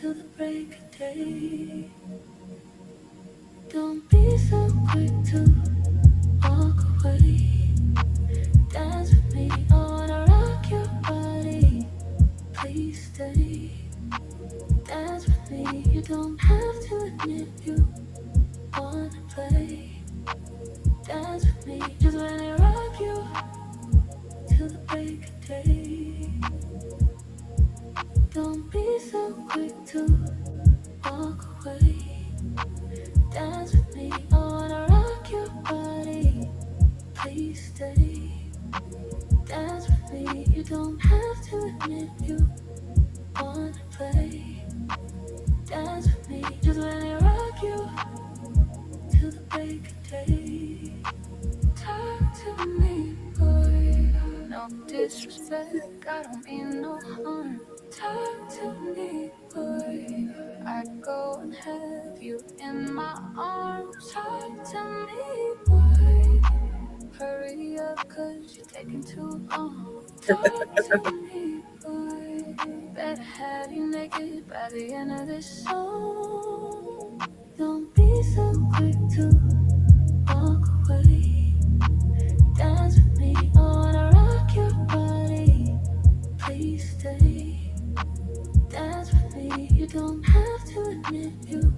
till the break of day. Don't be so quick to walk away. Dance with me, I wanna rock your body. Please stay. Dance with me, you don't have to admit you wanna play. Dance with me, just let me rock you till the break of day. Don't be so quick to walk away. Dance with me, I wanna rock your body. Please stay. Dance with me, you don't have to admit you wanna play. Dance with me, just let me rock you till the break of day. Talk to me, boy. No disrespect, I don't mean no harm. Talk to me, boy. I'd go and have you in my arms. Talk to me, boy. Hurry up, cause you're taking too long. Talk to me, boy. Better have you naked by the end of this song. Don't be so quick to walk away. Dance with me, I wanna rock your body. Please stay. Dance with me, you don't have to admit you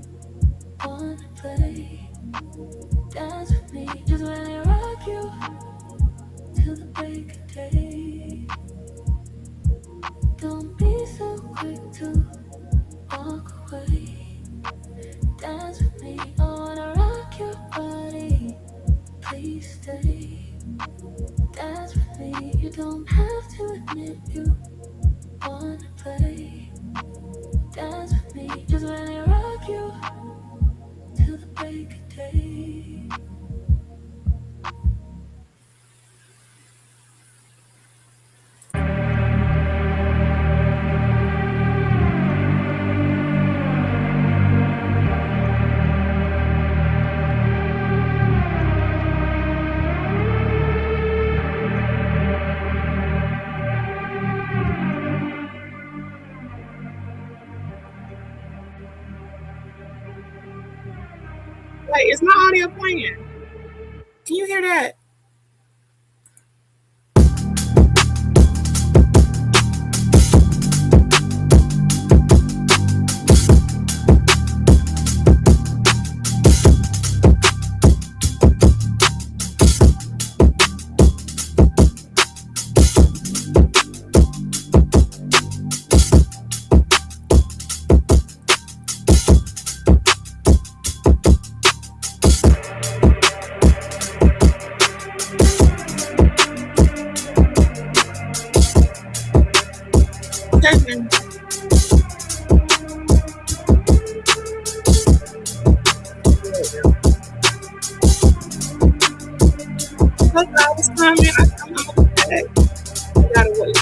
wanna play. Dance with me, just let me rock you till the break of day. Don't be so quick to walk away. Dance with me, I wanna rock your body. Please stay. Dance with me, you don't have to admit you wanna play. Dance with me, just let me rock you till the break of day. Wait, is my audio playing? Can you hear that? I was coming. I come on back. I gotta wait.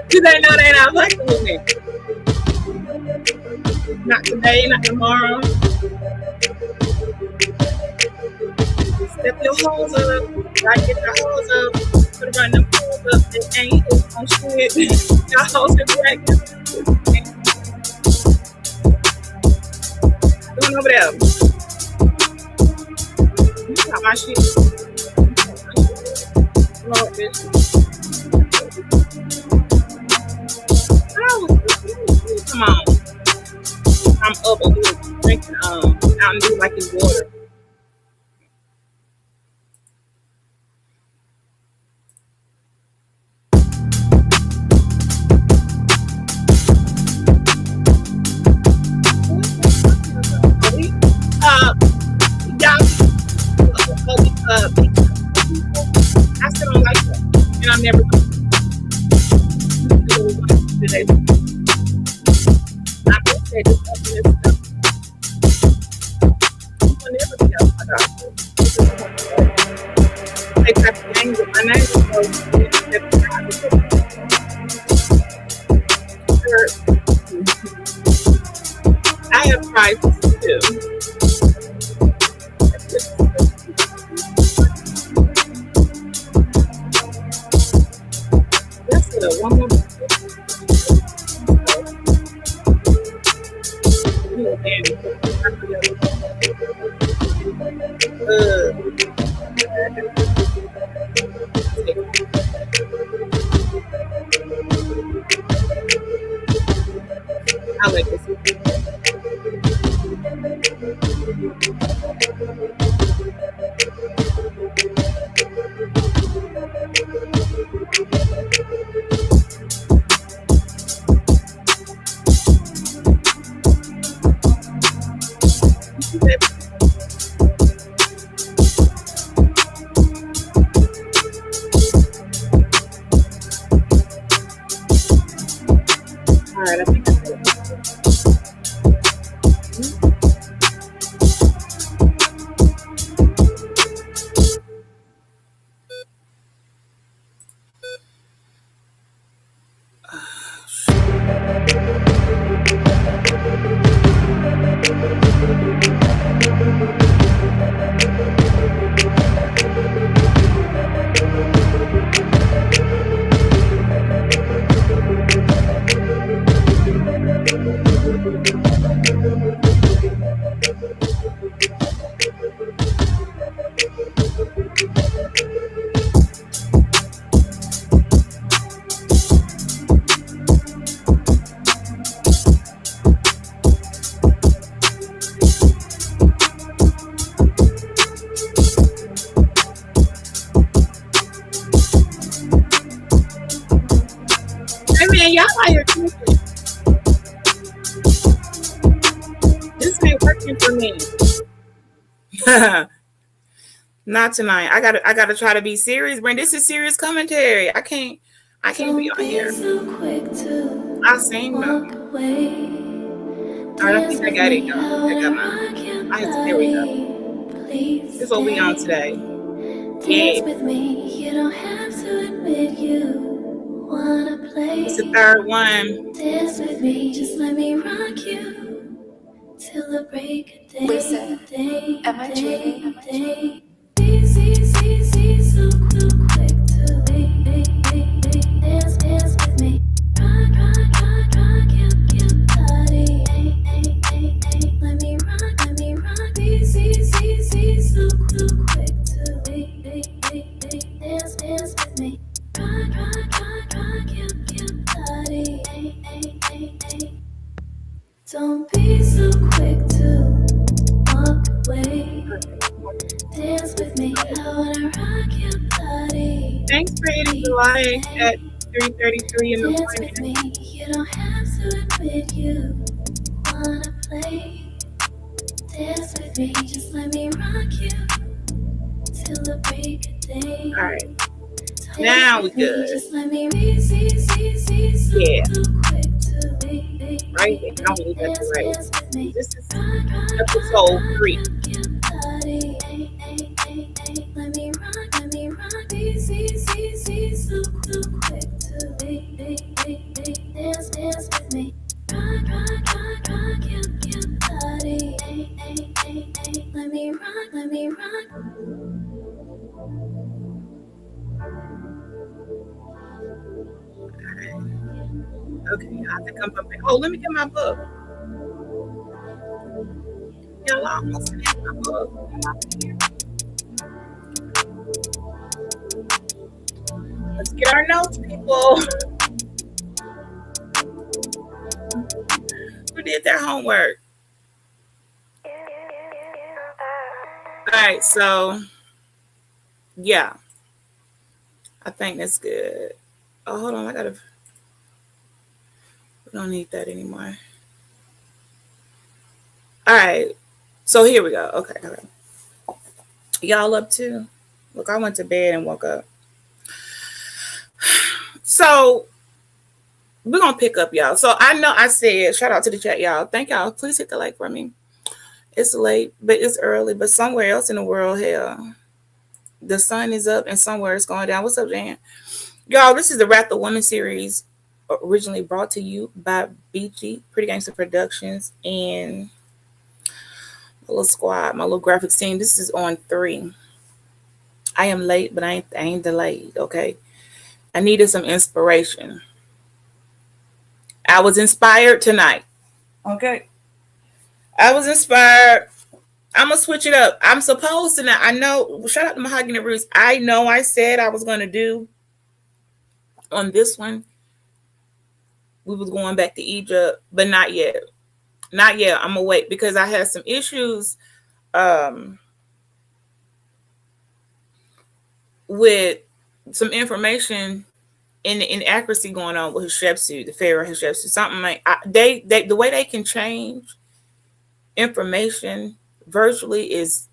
Do they know they're not fucking with me? Not today, not tomorrow. Step your hoes up. I get the hoes up. Put run them hoes up. They ain't on shit. Y'all hoes can be right there. Going over there. You got my shit. Lord, bitch. Oh, come on. I'm up a little drinking Mountain Dew like it's water. I still don't like that, and I'm never going to. I just say this up and this stuff. You will never be out my doctor. They type of names with my name, so it's never happened. I have tried this too. That's one more. I like this. All right, I think hey man, y'all out here cooking. This ain't working for me. Not tonight. I gotta try to be serious, Brent. This is serious commentary. I can't be Don't on be here. so quick to I sing though. walk away. All right, I Dance think I with got it, me, y'all. I I think I got wanna mine. rock your There we go. body. Please This is what we on stay. today. Dance Yeah. with me, you don't have to admit you wanna It's the play. third one. Dance with me, just let me rock you till the break of day. Listen, day, am I dreaming? day. Easy, so quick to dance with me. Rock your body. Let me rock. Easy, so quick to dance with me. Rock your body. Don't be so quick to walk away. Dance with me, I wanna rock your body. Thanks for hitting the Please like at stay. 3:33 in the Dance with morning. me, you don't have to admit you wanna play. Dance with me, just let me rock you till the break of day. All right. Dance Now we with me, good. just let me easy, so Yeah. quick to Right there. Now we got the right. dance with me. This is episode 3. Your body, let me rock, easy, so quick to dance with me. Rock your body, let me rock. Okay. I think I'm up. Oh, let me get my book. Y'all almost finished my book. Let's get our notes, people. Who did their homework? All right. So, yeah. I think that's good. Oh, hold on. We don't need that anymore. All right. So here we go. Okay. Y'all up too? Look, I went to bed and woke up. So we're gonna pick up, y'all. So I know I said shout out to the chat, y'all. Thank y'all. Please hit the like for me. It's late, but it's early. But somewhere else in the world, hell, the sun is up and somewhere it's going down. What's up, Jan? Y'all, this is the Wrath of Women series. originally brought to you by BG, Pretty Gangster Productions, and a little squad, my little graphics team. This is on 3. I am late, but I ain't delayed, okay? I needed some inspiration. I was inspired tonight, okay? I was inspired. I'm gonna switch it up. I'm supposed to now. I know. Shout out to Mahogany Roots. I know I said I was gonna do on this one. We was going back to Egypt, but not yet. Not yet. I'm gonna wait because I had some issues um, with some information and the inaccuracy going on with Hatshepsut, the Pharaoh Hatshepsut. Something like they the way they can change information virtually is.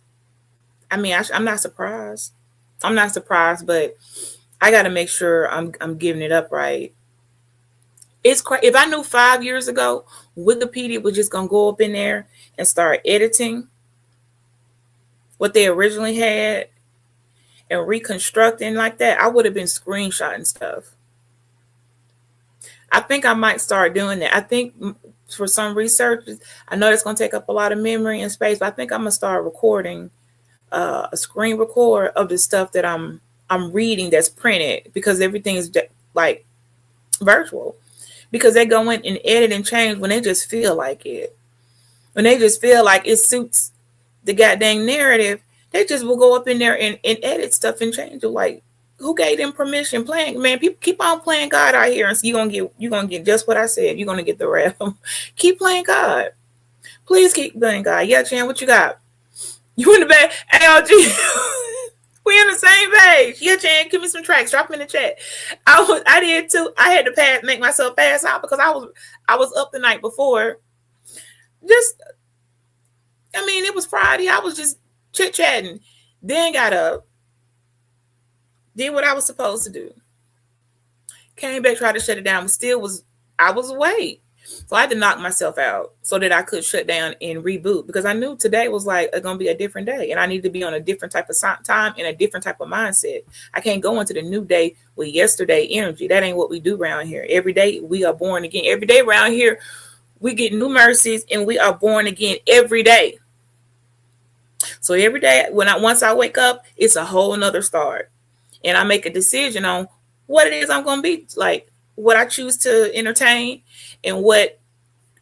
I mean, I'm not surprised. I'm not surprised, but I got to make sure I'm giving it up right. It's crazy. If I knew 5 years ago, Wikipedia was just gonna go up in there and start editing what they originally had and reconstructing like that, I would have been screenshotting stuff. I think I might start doing that. I think for some research, I know that's gonna take up a lot of memory and space, but I think I'm gonna start recording a screen record of the stuff that I'm reading that's printed because everything is like virtual because they go in and edit and change when they just feel like it. When they just feel like it suits the goddamn narrative, they just will go up in there and edit stuff and change it. Like, who gave them permission? Playing, man, people keep on playing God out here, and so you're gonna get just what I said. You're gonna get the wrath. Keep playing God. Please keep playing God. Yeah, Chan, what you got? You in the bed? ALG. We in the same page. Yeah, Chan, give me some tracks. Drop them in the chat. I did too. I had to make myself pass out because I was up the night before. Just, I mean, it was Friday. I was just chit chatting. Then got up, did what I was supposed to do. Came back, tried to shut it down, but I was awake. So I had to knock myself out so that I could shut down and reboot because I knew today was like going to be a different day and I need to be on a different type of time and a different type of mindset. I can't go into the new day with yesterday energy. That ain't what we do around here. Every day we are born again. Every day around here we get new mercies and we are born again every day. So every day once I wake up, it's a whole nother start. And I make a decision on what it is I'm going to be like, what I choose to entertain and what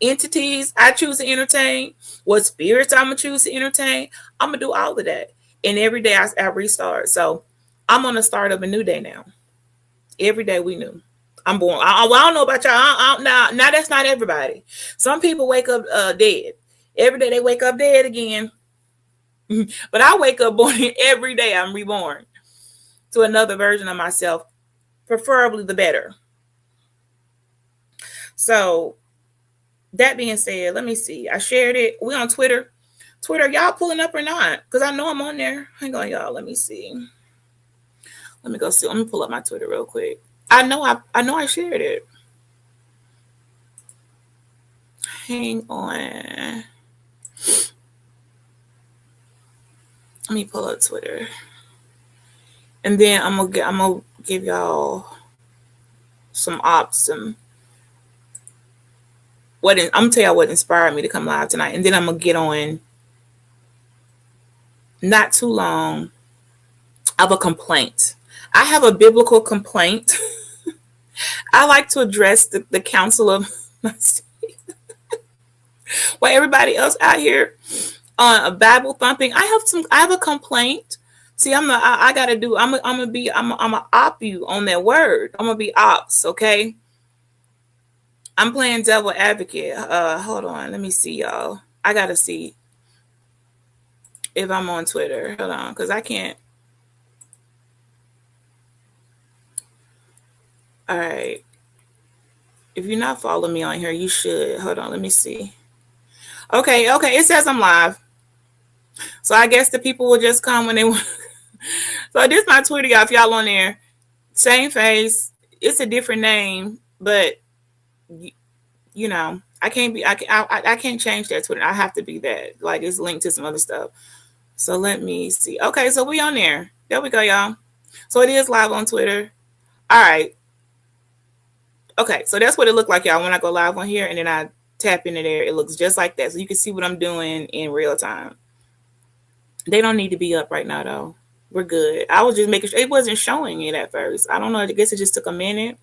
entities I choose to entertain, what spirits I'm going to choose to entertain. I'm going to do all of that. And every day I restart. So I'm on the start of a new day now. Every day we new. I'm born. I don't know about y'all. Now that's not everybody. Some people wake up dead. Every day they wake up dead again. But I wake up born every day. I'm reborn to another version of myself, preferably the better. So that being said, let me see. I shared it. We on Twitter. Twitter, y'all pulling up or not? Because I know I'm on there. Hang on, y'all. Let me see. Let me go see. Let me pull up my Twitter real quick. I know I shared it. Hang on. Let me pull up Twitter. And then I'm gonna give y'all some I'm gonna tell y'all what inspired me to come live tonight, and then I'm gonna get on not too long of a complaint. I have a biblical complaint. I like to address the council of my state. While everybody else out here on a Bible thumping, I have a complaint. See, I gotta do. I'm gonna op you on that word. I'm gonna be ops, okay? I'm playing devil advocate. Hold on, let me see, y'all. I gotta see if I'm on Twitter. Hold on, because I can't. All right. If you're not following me on here, you should. Hold on, let me see. Okay. It says I'm live. So I guess the people will just come when they want. So this is my Twitter, y'all. If y'all on there, same face. It's a different name, but you know, I can't change that Twitter. I have to be that. Like it's linked to some other stuff. So let me see. Okay, so we on there. There we go, y'all. So it is live on Twitter. All right. Okay, so that's what it looked like, y'all, when I go live on here and then I tap into there. It looks just like that. So you can see what I'm doing in real time. They don't need to be up right now, though. We're good. I was just making sure it wasn't showing it at first. I don't know. I guess it just took a minute.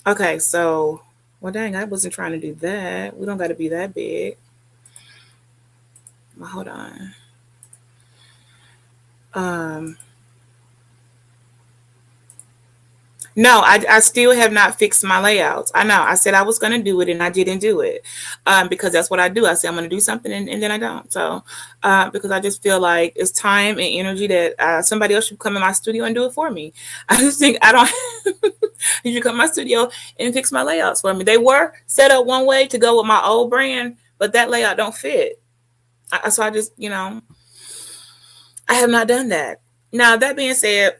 Okay, so, well, dang, I wasn't trying to do that. We don't got to be that big. Well, hold on. Um, No, I still have not fixed my layouts. I know I said I was going to do it and I didn't do it because that's what I do. I say I'm going to do something and then I don't. So because I just feel like it's time and energy that somebody else should come in my studio and do it for me. I just think I don't. You should come in my studio and fix my layouts for me. They were set up one way to go with my old brand, but that layout don't fit. So I just, I have not done that. Now that being said,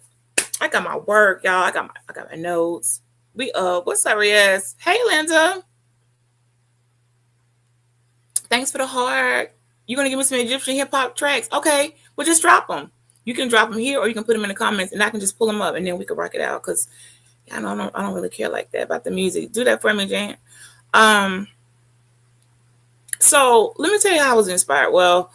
I got my work, y'all. I got my notes. What's up, Riaz? Hey, Linda. Thanks for the heart. You gonna give me some Egyptian hip hop tracks? Okay, well just drop them. You can drop them here, or you can put them in the comments, and I can just pull them up, and then we can rock it out. Cause I don't really care like that about the music. Do that for me, Jan. Um, so let me tell you how I was inspired. Well,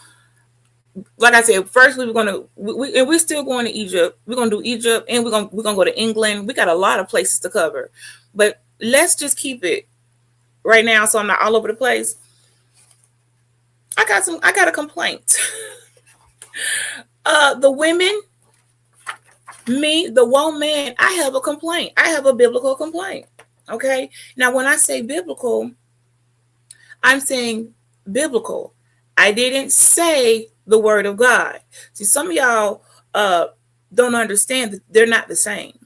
like I said, first we were gonna we're still going to Egypt. We're gonna do Egypt, and we're gonna go to England. We got a lot of places to cover, but let's just keep it right now, so I'm not all over the place. I got a complaint. The women, me, the woman, I have a complaint. I have a biblical complaint. Okay. Now, when I say biblical, I'm saying biblical. I didn't say the word of God. See, some of y'all don't understand that they're not the same.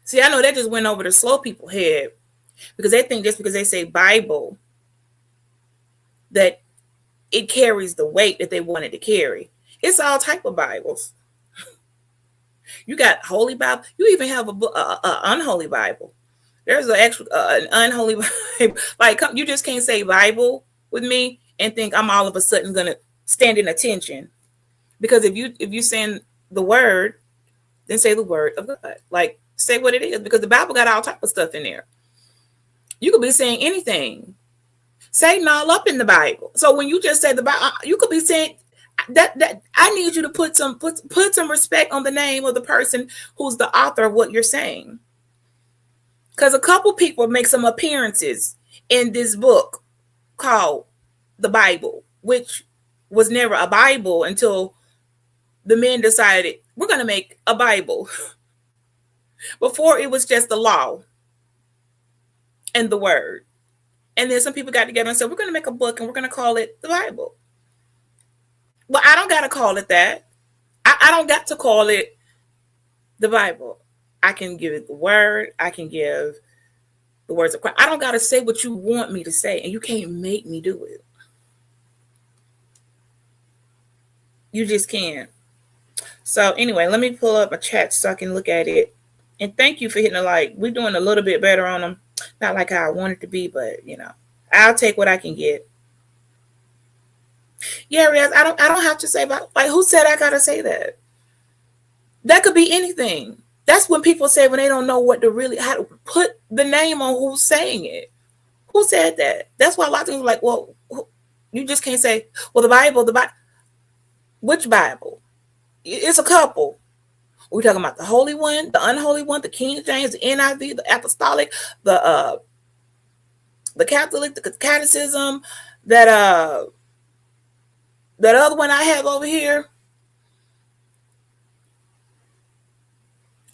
See, I know that just went over the slow people head because they think just because they say Bible that it carries the weight that they wanted to carry. It's all type of Bibles. You got Holy Bible. You even have a unholy Bible. There's an unholy Bible. Like you just can't say Bible with me and think I'm all of a sudden gonna stand in attention. Because if you saying the word, then say the word of God. Like say what it is. Because the Bible got all type of stuff in there. You could be saying anything. Satan all up in the Bible. So when you just say the Bible, you could be saying that I need you to put some respect on the name of the person who's the author of what you're saying. Because a couple people make some appearances in this book called the Bible, which was never a Bible until the men decided we're going to make a Bible. Before it was just the law and the word. And then some people got together and said, we're going to make a book and we're going to call it the Bible. Well, I don't got to call it that. I don't got to call it the Bible. I can give it the word. I can give the words of Christ. I don't got to say what you want me to say, and you can't make me do it. You just can't. So anyway, let me pull up a chat so I can look at it. And thank you for hitting a like. We're doing a little bit better on them. Not like how I want it to be, but I'll take what I can get. Yeah, Riaz, I don't have to say about like who said I gotta say that? That could be anything. That's when people say when they don't know what to really how to put the name on who's saying it. Who said that? That's why a lot of things are like, well, you just can't say, well, the Bible. Which Bible? It's a couple. We're talking about the Holy One, the Unholy One, the King James, the NIV, the Apostolic, the Catholic, the Catechism, that other one I have over here.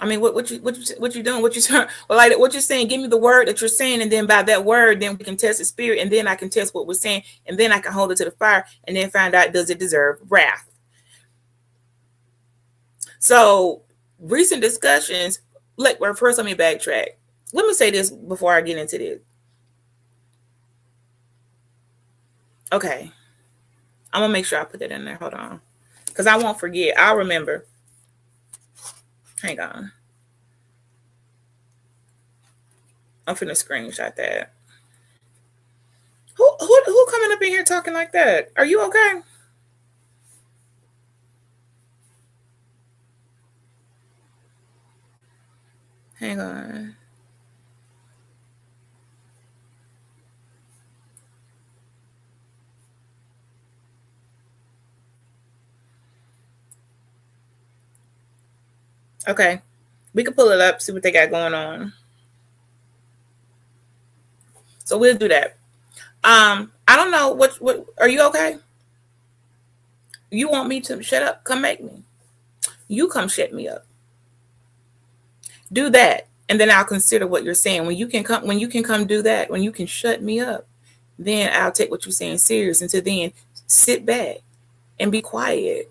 I mean, what you doing? What you well, like what you're saying? Give me the word that you're saying, and then by that word, then we can test the spirit, and then I can test what we're saying, and then I can hold it to the fire, and then find out does it deserve wrath. So recent discussions. First, let me backtrack. Let me say this before I get into this. Okay, I'm gonna make sure I put that in there. Hold on, because I won't forget. I'll remember. Hang on. I'm finna screenshot that. Who coming up in here talking like that? Are you okay? Hang on. Okay. We can pull it up, see what they got going on. So we'll do that. I don't know what are you okay? You want me to shut up? Come make me. You come shut me up. Do that. And then I'll consider what you're saying. When you can come do that, when you can shut me up, then I'll take what you're saying serious. Until then, sit back and be quiet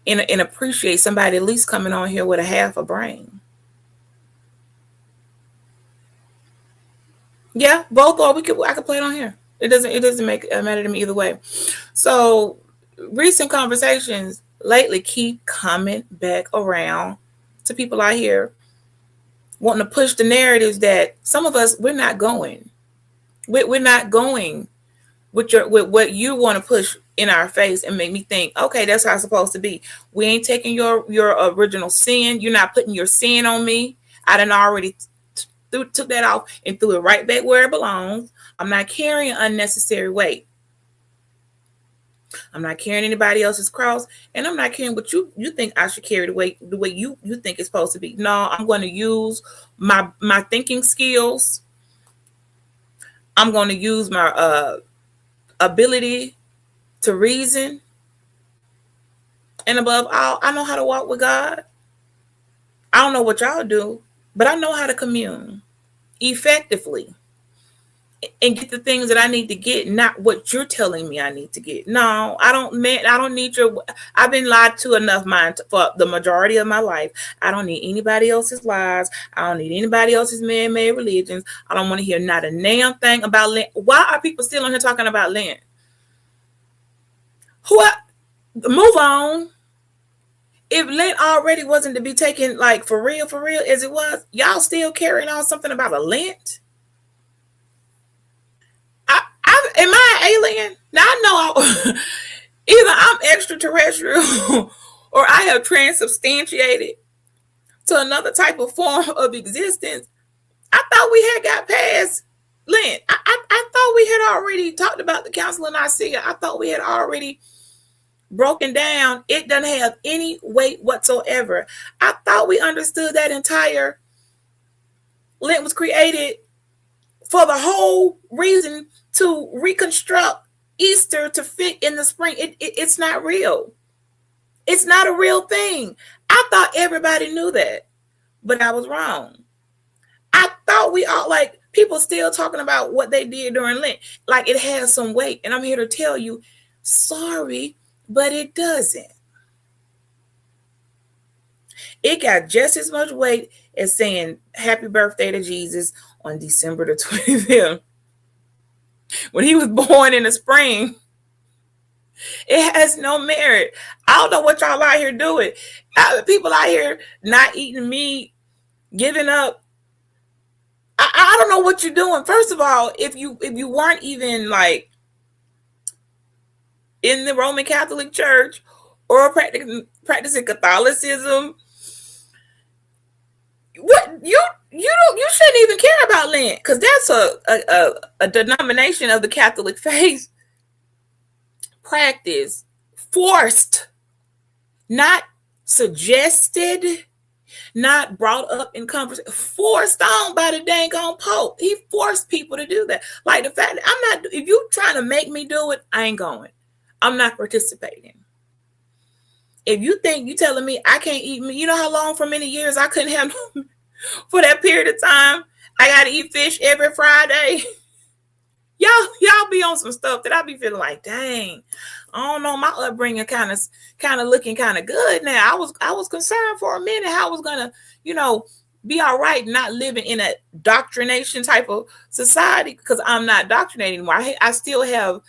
and appreciate somebody at least coming on here with a half a brain. Yeah, both, or I could play it on here. It doesn't make a matter to me either way. So recent conversations lately keep coming back around to people out here wanting to push the narratives that some of us we're not going. We're not going with what you want to push in our face and make me think, okay, that's how it's supposed to be. We ain't taking your original sin. You're not putting your sin on me. I done already took that off and threw it right back where it belongs. I'm not carrying unnecessary weight. I'm not carrying anybody else's cross, and I'm not carrying what you think I should carry the way you think it's supposed to be. No, I'm going to use my thinking skills. I'm going to use my ability to reason, and above all, I know how to walk with God. I don't know what y'all do, but I know how to commune effectively and get the things that I need to get, not what you're telling me I need to get. No, I don't need your. I've been lied to enough, for the majority of my life. I don't need anybody else's lies. I don't need anybody else's man-made religions. I don't want to hear not a damn thing about Lent. Why are people still on here talking about Lent? Move on. If Lent already wasn't to be taken like for real as it was, y'all still carrying on something about a Lent? Am I an alien? Now I know either I'm extraterrestrial or I have transubstantiated to another type of form of existence. I thought we had got past Lent. I thought we had already talked about the Council of Nicaea. I thought we had already broken down. It doesn't have any weight whatsoever. I thought we understood that entire Lent was created for the whole reason to reconstruct Easter to fit in the spring. It's not real. It's not a real thing. I thought everybody knew that, but I was wrong. I thought we all, like, people still talking about what they did during Lent, like it has some weight. And I'm here to tell you, sorry, but it doesn't. It got just as much weight as saying happy birthday to Jesus on December the 25th. When he was born in the spring, it has no merit. I don't know what y'all out here doing. People out here not eating meat, giving up. I don't know what you're doing. First of all, if you weren't even like in the Roman Catholic Church or practicing Catholicism, what you shouldn't even care about Lent, because that's a denomination of the Catholic faith practice, forced, not suggested, not brought up in conversation, forced on by the dang on Pope. He forced people to do that. Like the fact that I'm not, if you trying to make me do it, I ain't going. I'm not participating. If you think you telling me I can't eat meat, you know how long for many years I couldn't have for that period of time, I got to eat fish every Friday. Y'all be on some stuff that I be feeling like, dang, I don't know, my upbringing kind of looking kind of good now. I was concerned for a minute how I was gonna, be all right, not living in a doctrination type of society, because I'm not doctrinated anymore. I still have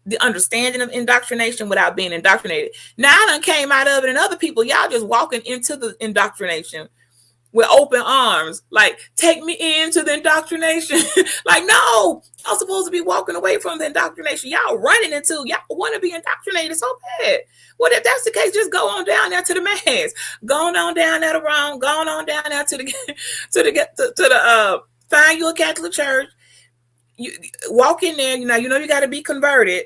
the understanding of indoctrination without being indoctrinated. Now I done came out of it, and other people, y'all just walking into the indoctrination with open arms, like, take me into the indoctrination. Like, no, y'all supposed to be walking away from the indoctrination. Y'all running into, y'all want to be indoctrinated so bad. Well, if that's the case, just go on down there to the mass. Go on down there to Rome. Go on down there to the find you a Catholic church. You walk in there. You got to be converted.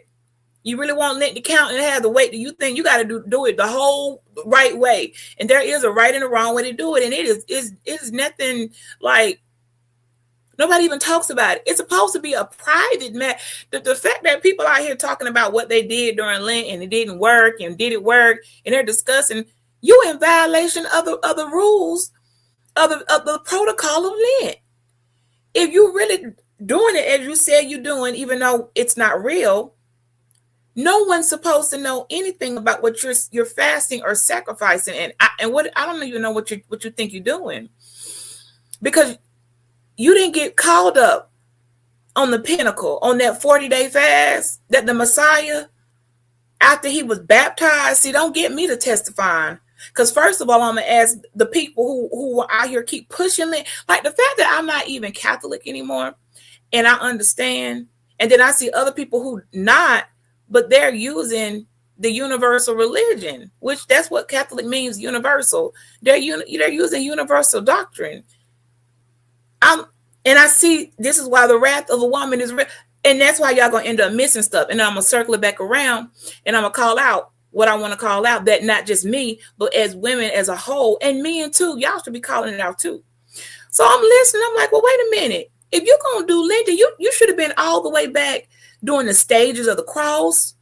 You really won't let the count and have the weight that you think you got to do it the whole right way. And there is a right and a wrong way to do it. And it is nothing like, nobody even talks about it. It's supposed to be a private matter. The fact that people out here talking about what they did during Lent and it didn't work and did it work, and they're discussing, you in violation of the rules of the protocol of Lent. If you really doing it as you said you're doing, even though it's not real, no one's supposed to know anything about what you're fasting or sacrificing, and I don't even know what you think you're doing, because you didn't get called up on the pinnacle on that 40-day fast that the Messiah, after he was baptized. See, don't get me to testifying, because first of all, I'm gonna ask the people who are out here keep pushing it, like the fact that I'm not even Catholic anymore, and I understand, and then I see other people who not. But they're using the universal religion, which that's what Catholic means, universal. They're using universal doctrine. And I see this is why the wrath of a woman is real. And that's why y'all going to end up missing stuff. And I'm going to circle it back around, and I'm going to call out what I want to call out, that not just me, but as women as a whole, and men too. Y'all should be calling it out too. So I'm listening. I'm like, well, wait a minute. If you're going to do Lenten, you should have been all the way back during the stages of the cross.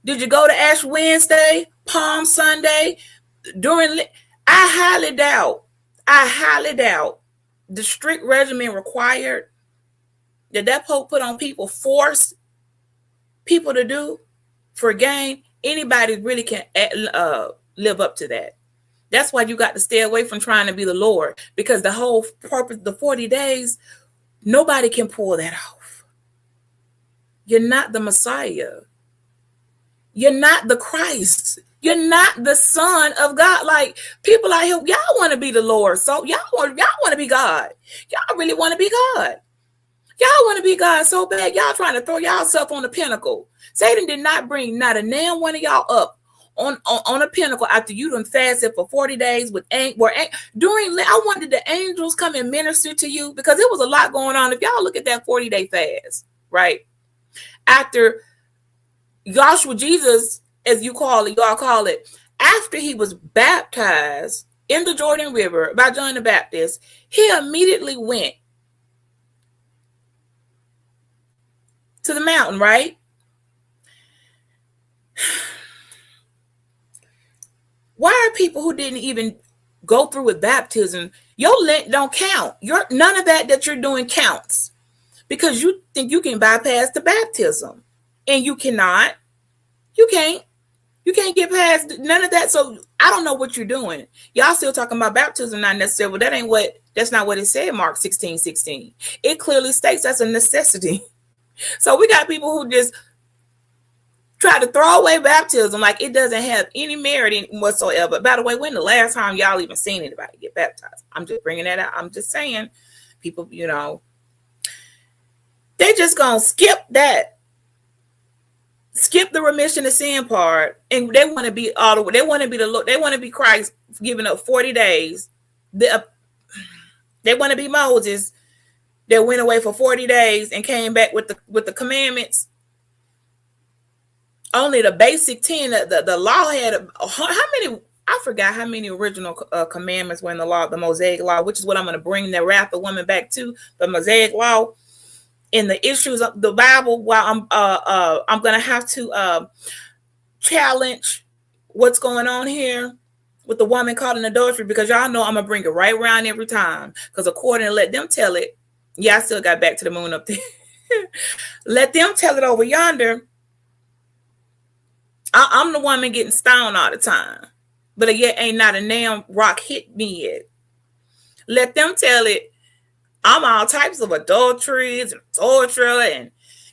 Did you go to Ash Wednesday, Palm Sunday? I highly doubt the strict regimen required that Pope put on people, force people to do for gain. Anybody really can live up to that. That's why you got to stay away from trying to be the Lord, because the whole purpose, the 40 days, nobody can pull that off. You're not the Messiah. You're not the Christ. You're not the Son of God. Like, people out here, y'all want to be the Lord. So y'all want to be God. Y'all really want to be God. Y'all want to be God so bad. Y'all trying to throw yourself on the pinnacle. Satan did not bring not a damn one of y'all up on a pinnacle after you done fasted for 40 days with I wanted the angels come and minister to you, because there was a lot going on. If y'all look at that 40-day fast, right? After Joshua, Jesus, as y'all call it, after he was baptized in the Jordan River by John the Baptist, he immediately went to the mountain, right? Why are people who didn't even go through with baptism, your Lent don't count. None of that you're doing counts, because you think you can bypass the baptism, and you cannot. You can't get past none of that. So I don't know what you're doing. Y'all still talking about baptism, not necessarily. That's not what it said, Mark 16:16. It clearly states that's a necessity. So we got people who just try to throw away baptism like it doesn't have any merit whatsoever. By the way, when the last time y'all even seen anybody get baptized? I'm just bringing that out. I'm just saying, people, they just gonna skip that. Skip the remission of sin part, and they want to be all the way. They want to be they want to be Christ, giving up 40 days. They want to be Moses that went away for 40 days and came back with the commandments. Only the basic 10. The law had how many? I forgot how many original commandments were in the law, the Mosaic law, which is what I'm going to bring the wrath of woman back to, the Mosaic law. In the issues of the Bible, while I'm going to have to challenge what's going on here with the woman caught in adultery, because y'all know I'm going to bring it right around every time, because according to let them tell it, yeah, I still got back to the moon up there. Let them tell it over yonder. I'm the woman getting stoned all the time, but yet ain't not a damn rock hit me yet. Let them tell it. I'm all types of adulteries and torture and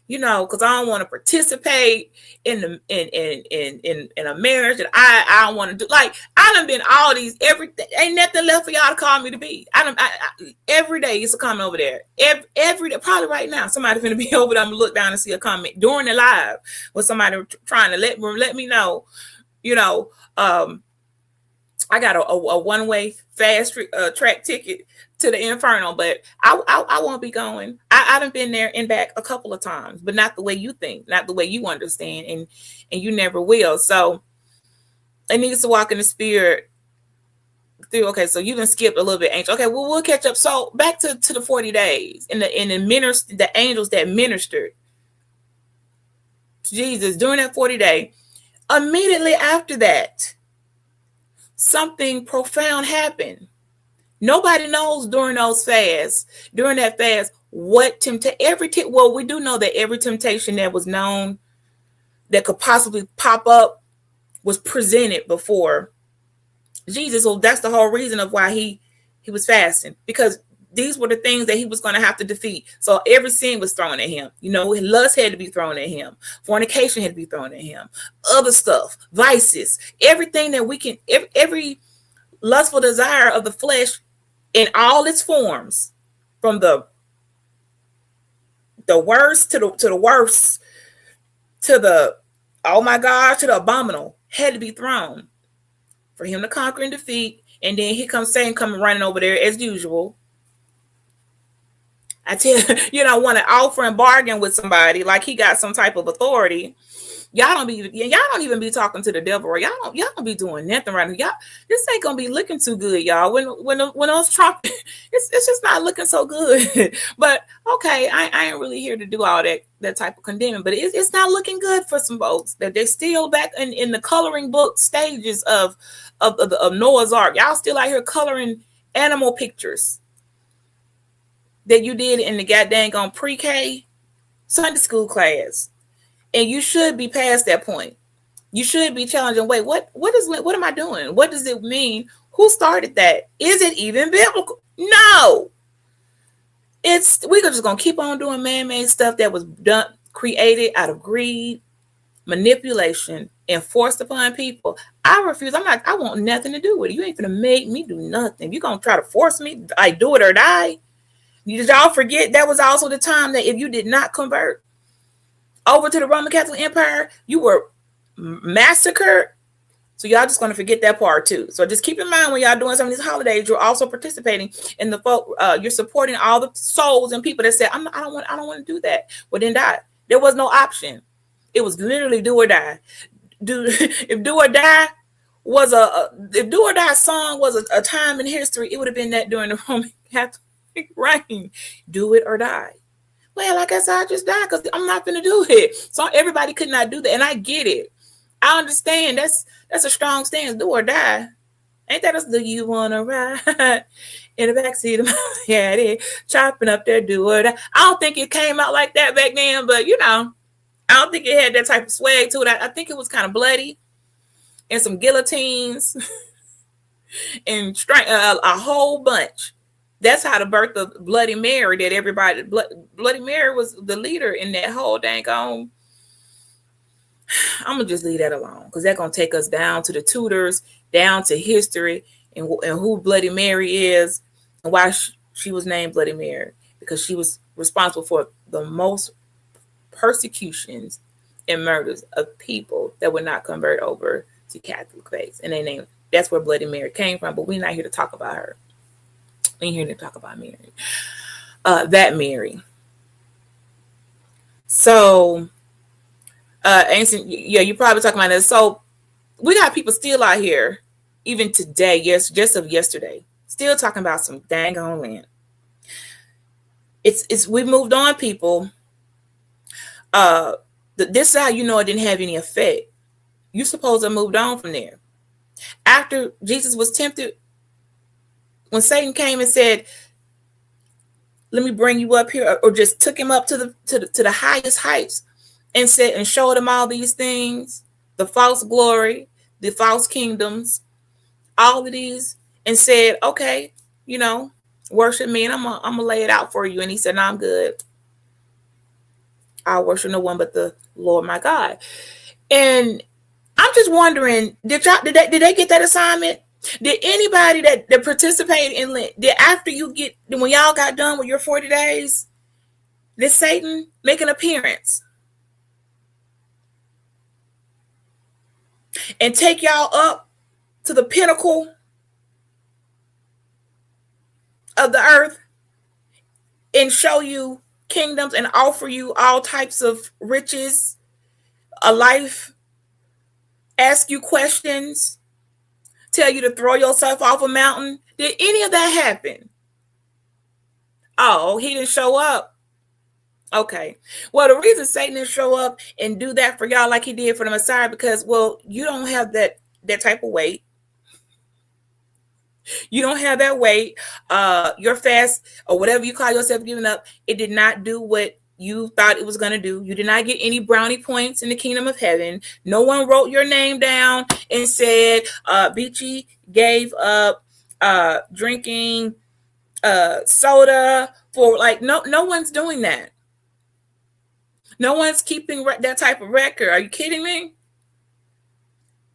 because I don't want to participate in the in a marriage that I don't want to do. Like I done been all these everything. Ain't nothing left for y'all to call me to be. Every day it's a comment over there. Every day, probably right now, somebody finna be over there. I'm gonna look down and see a comment during the live with somebody trying to let me know. You know, I got a one way fast track ticket to the Inferno, but I won't be going. I done been there and back a couple of times, but not the way you think, not the way you understand, and you never will. So it needs to walk in the spirit through. Okay, so you done skipped a little bit, angel. Okay, well we'll catch up. So back to the 40 days and the angels that ministered to Jesus during that 40 day. Immediately after that, something profound happened. Nobody knows during that fast, what well, we do know that every temptation that was known that could possibly pop up was presented before Jesus. So that's the whole reason of why he was fasting, because these were the things that he was going to have to defeat. So every sin was thrown at him. Lust had to be thrown at him. Fornication had to be thrown at him. Other stuff, vices, everything that we can, every lustful desire of the flesh in all its forms, from the worst to the worst, to the oh my gosh, to the abominable, had to be thrown for him to conquer and defeat. And then here comes Satan coming running over there as usual. I tell you, want to offer and bargain with somebody like he got some type of authority. Y'all don't even be talking to the devil, or y'all don't be doing nothing right now. Y'all, this ain't gonna be looking too good, y'all. When those Trump, it's just not looking so good. But okay, I ain't really here to do all that type of condemning, but it's not looking good for some folks that they're still back in the coloring book stages of Noah's Ark. Y'all still out here coloring animal pictures that you did in the goddamn on pre-K Sunday school class. And you should be past that point. You should be challenging. Wait, what am I doing? What does it mean? Who started that? Is it even biblical? No. We're just gonna keep on doing man-made stuff that was created out of greed, manipulation, and forced upon people. I refuse. I want nothing to do with it. You ain't gonna make me do nothing. You're gonna try to force me, I do it or die. Did y'all forget that was also the time that if you did not convert over to the Roman Catholic Empire, you were massacred. So y'all just going to forget that part too. So just keep in mind when y'all doing some of these holidays, you're also participating in the folk. You're supporting all the souls and people that said, I don't want to do that. Well, then die. There was no option. It was literally do or die. If do or die was if do or die song was a time in history, it would have been that during the Roman Catholic reign. Do it or die. Well, I guess I just died because I'm not going to do it. So everybody could not do that. And I get it. I understand. That's a strong stance. Do or die. Ain't that do you want to ride in the backseat of my head? Chopping up there, do or die. I don't think it came out like that back then, but I don't think it had that type of swag to it. I think it was kind of bloody and some guillotines and a whole bunch. That's how the birth of Bloody Mary that everybody, Bloody Mary was the leader in that whole dang on. I'm going to just leave that alone because that's going to take us down to the Tudors, down to history and who Bloody Mary is and why she was named Bloody Mary, because she was responsible for the most persecutions and murders of people that would not convert over to Catholic faith. And that's where Bloody Mary came from, but we're not here to talk about her. We ain't here to talk about Mary. That Mary. So, ancient, yeah, you're probably talking about that. So, we got people still out here, even today, yes, just of yesterday, still talking about some dang on land. We moved on, people. This is how you know it didn't have any effect. You suppose I moved on from there. After Jesus was tempted, when Satan came and said, let me bring you up here, or just took him up to the highest heights and said and showed him all these things, the false glory, the false kingdoms, all of these, and said, okay, worship me and I'm gonna lay it out for you. And he said, no, I'm good. I worship no one but the Lord my God. And I'm just wondering, did they get that assignment? Did anybody that participated in Lent, did after you get when y'all got done with your 40 days, did Satan make an appearance and take y'all up to the pinnacle of the earth and show you kingdoms and offer you all types of riches, a life, ask you questions, tell you to throw yourself off a mountain? Did any of that happen? Oh, he didn't show up. Okay. Well, the reason Satan didn't show up and do that for y'all like he did for the Messiah, because, well, you don't have that type of weight. You don't have that weight. Your fast or whatever you call yourself giving up, it did not do what you thought it was going to do. You did not get any brownie points in the kingdom of heaven. No one wrote your name down and said, Beachy gave up drinking soda for, like, no one's doing that. No one's keeping that type of record. Are you kidding me?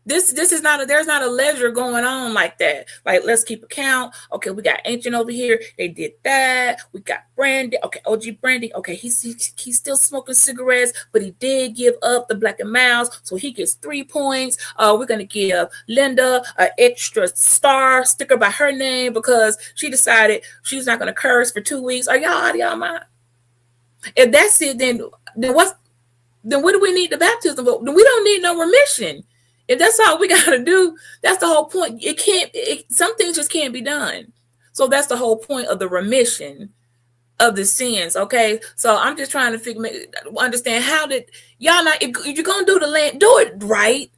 This is not there's not a ledger going on like that. Like, let's keep account. Okay, we got Ancient over here. They did that. We got Brandy. Okay, OG Brandy. Okay, he's still smoking cigarettes, but he did give up the Black and Miles, so he gets 3 points. We're gonna give Linda an extra star sticker by her name because she decided she's not gonna curse for 2 weeks. Are y'all out of y'all mind? If that's it, then what do we need the baptism for? We don't need no remission. If that's all we got to do, that's the whole point. Some things just can't be done. So that's the whole point of the remission of the sins. Okay. So I'm just trying to understand how did y'all not, if you're going to do the land, do it right.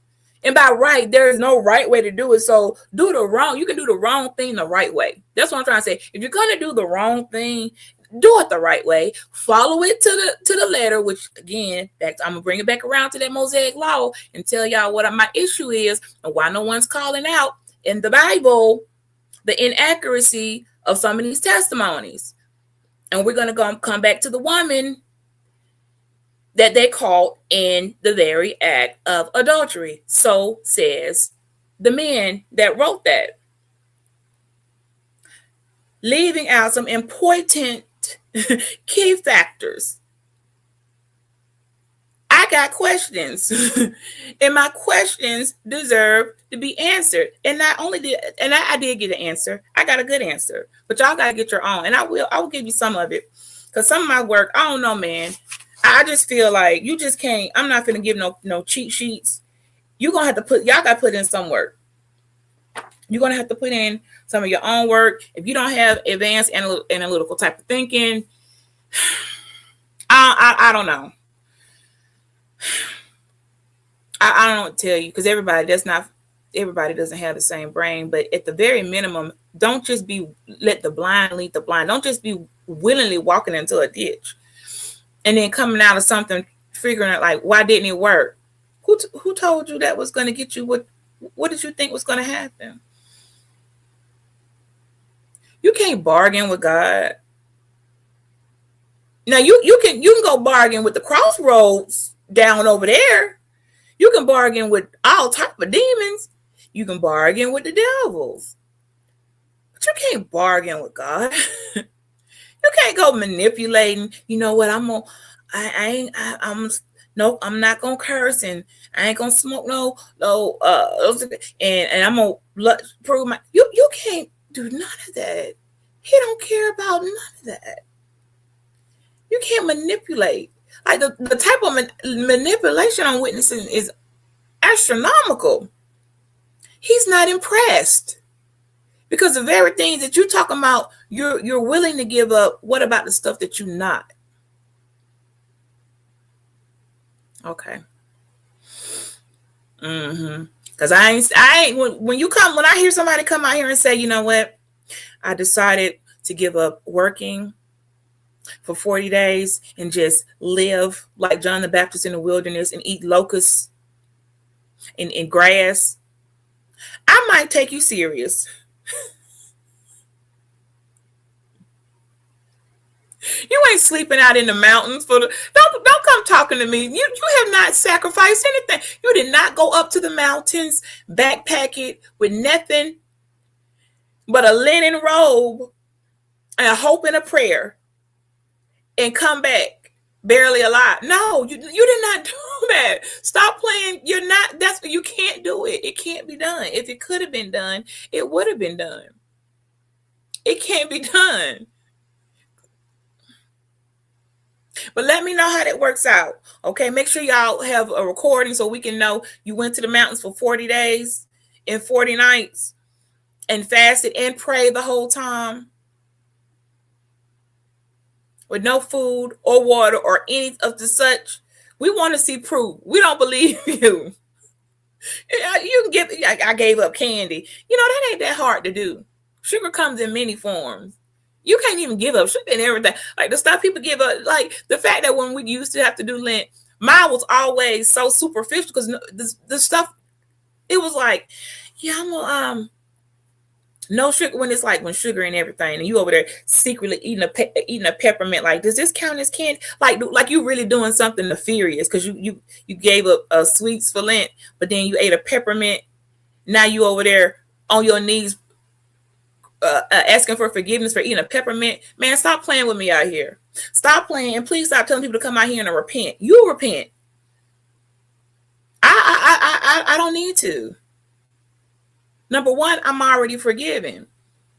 And by right, there is no right way to do it. So you can do the wrong thing the right way. That's what I'm trying to say. If you're going to do the wrong thing, do it the right way. Follow it to the letter, which again, I'm gonna bring it back around to that Mosaic law and tell y'all what my issue is and why no one's calling out in the Bible the inaccuracy of some of these testimonies. And we're gonna come back to the woman that they caught in the very act of adultery. So says the men that wrote that, leaving out some important key factors. I got questions, and my questions deserve to be answered. And not only I did get an answer. I got a good answer, but y'all got to get your own. And I will give you some of it, because some of my work, I don't know, man. I just feel like you just can't. I'm not gonna give no cheat sheets. Y'all got to put in some work. You're gonna have to put in some of your own work. If you don't have advanced analytical type of thinking, I don't know. I don't know what to tell you, because everybody doesn't have the same brain. But at the very minimum, don't just let the blind lead the blind. Don't just be willingly walking into a ditch and then coming out of something figuring out, like, why didn't it work? Who told you that was going to get you? What did you think was going to happen? You can't bargain with God. Now you can go bargain with the crossroads down over there. You can bargain with all type of demons. You can bargain with the devils, but you can't bargain with God. You can't go manipulating. You know what? I'm not gonna curse, and I ain't gonna smoke no and I'm gonna prove my. You can't do none of that. He don't care about none of that. You can't manipulate. Like the type of manipulation I'm witnessing is astronomical. He's not impressed, because the very things that you're talking about, you're willing to give up. What about the stuff that you're not? Okay. Because I ain't when I hear somebody come out here and say, you know what, I decided to give up working for 40 days and just live like John the Baptist in the wilderness and eat locusts and grass, I might take you serious. You ain't sleeping out in the mountains for the don't come talking to me. You have not sacrificed anything. You did not go up to the mountains, backpack it with nothing but a linen robe and a hope and a prayer, and come back barely alive. No, you did not do that. Stop playing. You're not. That's you can't do it. It can't be done. If it could have been done, it would have been done. It can't be done. But let me know how that works out. Okay, make sure y'all have a recording so we can know you went to the mountains for 40 days and 40 nights and fasted and prayed the whole time with no food or water or any of the such. We want to see proof. We don't believe you. You can give. I gave up candy. That ain't that hard to do. Sugar comes in many forms. You can't even give up sugar and everything. Like the stuff people give up, like the fact that when we used to have to do Lent, mine was always so superficial because the stuff, it was like, yeah, I'm gonna no sugar when it's like when sugar and everything, and you over there secretly eating a peppermint. Like, does this count as candy? Like you really doing something nefarious because you gave up sweets for Lent, but then you ate a peppermint. Now you over there on your knees asking for forgiveness for eating a peppermint. Man, stop playing with me out here. Stop playing, and please stop telling people to come out here and repent. You repent. I don't need to. Number one, I'm already forgiven.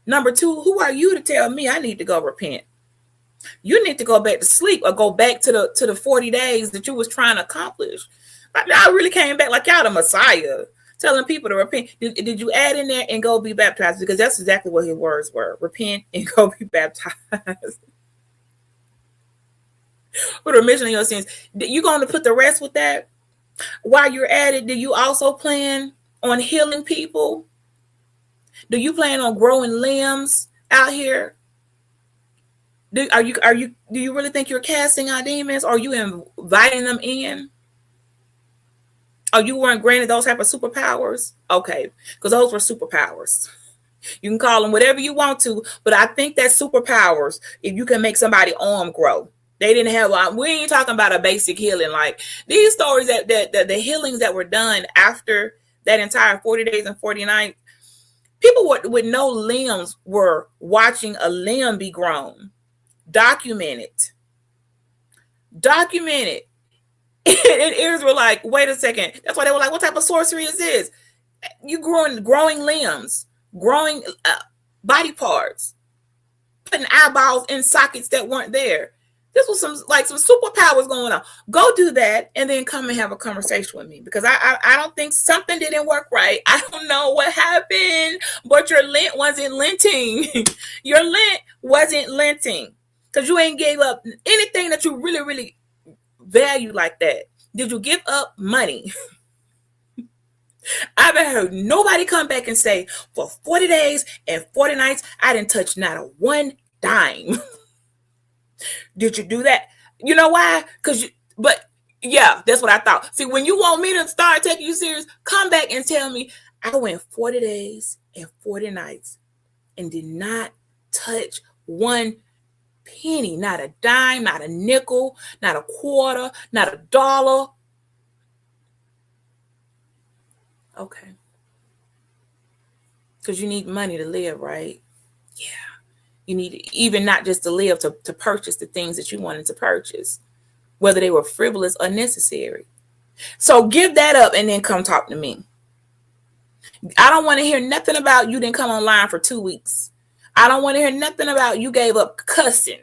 Number two, who are you to tell me I need to go repent? You need to go back to sleep or go back to the 40 days that you was trying to accomplish. I really came back like y'all the Messiah, telling people to repent. Did you add in there and go be baptized? Because that's exactly what his words were. Repent and go be baptized. With remission of your sins. You going to put the rest with that? While you're at it, do you also plan on healing people? Do you plan on growing limbs out here? Do you really think you're casting out demons? Or are you inviting them in? Oh, you weren't granted those type of superpowers? Okay, because those were superpowers. You can call them whatever you want to, but I think that's superpowers if you can make somebody's arm grow. They didn't have, we ain't talking about a basic healing. Like these stories that the healings that were done after that entire 40 days and 40 nights, people with no limbs were watching a limb be grown. Documented. And ears were like, wait a second. That's why they were like, what type of sorcery is this? You growing limbs, growing body parts, putting eyeballs in sockets that weren't there. This was some superpowers going on. Go do that and then come and have a conversation with me, because I don't think something didn't work right. I don't know what happened, but your Lent wasn't lenting. Your Lent wasn't lenting because you ain't gave up anything that you really, really value like that. Did you give up money? I haven't heard nobody come back and say for 40 days and 40 nights, I didn't touch not a one dime. Did you do that? You know why? But yeah, that's what I thought. See, when you want me to start taking you serious, come back and tell me I went 40 days and 40 nights and did not touch one penny, not a dime, not a nickel, not a quarter, not a dollar. Okay. Because you need money to live, right? Yeah. You need even not just to live, to purchase the things that you wanted to purchase, whether they were frivolous or necessary. So give that up and then come talk to me. I don't want to hear nothing about you didn't come online for 2 weeks. I don't want to hear nothing about you gave up cussing.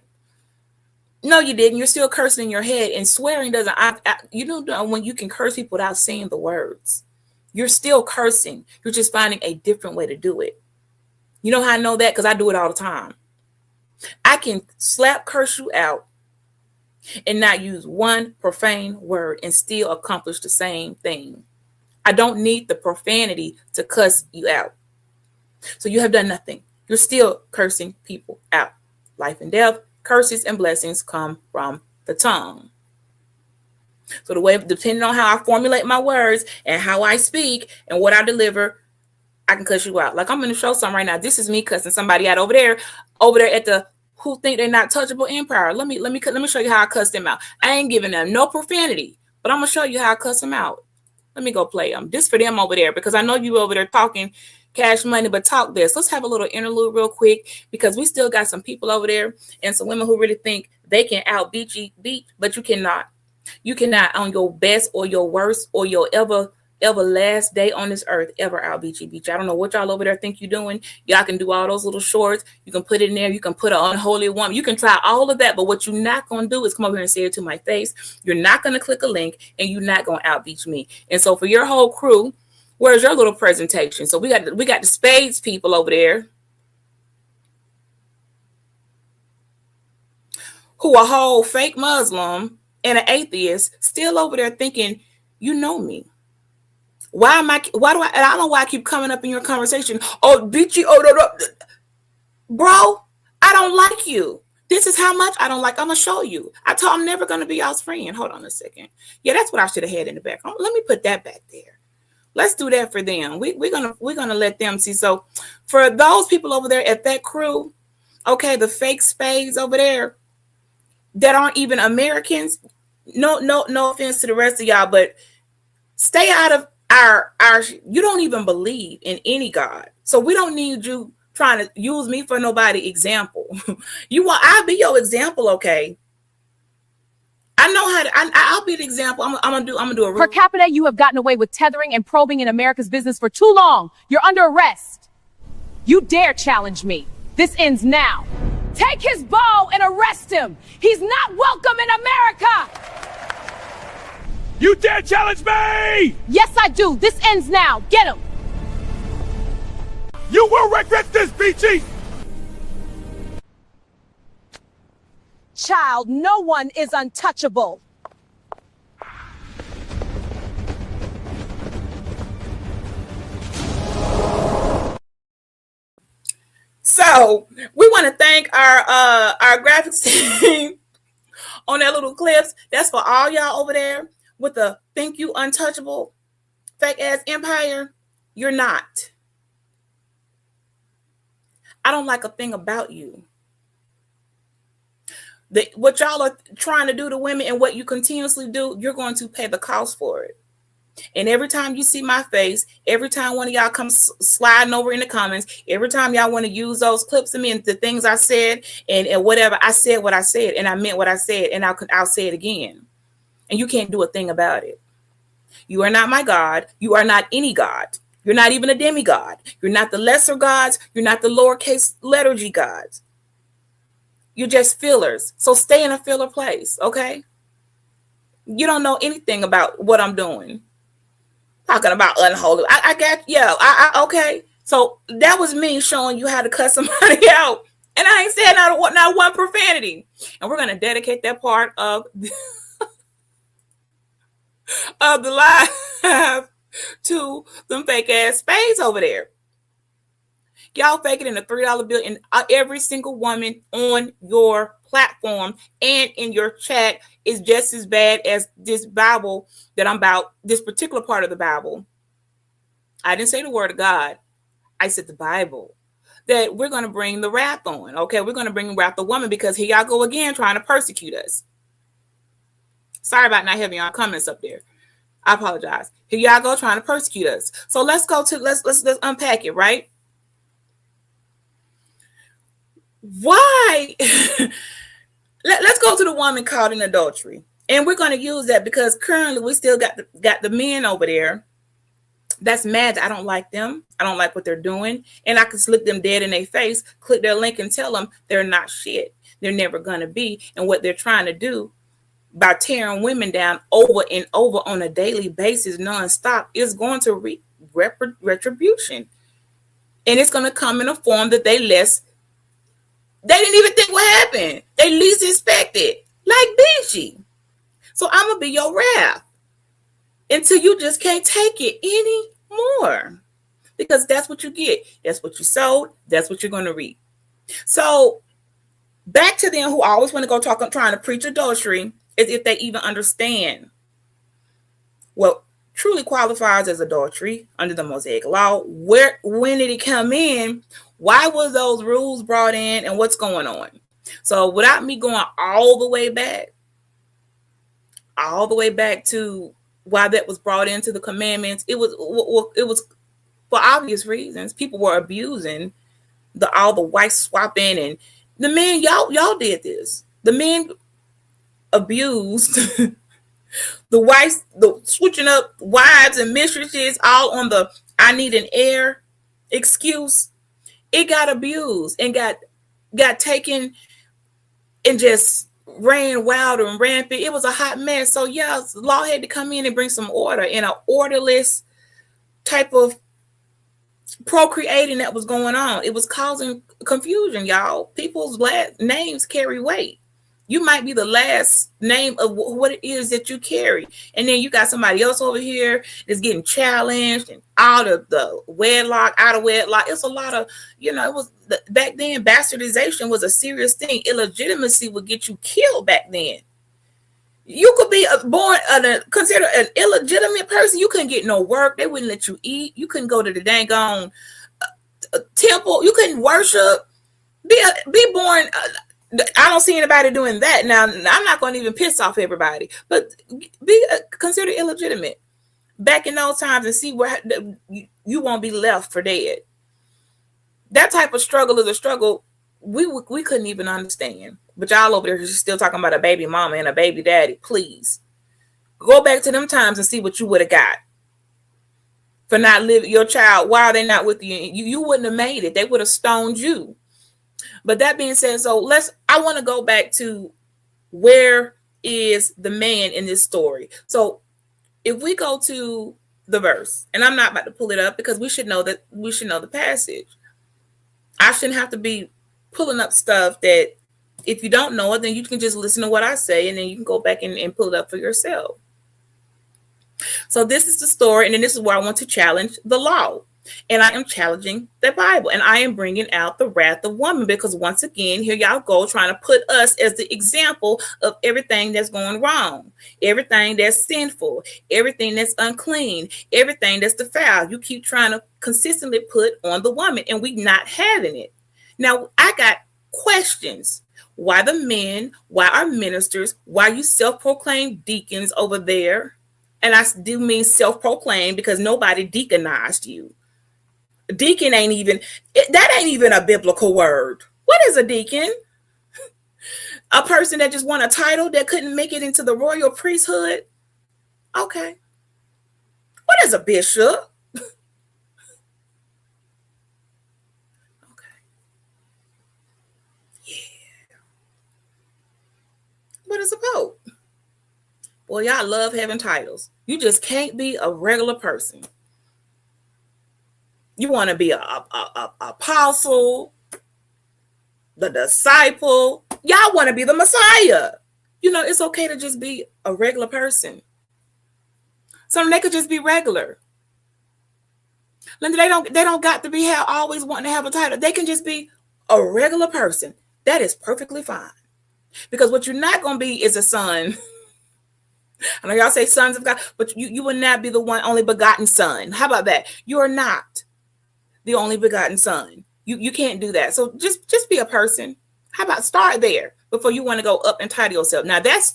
No, you didn't. You're still cursing in your head, and swearing doesn't. You know when you can curse people without saying the words. You're still cursing. You're just finding a different way to do it. You know how I know that? Because I do it all the time. I can slap curse you out and not use one profane word and still accomplish the same thing. I don't need the profanity to cuss you out. So you have done nothing. You're still cursing people out. Life and death, curses and blessings come from the tongue. So the way, depending on how I formulate my words and how I speak and what I deliver, I can cuss you out. Like I'm going to show some right now. This is me cussing somebody out over there at the who think they're not touchable empire. Let me show you how I cuss them out. I ain't giving them no profanity, but I'm gonna show you how I cuss them out. Let me go play them. This for them over there, because I know you over there talking cash money, but talk this. Let's have a little interlude real quick, because we still got some people over there and some women who really think they can outbeat you, but you cannot. You cannot on your best or your worst or your ever last day on this earth ever outbeat you, beat you. I don't know what y'all over there think you're doing. Y'all can do all those little shorts. You can put it in there. You can put an unholy woman. You can try all of that. But what you're not going to do is come over here and say it to my face. You're not going to click a link, and you're not going to outbeat me. And so for your whole crew, where's your little presentation? So we got the spades people over there who a whole fake Muslim and an atheist still over there thinking you know me. Why do I don't know why I keep coming up in your conversation. Oh, bitchy, oh, no, bro, I don't like you. This is how much I don't like. I'm gonna show you. I'm never gonna be y'all's friend. Hold on a second. Yeah, that's what I should have had in the background. Let me put that back there. Let's do that for them. We're gonna let them see. So for those people over there at that crew, okay, the fake spades over there that aren't even Americans. No offense to the rest of y'all, but stay out of our you don't even believe in any God. So we don't need you trying to use me for nobody example. I'll be your example, okay? I know how to I'll be the example. I'm gonna do a per capita. You have gotten away with tethering and probing in America's business for too long. You're under arrest. You dare challenge me. This ends now. Take his bow and arrest him. He's not welcome in America. You dare challenge me? Yes, I do. This ends now. Get him. You will regret this, Beachy. Child, no one is untouchable. So we want to thank our graphics team on that little clips. That's for all y'all over there with the think you untouchable fake ass empire. You're not. I don't like a thing about you. What y'all are trying to do to women and what you continuously do, you're going to pay the cost for it. And every time you see my face, every time one of y'all comes sliding over in the comments, every time y'all want to use those clips of me and the things I said and whatever, I said what I said and I meant what I said, and I'll say it again. And you can't do a thing about it. You are not my God. You are not any God. You're not even a demigod. You're not the lesser gods. You're not the lowercase letter G gods. You're just fillers. So stay in a filler place, okay? You don't know anything about what I'm doing. Talking about unholy. I got, yeah, okay. So that was me showing you how to cut somebody out. And I ain't saying not one profanity. And we're going to dedicate that part of the live to them fake ass spades over there. Y'all fake it in a $3 bill, and every single woman on your platform and in your chat is just as bad as this Bible that I'm about, this particular part of the Bible. I didn't say the word of God. I said the Bible. That we're going to bring the wrath on. Okay, we're going to bring the wrath of woman, because here y'all go again trying to persecute us. Sorry about not having y'all comments up there. I apologize. Here y'all go trying to persecute us. So let's unpack it, right? Why? Let's go to the woman caught in adultery. And we're going to use that because currently we still got the men over there that's mad. I don't like them. I don't like what they're doing. And I can look them dead in their face, click their link and tell them they're not shit. They're never going to be. And what they're trying to do by tearing women down over and over on a daily basis, nonstop, is going to reap retribution. And it's going to come in a form that they didn't even think what happened. They least expected. Like Beachy. So I'm going to be your wrath until you just can't take it anymore. Because that's what you get. That's what you sowed. That's what you're going to reap. So back to them who always want to go trying to preach adultery, is if they even understand what truly qualifies as adultery under the Mosaic law. When did it come in? Why was those rules brought in? And what's going on? So without me going all the way back to why that was brought into the commandments, it was for obvious reasons. People were abusing all the wife swapping, and the men, y'all did this. The men abused the wives, the switching up wives and mistresses, all on the "I need an heir" excuse. It got abused and got taken and just ran wild and rampant. It was a hot mess. So yeah, the law had to come in and bring some order in an orderless type of procreating that was going on. It was causing confusion, y'all. People's last names carry weight. You might be the last name of what it is that you carry, and then you got somebody else over here that's getting challenged and out of the wedlock, out of wedlock. It's a lot of, it was back then. Bastardization was a serious thing. Illegitimacy would get you killed back then. You could be considered an illegitimate person. You couldn't get no work. They wouldn't let you eat. You couldn't go to the dang on temple. You couldn't worship. Be born. I don't see anybody doing that. Now, I'm not going to even piss off everybody, but be considered illegitimate back in those times and see where you won't be left for dead. That type of struggle is a struggle we couldn't even understand. But y'all over there still talking about a baby mama and a baby daddy. Please go back to them times and see what you would have got for not living your child. Why are they not with you? You wouldn't have made it. They would have stoned you. But that being said, I want to go back to where is the man in this story. So if we go to the verse, and I'm not about to pull it up because we should know the passage. I shouldn't have to be pulling up stuff that if you don't know it, then you can just listen to what I say and then you can go back and pull it up for yourself. So this is the story, and then this is where I want to challenge the law. And I am challenging the Bible, and I am bringing out the wrath of woman, because once again, here y'all go trying to put us as the example of everything that's going wrong, everything that's sinful, everything that's unclean, everything that's defiled. You keep trying to consistently put on the woman, and we not having it. Now, I got questions. Why the men? Why our ministers? Why you self-proclaimed deacons over there? And I do mean self-proclaimed because nobody deaconized you. Deacon ain't even a biblical word. What is a deacon? A person that just won a title that couldn't make it into the royal priesthood? Okay. What is a bishop? Okay. Yeah. What is a pope? Well, y'all love having titles. You just can't be a regular person. You want to be a apostle, the disciple. Y'all want to be the Messiah. It's okay to just be a regular person. So they could just be regular. Linda, they don't got to be always wanting to have a title. They can just be a regular person. That is perfectly fine. Because what you're not going to be is a son. I know y'all say sons of God, but you will not be the one only begotten son. How about that? You are not the only begotten son. You can't do that. So just be a person. How about start there before you want to go up and title yourself? Now that's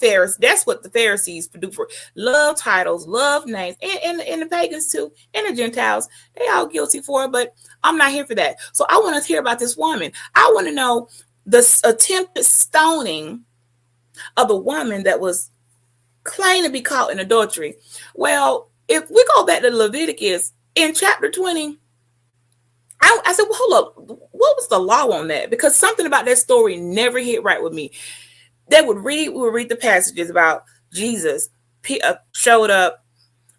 what the Pharisees do for love titles, love names, and the pagans too, and the Gentiles. They all guilty for it, but I'm not here for that. So I want to hear about this woman. I want to know the attempted stoning of the woman that was claimed to be caught in adultery. Well, if we go back to Leviticus in chapter 20, I said, well, hold up, what was the law on that? Because something about that story never hit right with me. We would read the passages about Jesus showed up.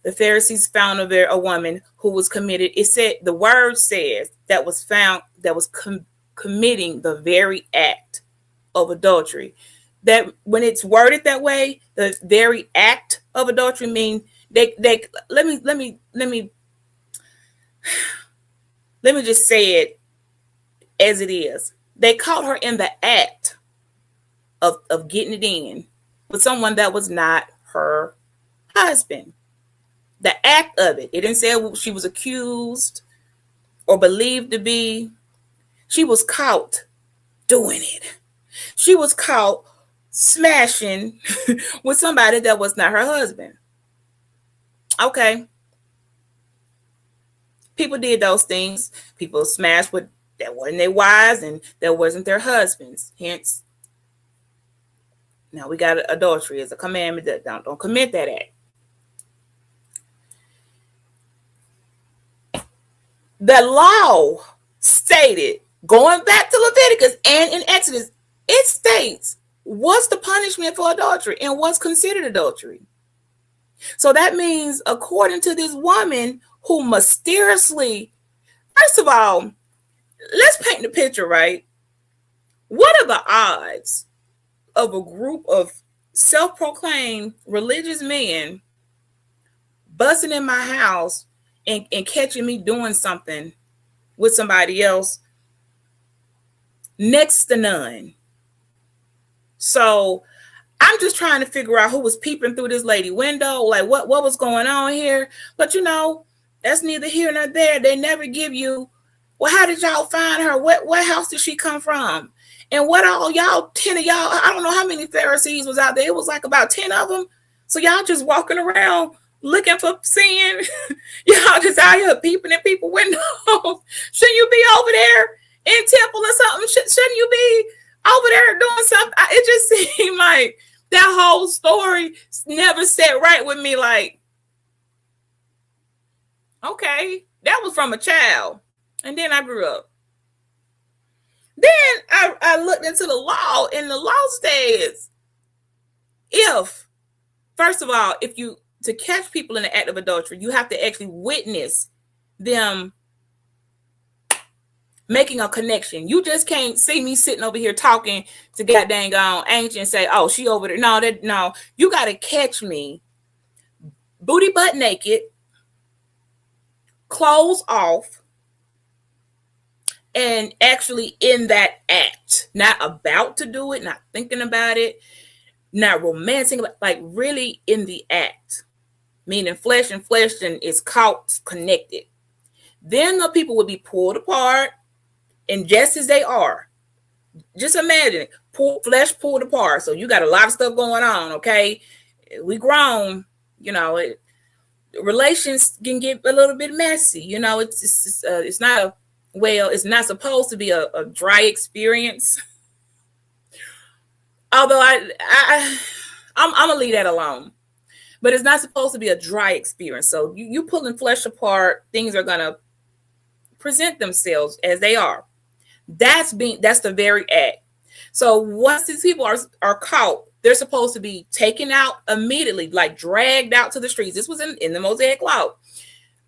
The Pharisees found a woman who was committed. It said, the word says that was found, that was committing the very act of adultery. That when it's worded that way, the very act of adultery mean they let me just say it as it is. They caught her in the act of getting it in with someone that was not her husband. The act of it. It didn't say she was accused or believed to be. She was caught doing it. She was caught smashing with somebody that was not her husband. Okay. People did those things. People smashed with that wasn't their wives and that wasn't their husbands. Hence, now we got adultery as a commandment that don't commit that act. The law stated, going back to Leviticus and in Exodus, it states what's the punishment for adultery and what's considered adultery. So that means, according to this woman who mysteriously, first of all, let's paint the picture, right? What are the odds of a group of self-proclaimed religious men busting in my house and catching me doing something with somebody else? Next to none. So I'm just trying to figure out who was peeping through this lady window, like what was going on here. But that's neither here nor there. They never give you, well, how did y'all find her? What house did she come from? And what all y'all, 10 of y'all, I don't know how many Pharisees was out there. It was like about 10 of them. So y'all just walking around looking for sin. Y'all just out here peeping in people's windows. Shouldn't you be over there in temple or something? Shouldn't you be over there doing something? It just seemed like that whole story never sat right with me. Like, okay, that was from a child. And then I grew up. Then I looked into the law, and the law says, first of all, to catch people in the act of adultery, you have to actually witness them making a connection. You just can't see me sitting over here talking to goddamn ancient and say, oh, she over there. No, you got to catch me booty butt naked, clothes off, and actually in that act, not about to do it, not thinking about it, not romancing, like really in the act, meaning flesh and is caught connected. Then the people would be pulled apart, and just as they are, just imagine it, flesh pulled apart. So you got a lot of stuff going on. Okay, we grown, relations can get a little bit messy. It's not it's not supposed to be a dry experience. Although I'm gonna leave that alone. But it's not supposed to be a dry experience. So you pulling flesh apart, things are gonna present themselves as they are. That's the very act. So once these people are caught, they're supposed to be taken out immediately, like dragged out to the streets. This was in the Mosaic Law.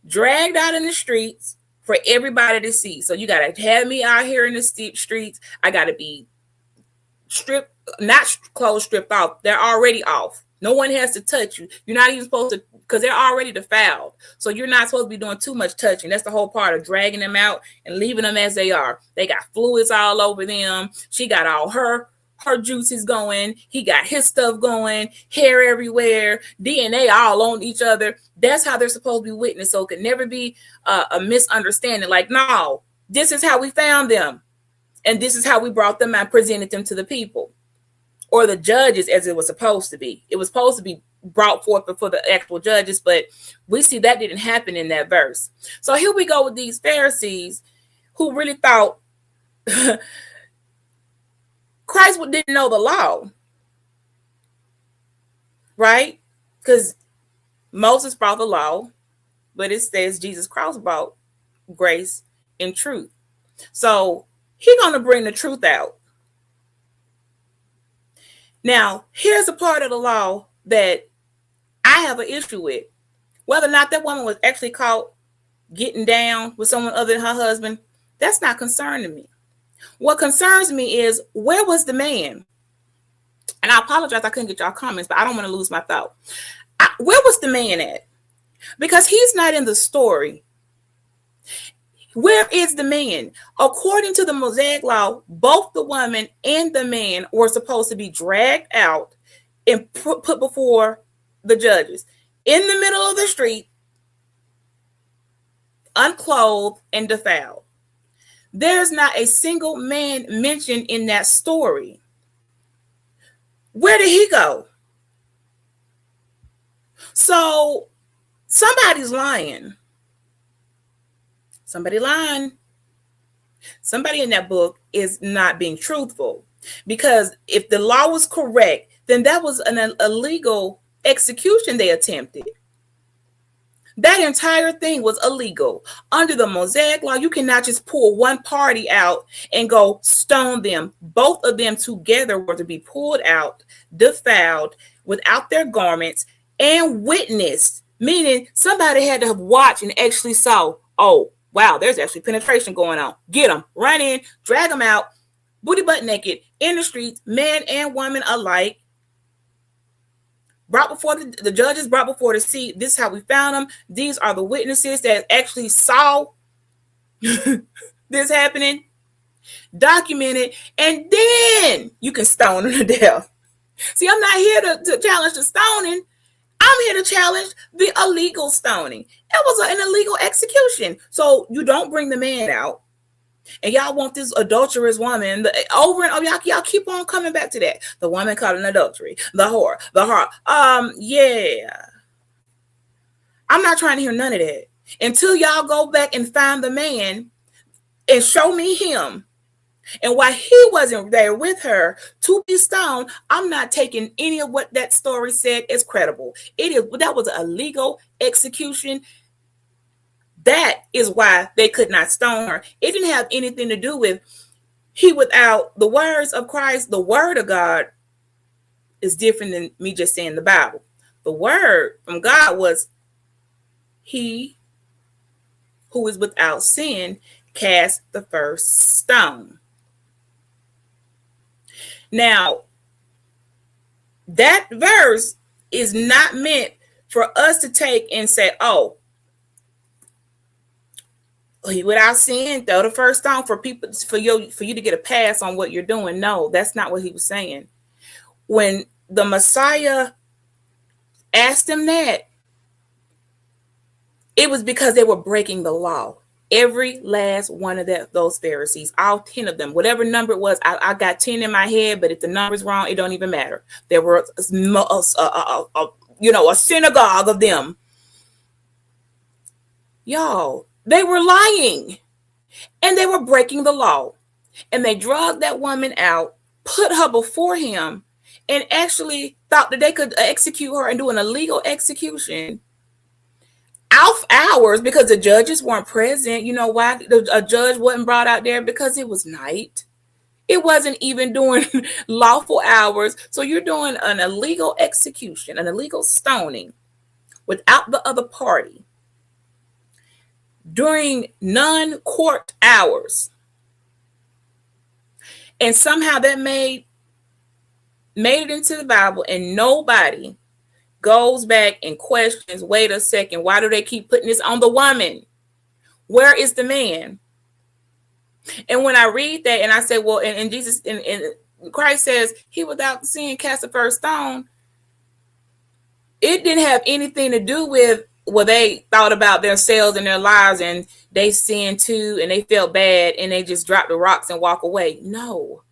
Dragged out in the streets for everybody to see. So you got to have me out here in the streets. I got to be stripped, not clothes stripped off. They're already off. No one has to touch you. You're not even supposed to, because they're already defiled. So you're not supposed to be doing too much touching. That's the whole part of dragging them out and leaving them as they are. They got fluids all over them. She got all her juices going. He got his stuff going. Hair everywhere. DNA all on each other. That's how they're supposed to be witnessed. So it could never be a misunderstanding. Like, no, this is how we found them. And this is how we brought them and presented them to the people. Or the judges, as it was supposed to be. It was supposed to be brought forth before the actual judges, but we see that didn't happen in that verse. So here we go with these Pharisees who really thought Christ didn't know the law, right? Because Moses brought the law, but it says Jesus Christ brought grace and truth. So he's going to bring the truth out. Now, here's a part of the law that I have an issue with. Whether or not that woman was actually caught getting down with someone other than her husband, that's not concerning me. What concerns me is, where was the man? And I apologize, I couldn't get y'all comments, but I don't want to lose my thought. Where was the man at? Because he's not in the story. Where is the man? According to the Mosaic Law, both the woman and the man were supposed to be dragged out and put before the judges in the middle of the street, unclothed and defiled. There's not a single man mentioned in that story. Where did he go? So somebody's lying. Somebody lying. Somebody in that book is not being truthful. Because if the law was correct, then that was an illegal execution they attempted. That entire thing was illegal. Under the Mosaic law, you cannot just pull one party out and go stone them. Both of them together were to be pulled out, defiled, without their garments, and witnessed. Meaning somebody had to have watched and actually saw, oh, wow, there's actually penetration going on. Get them, run in, drag them out, booty butt naked, in the streets, men and women alike. Brought before the judges, brought before the seat. This is how we found them. These are the witnesses that actually saw this happening, documented, and then you can stone them to death. See, I'm not here to challenge the stoning. I'm here to challenge the illegal stoning. It was an illegal execution. So you don't bring the man out. And y'all want this adulterous woman over and over. Y'all keep on coming back to that. The woman caught in adultery, the whore, the harlot. Yeah. I'm not trying to hear none of that. Until y'all go back and find the man and show me him. And why he wasn't there with her to be stoned, I'm not taking any of what that story said as credible. That was an illegal execution. That is why they could not stone her. It didn't have anything to do with he without the words of Christ. The word of God is different than me just saying the Bible. The word from God was he who is without sin cast the first stone. Now, that verse is not meant for us to take and say, oh, without sin, throw the first stone for you to get a pass on what you're doing. No, that's not what he was saying. When the Messiah asked them that, it was because they were breaking the law. Every last one of those Pharisees, all 10 of them, whatever number it was, I got 10 in my head, but if the number's wrong, it don't even matter. There were a synagogue of them. Y'all, they were lying and they were breaking the law. And they dragged that woman out, put her before him, and actually thought that they could execute her and do an illegal execution. Off hours, because the judges weren't present. You know why a judge wasn't brought out there? Because it was night. It wasn't even during lawful hours. So you're doing an illegal execution, an illegal stoning without the other party during non-court hours. And somehow that made it into the Bible, and nobody goes back and questions, wait a second, why do they keep putting this on the woman? Where is the man? And when I read that and I say, well, and Jesus and Christ says, he without sin cast the first stone, it didn't have anything to do with, well, they thought about themselves and their lives and they sinned too and they felt bad and they just dropped the rocks and walk away. No.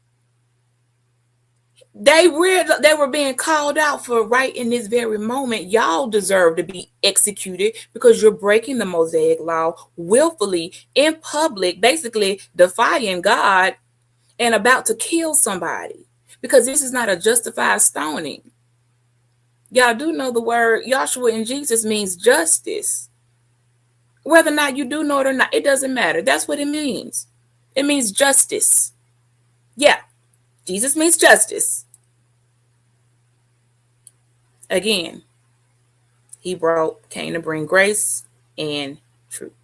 They were being called out for right in this very moment. Y'all deserve to be executed because you're breaking the Mosaic law willfully in public, basically defying God and about to kill somebody, because this is not a justified stoning. Y'all do know the word Yahshua in Jesus means justice. Whether or not you do know it or not, it doesn't matter. That's what it means. It means justice. Yeah, Jesus means justice. Again, he came to bring grace and truth.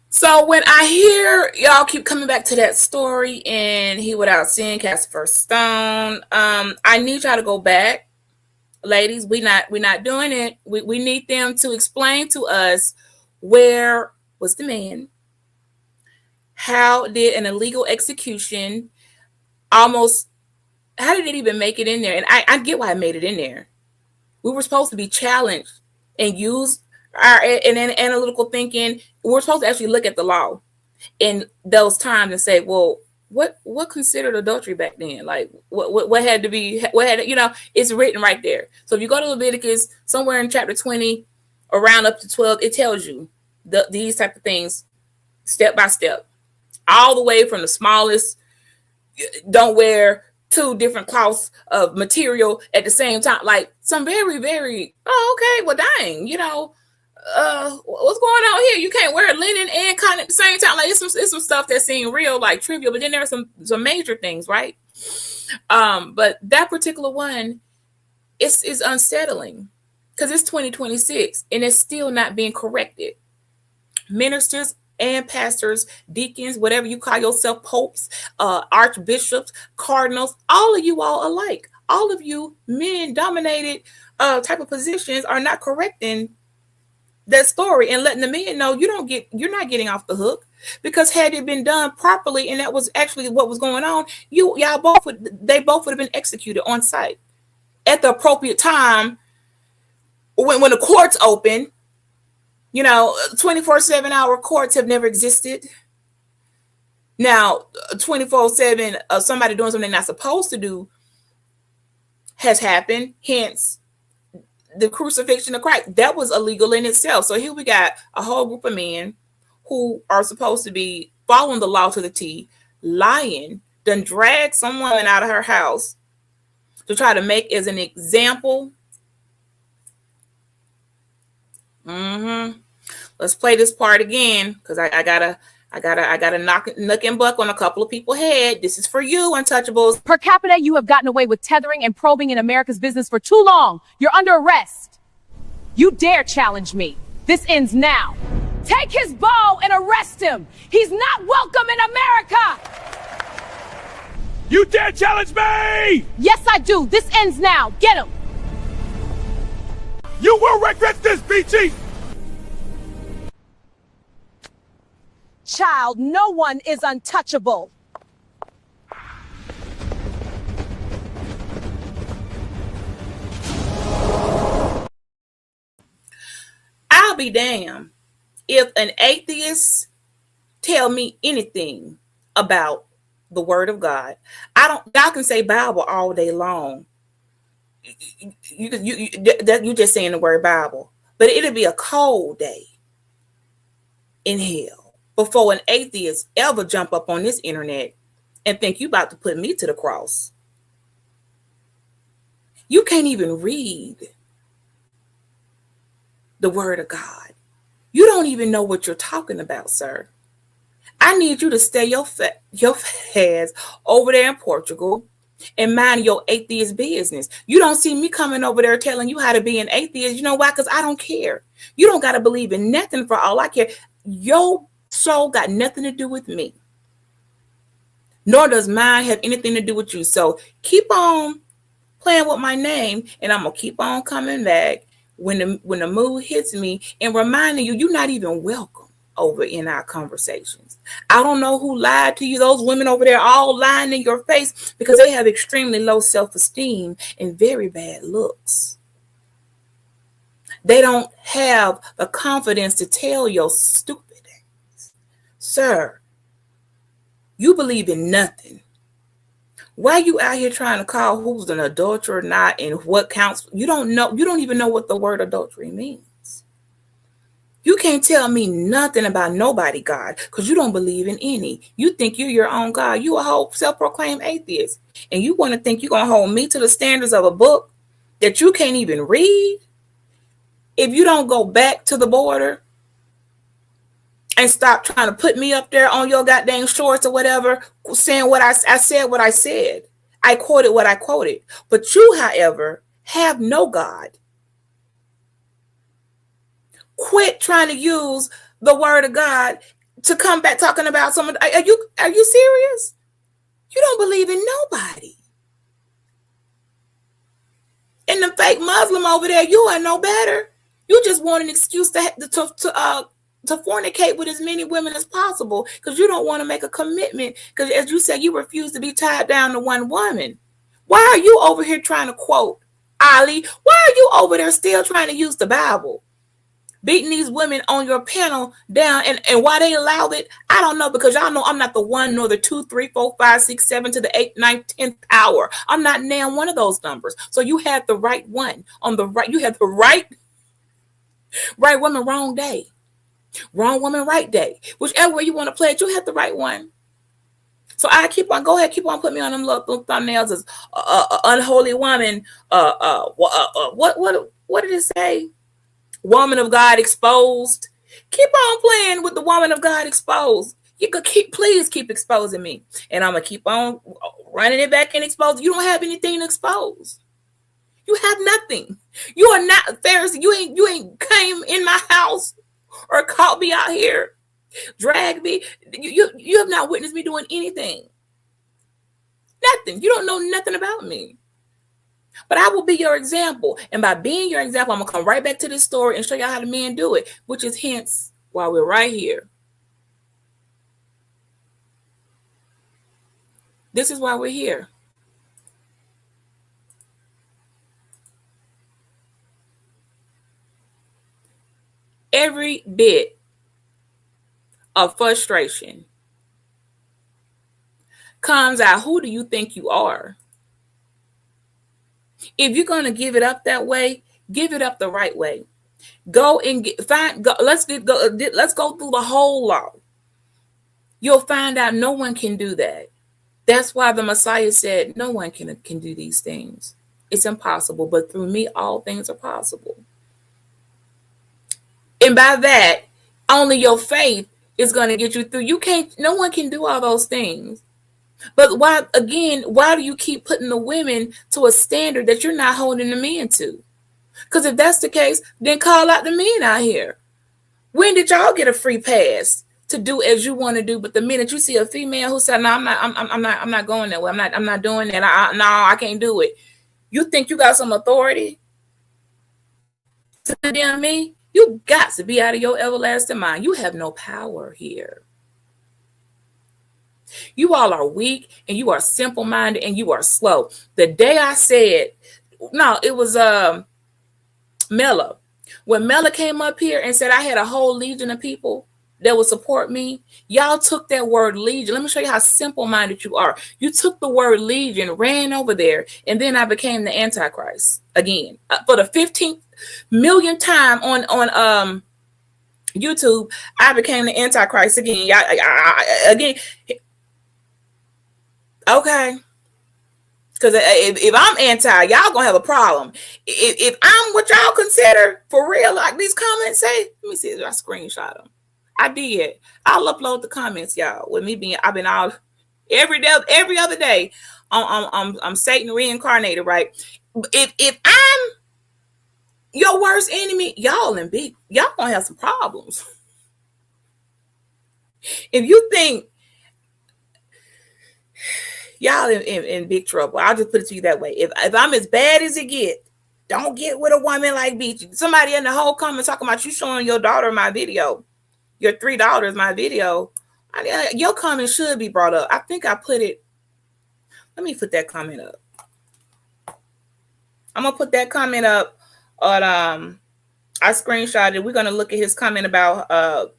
So when I hear y'all keep coming back to that story and he without sin cast the first stone, I need y'all to go back. Ladies, we're not doing it. We need them to explain to us, where was the man? How did an illegal execution how did it even make it in there? And I get why I made it in there. We were supposed to be challenged and use our analytical thinking. We're supposed to actually look at the law in those times and say, well, what considered adultery back then? Like what had to be, what had, it's written right there. So if you go to Leviticus, somewhere in chapter 20 around up to 12, it tells you these type of things step by step, all the way from the smallest, don't wear two different cloths of material at the same time, like some very, very, oh, okay, well, dang, what's going on here? You can't wear linen and cotton at the same time. Like it's some stuff that seems real, like trivial, but then there are some major things, right? But that particular one is unsettling because it's 2026 and it's still not being corrected. Ministers and pastors, deacons, whatever you call yourself, popes, archbishops, cardinals, all of you all alike, all of you men dominated type of positions are not correcting that story and letting the men know you're not getting off the hook, because had it been done properly and that was actually what was going on, they both would have been executed on site at the appropriate time when the courts open. 24/7 hour courts have never existed. Now 24/7 somebody doing something they're not supposed to do has happened, hence the crucifixion of Christ. That was illegal in itself. So here we got a whole group of men who are supposed to be following the law to the T, lying, done drag some woman out of her house to try to make as an example. Let's play this part again, because I gotta knock and buck on a couple of people's head. This is for you, untouchables. Per capita, you have gotten away with tethering and probing in America's business for too long. You're under arrest. You dare challenge me. This ends now. Take his bow and arrest him. He's not welcome in America. You dare challenge me! Yes, I do. This ends now. Get him. You will regret this, BG! Child, no one is untouchable. I'll be damned if an atheist tell me anything about the word of God. Y'all can say Bible all day long. You just saying the word Bible, but it'll be a cold day in hell before an atheist ever jump up on this internet and think you about to put me to the cross. You can't even read the word of God. You don't even know what you're talking about, sir. I need you to stay your ass over there in Portugal and mind your atheist business. You don't see me coming over there telling you how to be an atheist. You know why? Because I don't care. You don't got to believe in nothing for all I care. Your soul got nothing to do with me, nor does mine have anything to do with you. So keep on playing with my name, and I'm gonna keep on coming back when the mood hits me and reminding you you're not even welcome over in our conversations. I don't know who lied to you. Those women over there all lying in your face because they have extremely low self-esteem and very bad looks. They don't have the confidence to tell your stupid ass, sir, you believe in nothing. Why you out here trying to call who's an adulterer or not and what counts? You don't know. You don't even know what the word adultery means. You can't tell me nothing about nobody God because you don't believe in any. You think you're your own God. You a whole self-proclaimed atheist. And you want to think you're going to hold me to the standards of a book that you can't even read? If you don't go back to the border and stop trying to put me up there on your goddamn shorts or whatever, saying what I said, what I said. I quoted what I quoted. But you, however, have no God. Quit trying to use the word of God to come back talking about someone. Are you serious? You don't believe in nobody. And the fake Muslim over there, you are no better. You just want an excuse to fornicate with as many women as possible because you don't want to make a commitment. Because as you said, you refuse to be tied down to one woman. Why are you over here trying to quote Ali? Why are you over there still trying to use the Bible? beating these women on your panel down, and why they allowed it, I don't know, because y'all know I'm not the one nor the 2, 3, 4, 5, 6, 7 to the 8, 9, 10th power. I'm not now one of those numbers. So you had the right one on the right. You had the right woman, wrong day. Wrong woman, right day. Whichever way you want to play it, you had the right one. So I keep on, go ahead, keep on putting me on them little thumbnails as unholy woman. What did it say? Woman of God exposed. Keep on playing with the woman of God exposed. You could please keep exposing me, and I'm gonna keep on running it back and expose. You don't have anything to expose. You have nothing. You are not Pharisee. You ain't came in my house or caught me out here, drag me. You have not witnessed me doing anything. Nothing. You don't know nothing about me. But I will be your example. And by being your example, I'm going to come right back to this story and show y'all how the men do it, which is hence why we're right here. This is why we're here. Every bit of frustration comes out. Who do you think you are? If you're going to give it up that way, give it up the right way. Go and let's go through the whole law. You'll find out no one can do that. That's why the Messiah said, no one can do these things. It's impossible, but through me, all things are possible. And by that, only your faith is going to get you through. No one can do all those things. But why do you keep putting the women to a standard that you're not holding the men to? Because if that's the case, then call out the men out here. When did y'all get a free pass to do as you want to do? But the minute you see a female who said, "No, I'm not going that way. I'm not doing that. I can't do it." You think you got some authority to condemn me? You got to be out of your everlasting mind. You have no power here. You all are weak, and you are simple-minded, and you are slow. The day I said, no, it was Mela. When Mela came up here and said I had a whole legion of people that would support me, y'all took that word legion. Let me show you how simple-minded you are. You took the word legion, ran over there, and then I became the Antichrist again. For the 15th millionth time on YouTube, I became the Antichrist again. Again. Okay. Because if I'm anti, y'all gonna have a problem. If I'm what y'all consider for real, like these comments say, let me see if I screenshot them. I did. I'll upload the comments, y'all. With me being, I've been out every other day. I'm Satan reincarnated, right? If I'm your worst enemy, y'all gonna have some problems. If you think y'all in big trouble, I'll just put it to you that way. If I'm as bad as it get, don't get with a woman like Beachy. Somebody in the whole comment talking about you showing your daughter my video, your 3 daughters my video. Your comment should be brought up. I think I put it. Let me put that comment up. I'm gonna put that comment up on I screenshotted. We're gonna look at his comment about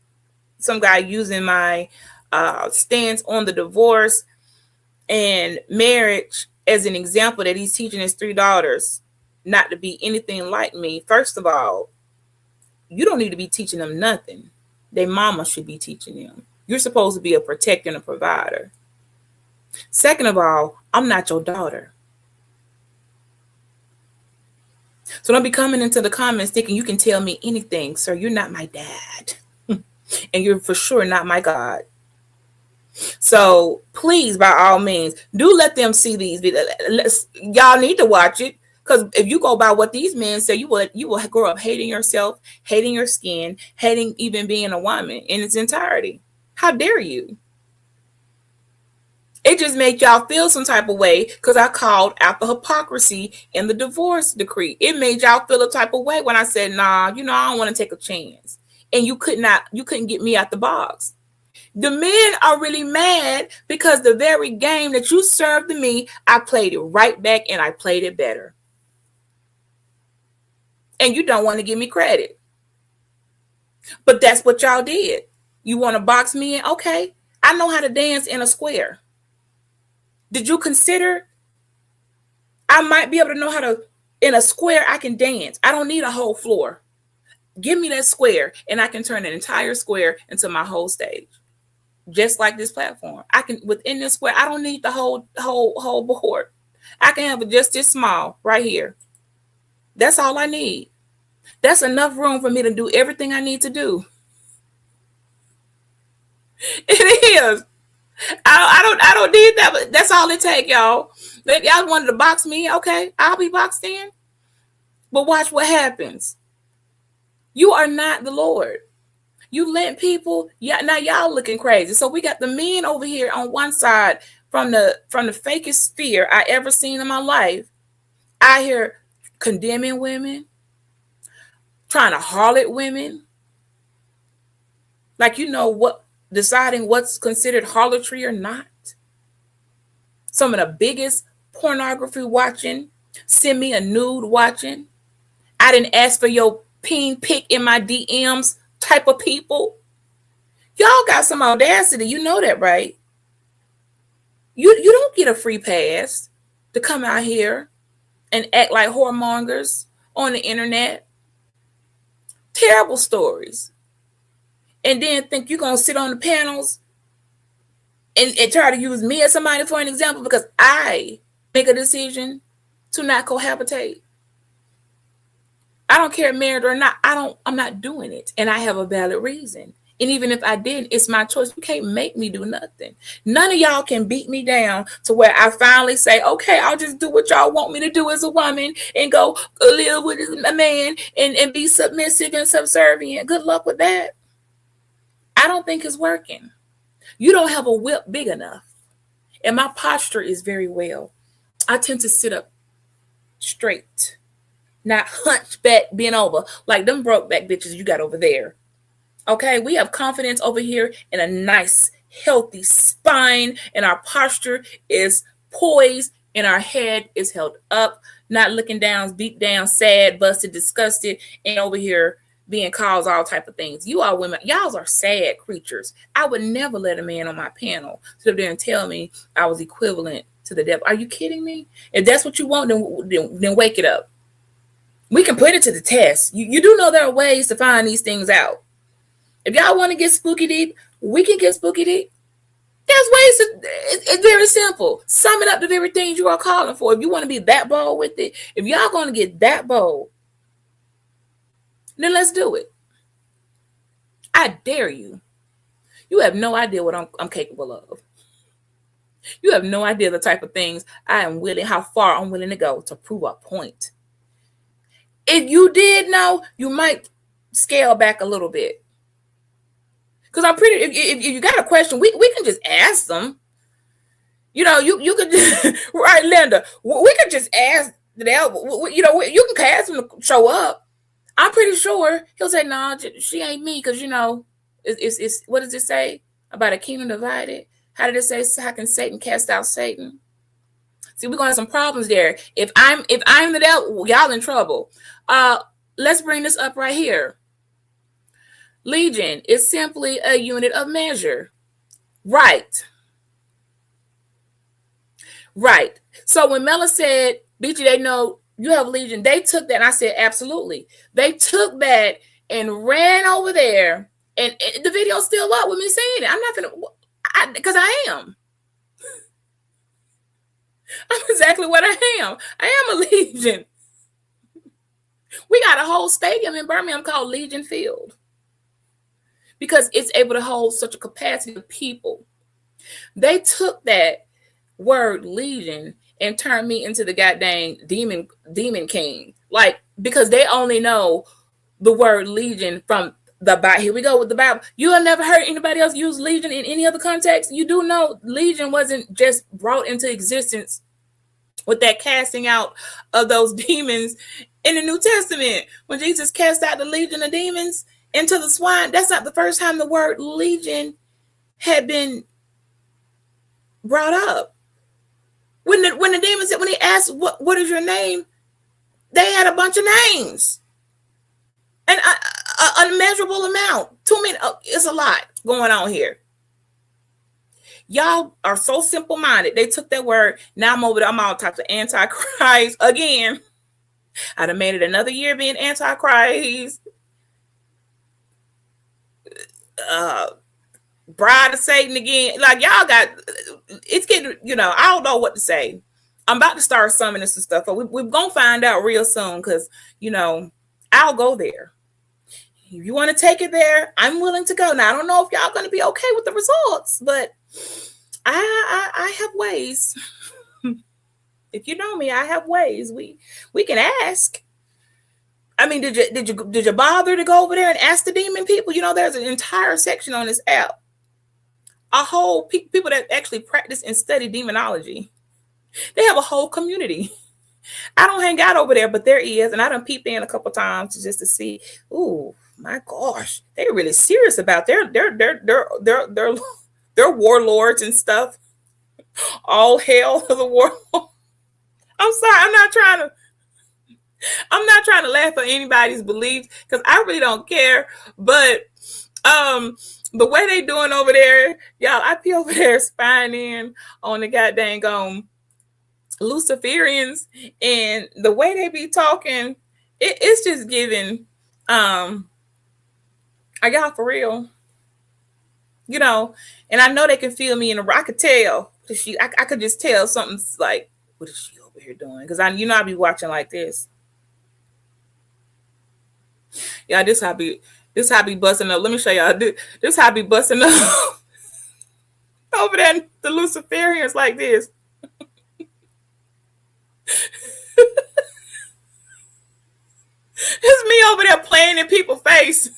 some guy using my stance on the divorce and marriage as an example, that he's teaching his 3 daughters not to be anything like me. First of all, you don't need to be teaching them nothing. Their mama should be teaching them. You're supposed to be a protector and a provider. Second of all, I'm not your daughter. So don't be coming into the comments thinking you can tell me anything. Sir, you're not my dad. And you're for sure not my God. So please, by all means, do let them see these videos. Y'all need to watch it, because if you go by what these men say, you will grow up hating yourself, hating your skin, hating even being a woman in its entirety. How dare you? It just made y'all feel some type of way because I called out the hypocrisy in the divorce decree. It made y'all feel a type of way when I said, nah, I don't want to take a chance. And you couldn't get me out the box. The men are really mad because the very game that you served to me, I played it right back, and I played it better. And you don't want to give me credit. But that's what y'all did. You want to box me in? Okay. I know how to dance in a square. Did you consider I might be able to know how to, in a square, I can dance. I don't need a whole floor. Give me that square and I can turn an entire square into my whole stage. Just like this platform. I can, within this square, I don't need the whole board. I can have it just this small right here. That's all I need. That's enough room for me to do everything I need to do. It is. I don't need that, but that's all it take, y'all. If y'all wanted to box me, okay, I'll be boxed in. But watch what happens. You are not the Lord. You let people, yeah, now y'all looking crazy. So we got the men over here on one side from the fakest fear I ever seen in my life. I hear condemning women, trying to harlot women. Like, you know what, deciding what's considered harlotry or not. Some of the biggest pornography watching, send me a nude watching. I didn't ask for your peen pic in my DMs type of people. Y'all got some audacity. You know that, right? You don't get a free pass to come out here and act like whoremongers on the internet. Terrible stories. And then think you're going to sit on the panels and try to use me as somebody for an example because I make a decision to not cohabitate. I don't care married or not. I'm not doing it. And I have a valid reason. And even if I didn't, it's my choice. You can't make me do nothing. None of y'all can beat me down to where I finally say, okay, I'll just do what y'all want me to do as a woman and go live with a man and be submissive and subservient. Good luck with that. I don't think it's working. You don't have a whip big enough. And my posture is very well. I tend to sit up straight, not hunchback, bent over like them broke back bitches you got over there. Okay, we have confidence over here and a nice, healthy spine, and our posture is poised, and our head is held up, not looking down, beat down, sad, busted, disgusted, and over here being caused all type of things. You all women, y'all are sad creatures. I would never let a man on my panel sit there and tell me I was equivalent to the devil. Are you kidding me? If that's what you want, then wake it up. We can put it to the test. You do know there are ways to find these things out. If y'all want to get spooky deep, we can get spooky deep. There's ways to, it's very simple. Sum it up to very things you are calling for. If you want to be that bold with it, if y'all going to get that bold, then let's do it. I dare you. You have no idea what I'm capable of. You have no idea the type of things I am willing, how far I'm willing to go to prove a point. If you did know, you might scale back a little bit. Because I'm pretty, if you got a question, we can just ask them. You know, you could just, right, Linda, we could just ask the devil. You know, you can ask him to show up. I'm pretty sure he'll say, no, she ain't me. Because, you know, it's what does it say about a kingdom divided? How did it say, how can Satan cast out Satan? See, we're going to have some problems there. If I'm the devil, y'all in trouble. Let's bring this up right here. Legion is simply a unit of measure. Right. So when Mela said, BG, they know you have legion, they took that, and I said, absolutely. They took that and ran over there, and the video's still up with me saying it. I'm not going to, because I am. I'm exactly what I am. I am a legion. We got a whole stadium in Birmingham called Legion Field, because it's able to hold such a capacity of people. They took that word legion and turned me into the goddamn demon king. Like, because they only know the word legion from the Bible. Here we go with the Bible. You have never heard anybody else use legion in any other context. You do know legion wasn't just brought into existence with that casting out of those demons in the New Testament. When Jesus cast out the legion of demons into the swine, that's not the first time the word legion had been brought up. When the demon said, when he asked, what is your name? They had a bunch of names. And unmeasurable amount. Too many. It's a lot going on here. Y'all are so simple-minded. They took that word. Now I'm over there. I'm all types of antichrist again. I'd have made it another year being antichrist. Bride of Satan again. Like, y'all got, it's getting, I don't know what to say. I'm about to start summoning some stuff, but we're going to find out real soon because, I'll go there. If you want to take it there, I'm willing to go. Now, I don't know if y'all going to be okay with the results, but I have ways. If you know me, I have ways. We can ask. I mean, did you bother to go over there and ask the demon people? There's an entire section on this app. A whole people that actually practice and study demonology. They have a whole community. I don't hang out over there, but there is, and I done peeped in a couple times just to see. Ooh, my gosh, they're really serious about their warlords and stuff. All hail to the warlord. I'm sorry, I'm not trying to laugh at anybody's beliefs because I really don't care. But the way they doing over there, y'all, I be over there spying in on the goddamn Luciferians, and the way they be talking, it's just giving. Are y'all for real? And I know they can feel me in the. I could tell. I could just tell something's like, what is she over here doing? Because I be watching like this. Yeah, this how be busting up. Let me show y'all. This how be busting up over there. The Luciferians like this. It's me over there playing in people's face.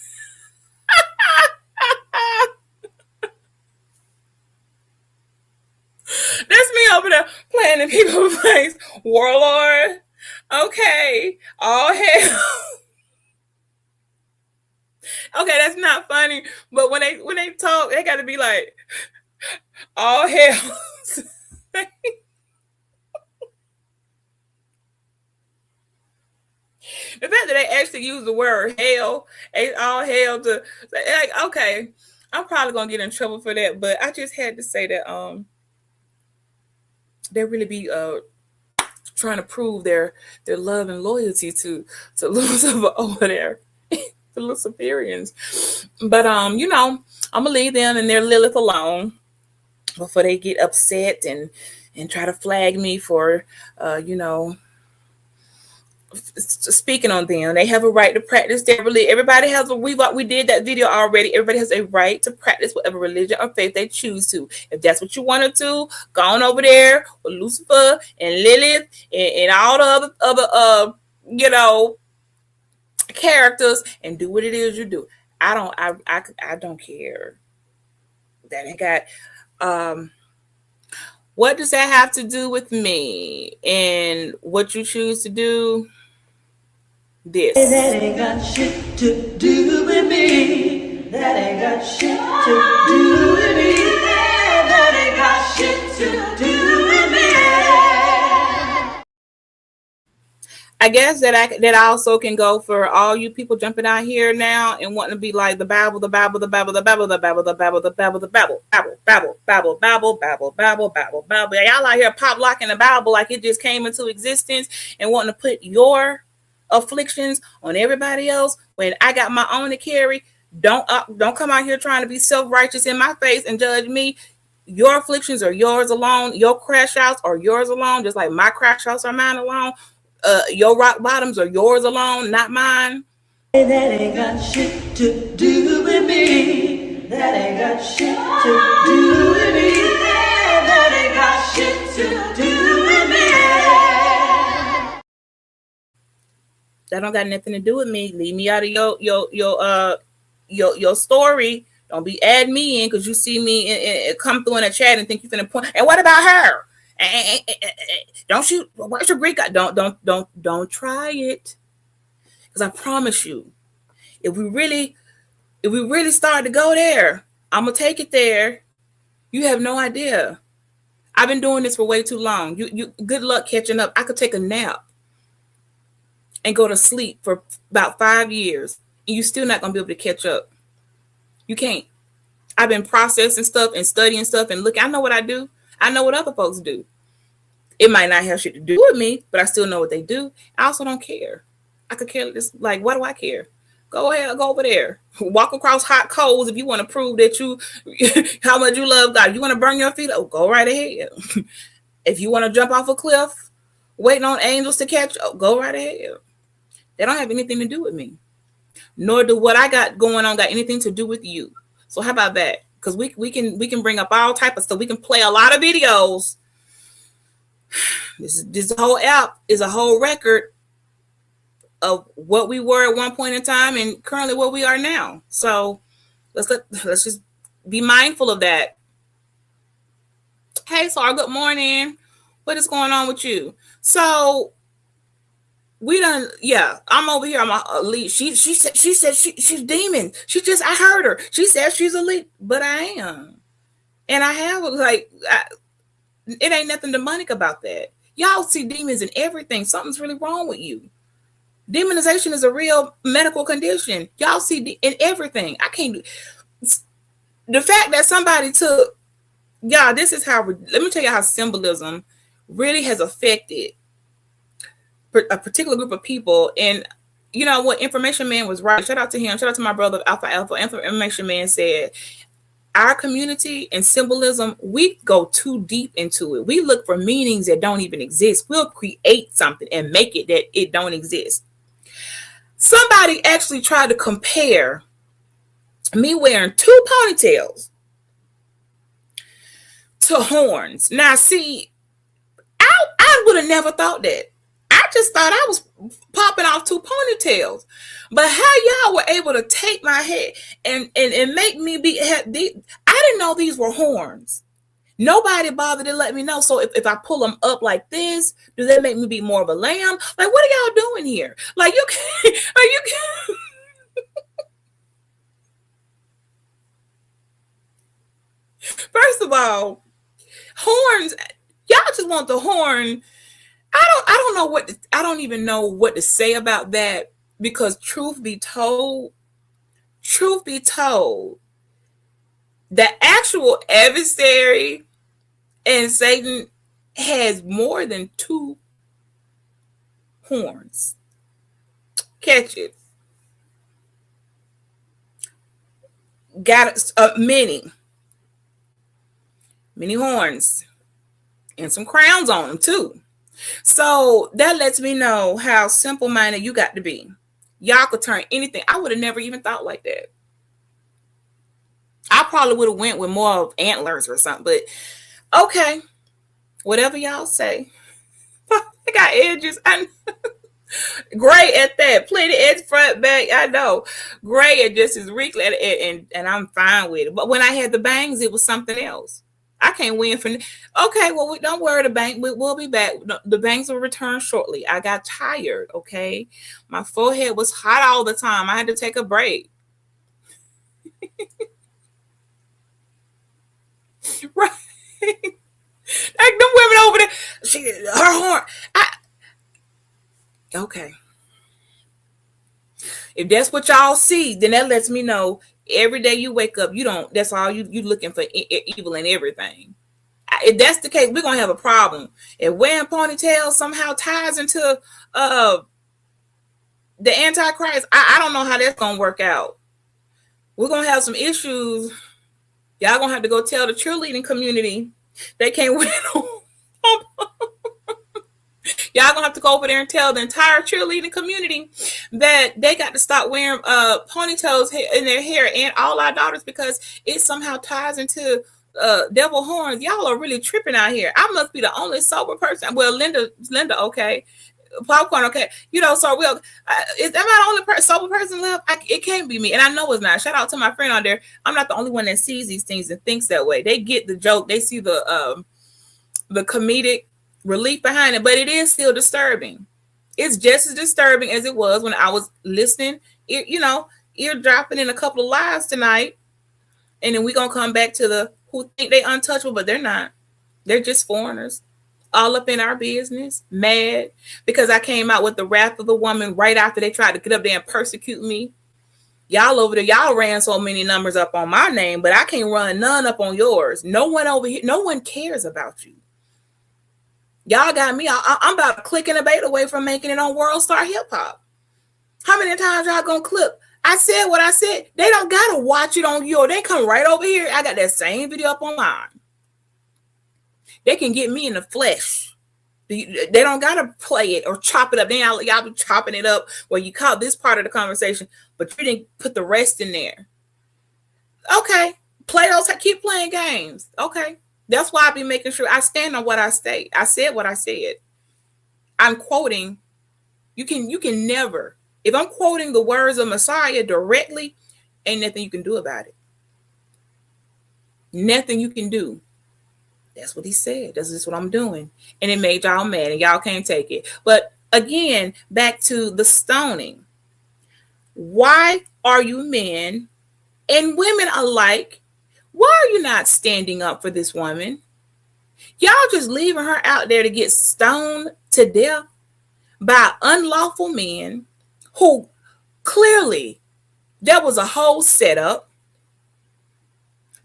That's me over there playing in people's face. Warlord. Okay. All hell. Okay, that's not funny. But when they talk, they gotta be like, all hell. The fact that they actually use the word hell, all hell to like, okay, I'm probably gonna get in trouble for that, but I just had to say that they really be trying to prove their love and loyalty to Lucifer over there, the Luciferians. But I'm gonna leave them and their Lilith alone before they get upset and try to flag me for speaking on them. They have a right to practice their religion. Everybody has we did that video already. Everybody has a right to practice whatever religion or faith they choose to. If that's what you want to do, go on over there with Lucifer and Lilith and all the other characters and do what it is you do. I don't care. That ain't got what does that have to do with me and what you choose to do? This. That ain't got shit to do with me. That ain't got shit to do with me. That ain't got shit to do with me. I guess that I also can go for all you people jumping out here now and wanting to be like the Bible, the Bible, the Bible, the Bible, the Bible, the Bible, the Bible, the Bible, Bible, Bible, Bible, Bible, Bible, Bible, Bible, Bible. Y'all out here pop locking the Bible like it just came into existence and wanting to put your afflictions on everybody else when I got my own to carry. Don't come out here trying to be self-righteous in my face and judge me. Your afflictions are yours alone. Your crash outs are yours alone, just like my crash outs are mine alone. Your rock bottoms are yours alone, not mine. That ain't got shit to do with me. That ain't got shit to do with me. That ain't got shit to do with me. That don't got nothing to do with me. Leave me out of your story. Don't be adding me in because you see me and come through in a chat and think you're gonna point. And what about her? Don't you? Where's your Greek? Don't try it. Because I promise you, if we really start to go there, I'm gonna take it there. You have no idea. I've been doing this for way too long. You good luck catching up. I could take a nap and go to sleep for about 5 years you're still not going to be able to catch up. You can't. I've been processing stuff and studying stuff and look, I know what I do. I know what other folks do. It might not have shit to do with me, but I still know what they do. I also don't care. I could care less. Like, what do I care? Go ahead, go over there. Walk across hot coals if you want to prove that you, how much you love God. You want to burn your feet? Oh, go right ahead. If you want to jump off a cliff, waiting on angels to catch you, go right ahead. They don't have anything to do with me. Nor do what I got going on got anything to do with you. So how about that? Because we can bring up all type of stuff. We can play a lot of videos. This whole app is a whole record of what we were at one point in time and currently what we are now. So let's just be mindful of that. Hey, Sarah, good morning. What is going on with you? So we done, yeah. I'm over here. I'm a lead. She said she's demon. I heard her. She said she's a lead, but I am, and I have it ain't nothing demonic about that. Y'all see demons in everything. Something's really wrong with you. Demonization is a real medical condition. Y'all see in everything. I can't do the fact that somebody took. Yeah, this is how. Let me tell you how symbolism really has affected a particular group of people. And you know what? Information Man was right. Shout out to him. Shout out to my brother Alpha. Information Man said, our community and symbolism, we go too deep into it. We look for meanings that don't even exist. We'll create something and make it that it don't exist. Somebody actually tried to compare me wearing 2 ponytails to horns. Now, see, I would have never thought that. I just thought I was popping off 2 ponytails. But how y'all were able to take my head and make me I didn't know these were horns. Nobody bothered to let me know. So if I pull them up like this, do that make me be more of a lamb? Like, what are y'all doing here? Like, you can't, you can't. First of all, horns, y'all just want the horn. I don't know I don't even know what to say about that, because truth be told, the actual adversary and Satan has more than 2 horns. Catch it. Got many horns and some crowns on them too. So that lets me know how simple-minded you got to be. Y'all could turn anything. I would have never even thought like that. I probably would have went with more of antlers or something, but okay, whatever y'all say. I got edges. Gray at that. Plenty edge front, back. I know. Gray at just as wrinkly, and I'm fine with it. But when I had the bangs, it was something else. I can't win for. Okay, well, don't worry. The bank. We'll be back. The bangs will return shortly. I got tired. Okay, my forehead was hot all the time. I had to take a break. Right. Like them women over there. Her horn. Okay. If that's what y'all see, then that lets me know every day you wake up, that's all you looking for evil in everything. If that's the case, we're going to have a problem. If wearing ponytails somehow ties into the Antichrist, I don't know how that's going to work out. We're going to have some issues. Y'all going to have to go tell the cheerleading community they can't wear no. Y'all gonna have to go over there and tell the entire cheerleading community that they got to stop wearing ponytails in their hair, and all our daughters, because it somehow ties into devil horns. Y'all are really tripping out here. I must be the only sober person. Well, Linda, okay. Popcorn, okay. So am I the only sober person left? It can't be me, and I know it's not. Shout out to my friend on there. I'm not the only one that sees these things and thinks that way. They get the joke. They see the comedic relief behind it, but it is still disturbing. It's just as disturbing as it was when I was listening, eardropping in a couple of lies tonight. And then we're going to come back to the who think they untouchable, but they're not. They're just foreigners, all up in our business, mad because I came out with the wrath of the woman right after they tried to get up there and persecute me. Y'all over there, y'all ran so many numbers up on my name, but I can't run none up on yours. No one over here, no one cares about you. Y'all got me. I'm about a click and a bait away from making it on World Star Hip Hop. How many times y'all gonna clip? I said what I said. They don't gotta watch it on you. They come right over here. I got that same video up online. They can get me in the flesh. They don't gotta play it or chop it up. Then y'all be chopping it up where you caught this part of the conversation, but you didn't put the rest in there. Okay, play those. Keep playing games. Okay, that's why I be making sure I stand on what I state. I said what I said. I'm quoting. You can never. If I'm quoting the words of Messiah directly, ain't nothing you can do about it. Nothing you can do. That's what he said. That's just what I'm doing. And it made y'all mad and y'all can't take it. But again, back to the stoning. Why are you men and women alike? Why are you not standing up for this woman? Y'all just leaving her out there to get stoned to death by unlawful men who clearly that was a whole setup.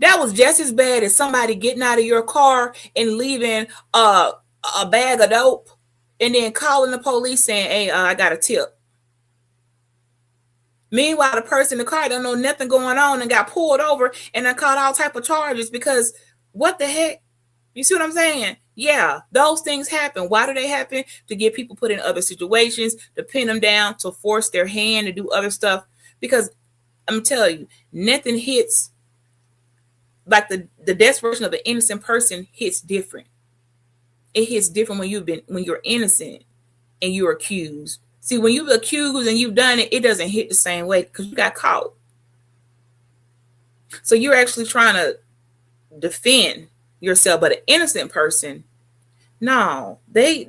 That was just as bad as somebody getting out of your car and leaving a bag of dope and then calling the police saying, hey, I got a tip. Meanwhile, the person in the car don't know nothing going on and got pulled over and then caught all type of charges because what the heck? You see what I'm saying? Yeah, those things happen. Why do they happen? To get people put in other situations, to pin them down, to force their hand to do other stuff. Because I'm telling you, nothing hits like the desperation of an innocent person hits different. It hits different when you're innocent and you're accused. See, when you're accused and you've done it, it doesn't hit the same way because you got caught. So you're actually trying to defend yourself, but an innocent person, no, they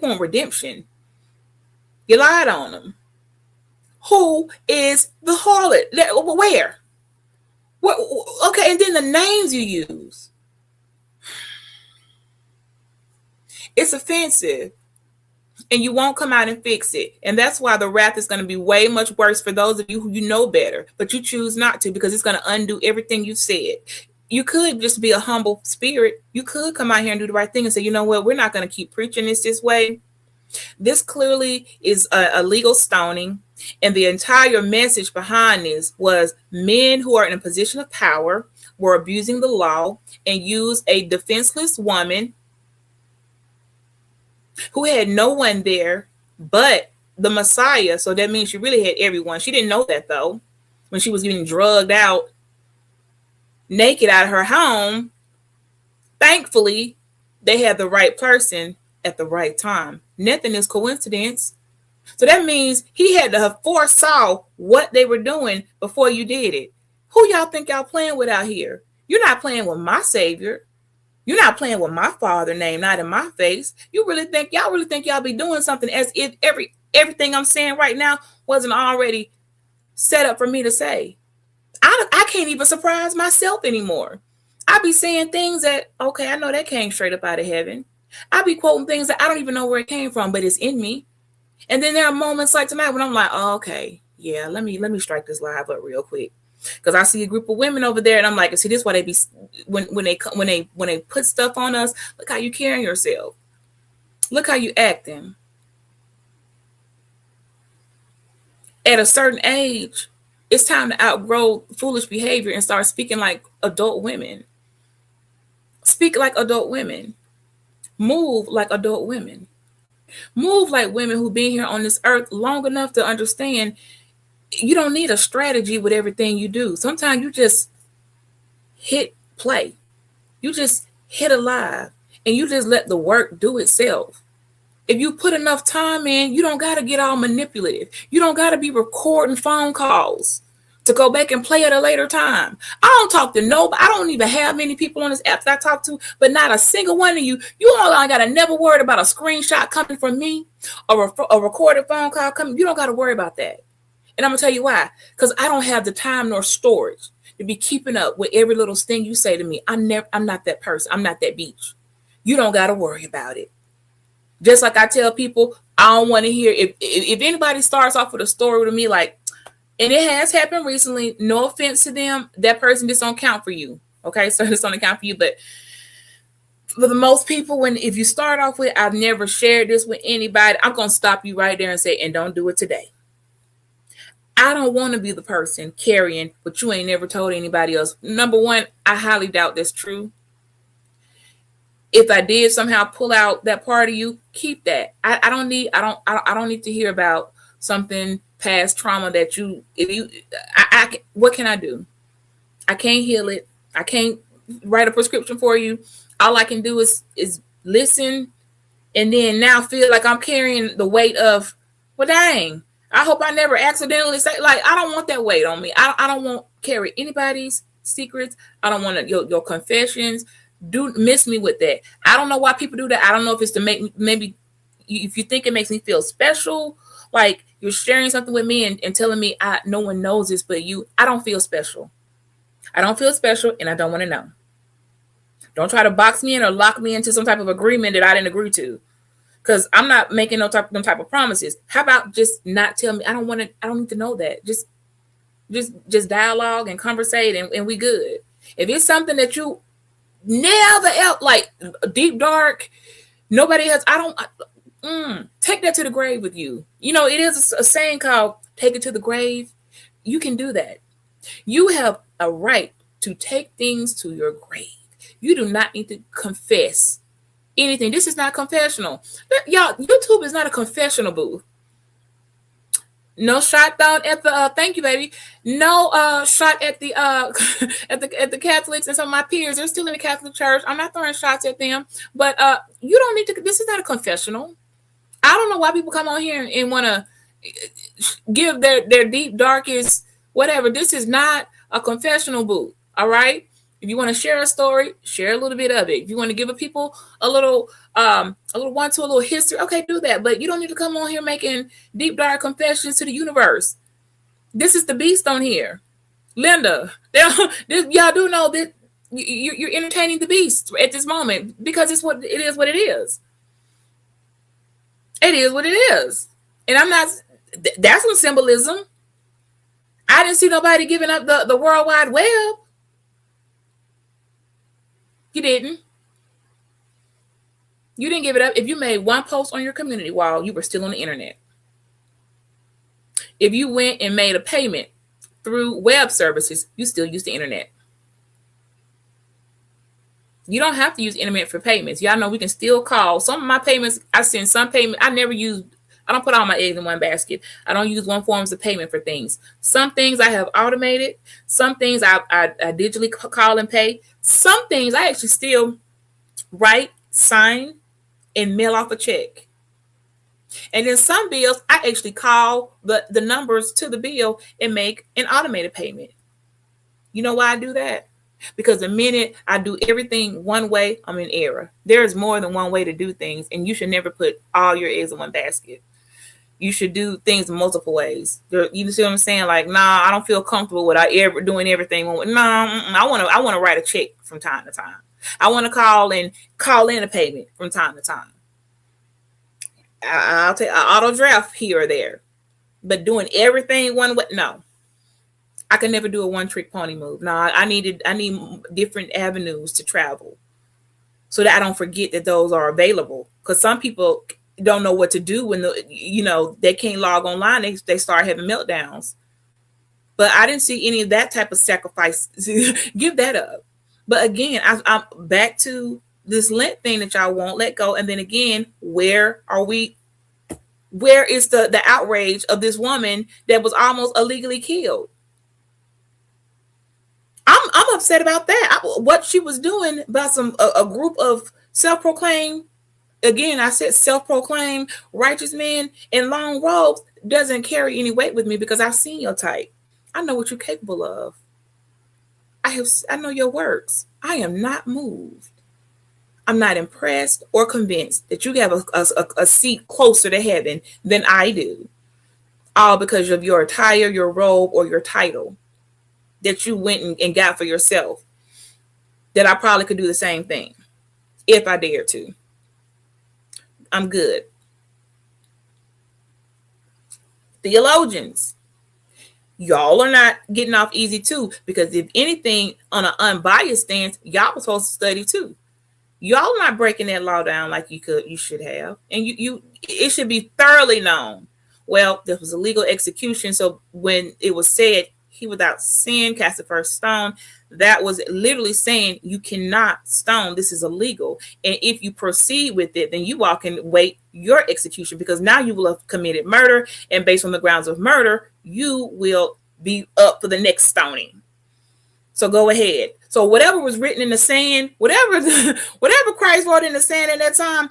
want redemption. You lied on them. Who is the harlot? Where? Okay, and then the names you use. It's offensive. And you won't come out and fix it. And that's why the wrath is going to be way much worse for those of you who you know better, but you choose not to because it's going to undo everything you said. You could just be a humble spirit. You could come out here and do the right thing and say, you know what, we're not going to keep preaching this way. This clearly is a legal stoning. And the entire message behind this was men who are in a position of power were abusing the law and used a defenseless woman who had no one there but the Messiah. So that means she really had everyone. She didn't know that though. When she was getting drugged out naked out of her home, thankfully, they had the right person at the right time. Nothing is coincidence. So that means he had to have foresaw what they were doing before you did it. Who y'all think y'all playing with out here? You're not playing with my Savior. You're not playing with my Father name, not in my face. You really think y'all be doing something as if everything I'm saying right now wasn't already set up for me to say. I can't even surprise myself anymore. I be saying things that, okay, I know that came straight up out of heaven. I be quoting things that I don't even know where it came from, but it's in me. And then there are moments like tonight when I'm like, oh, okay, yeah, let me strike this live up real quick. Because I see a group of women over there and I'm like, see, this is why they be when they put stuff on us. Look how you carrying yourself. Look how you acting. At a certain age, it's time to outgrow foolish behavior and start speaking like adult women. Speak like adult women. Move like adult women. Move like women who've been here on this earth long enough to understand you don't need a strategy with everything you do. Sometimes you just hit play. You just hit alive and you just let the work do itself. If you put enough time in, you don't got to get all manipulative. You don't got to be recording phone calls to go back and play at a later time. I don't talk to nobody. I don't even have many people on this app that I talk to, but not a single one of you. You all got to never worry about a screenshot coming from me or a recorded phone call coming. You don't got to worry about that. And I'm going to tell you why. Because I don't have the time nor storage to be keeping up with every little thing you say to me. I'm not that person. I'm not that beach. You don't got to worry about it. Just like I tell people, I don't want to hear if anybody starts off with a story with me like, And it has happened recently. No offense to them. That person just don't count for you. Okay, so this don't count for you. But for the most people, if you start off with, I've never shared this with anybody, I'm going to stop you right there and say, and don't do it today. I don't want to be the person carrying what you ain't never told anybody else. Number one, I highly doubt that's true. If I did somehow pull out that part of you, keep that. I don't need to hear about something past trauma that what can I do? I can't heal it. I can't write a prescription for you. All I can do is listen, and then now feel like I'm carrying the weight of, well, dang, I hope I never accidentally say, like, I don't want that weight on me. I don't want to carry anybody's secrets. I don't want your confessions. Do miss me with that. I don't know why people do that. I don't know if it's to make, maybe if you think it makes me feel special, like you're sharing something with me and telling me no one knows this but you. I don't feel special. I don't feel special, and I don't want to know. Don't try to box me in or lock me into some type of agreement that I didn't agree to, because I'm not making them type of promises. How about just not tell me? I don't need to know that. Just dialogue and conversate, and we good. If it's something that you never else, like deep dark, nobody else, take that to the grave with you. You know, it is a saying called take it to the grave. You can do that. You have a right to take things to your grave. You do not need to confess anything. This is not confessional. Y'all, YouTube is not a confessional booth. No shot down at the thank you, baby. No shot at the at the Catholics and some of my peers. They're still in the Catholic Church. I'm not throwing shots at them, but you don't need to. This is not a confessional. I don't know why people come on here and want to give their deep darkest whatever. This is not a confessional booth. All right. If you want to share a story, share a little bit of it. If you want to give people a little history, okay, do that. But you don't need to come on here making deep dark confessions to the universe. This is the beast on here, Linda. Y'all do know that you're entertaining the beast at this moment, because it's what it is. What it is. It is what it is, and I'm not. That's some symbolism. I didn't see nobody giving up the World Wide Web. You didn't. You didn't give it up if you made one post on your community while you were still on the internet. If you went and made a payment through web services, you still use the internet. You don't have to use internet for payments. Y'all know we can still call. Some of my payments, I send some payment. I don't put all my eggs in one basket. I don't use one forms of payment for things. Some things I have automated. Some things I digitally call and pay. Some things I actually still write, sign, and mail off a check. And then some bills, I actually call the numbers to the bill and make an automated payment. You know why I do that? Because the minute I do everything one way, I'm in error. There's more than one way to do things, and you should never put all your eggs in one basket. You should do things multiple ways. You see what I'm saying? Like, nah, I don't feel comfortable with doing everything. I want to write a check from time to time. I want to call in a payment from time to time. I'll take an auto draft here or there, but doing everything one way, no. I can never do a one trick pony move. No, I need different avenues to travel, so that I don't forget that those are available. Because some people don't know what to do when they can't log online. They start having meltdowns. But I didn't see any of that type of sacrifice. Give that up. But again, I'm back to this Lent thing that y'all won't let go. And then again, where are we? Where is the outrage of this woman that was almost illegally killed? I'm upset about that. What she was doing by a group of self-proclaimed, again, I said self-proclaimed righteous men in long robes doesn't carry any weight with me, because I've seen your type. I know what you're capable of. I know your works. I am not moved. I'm not impressed or convinced that you have a seat closer to heaven than I do, all because of your attire, your robe, or your title that you went and got for yourself. That I probably could do the same thing if I dared to. I'm good. Theologians, Y'all are not getting off easy too, because if anything, on an unbiased stance, y'all was supposed to study too. Y'all not breaking that law down like you should have, and it should be thoroughly known. Well, there was a legal execution, so when it was said he without sin cast the first stone, that was literally saying you cannot stone. This is illegal, and if you proceed with it, then you all can wait your execution, because now you will have committed murder, and based on the grounds of murder, you will be up for the next stoning. So go ahead. So whatever was written in the sand, whatever Christ wrote in the sand at that time,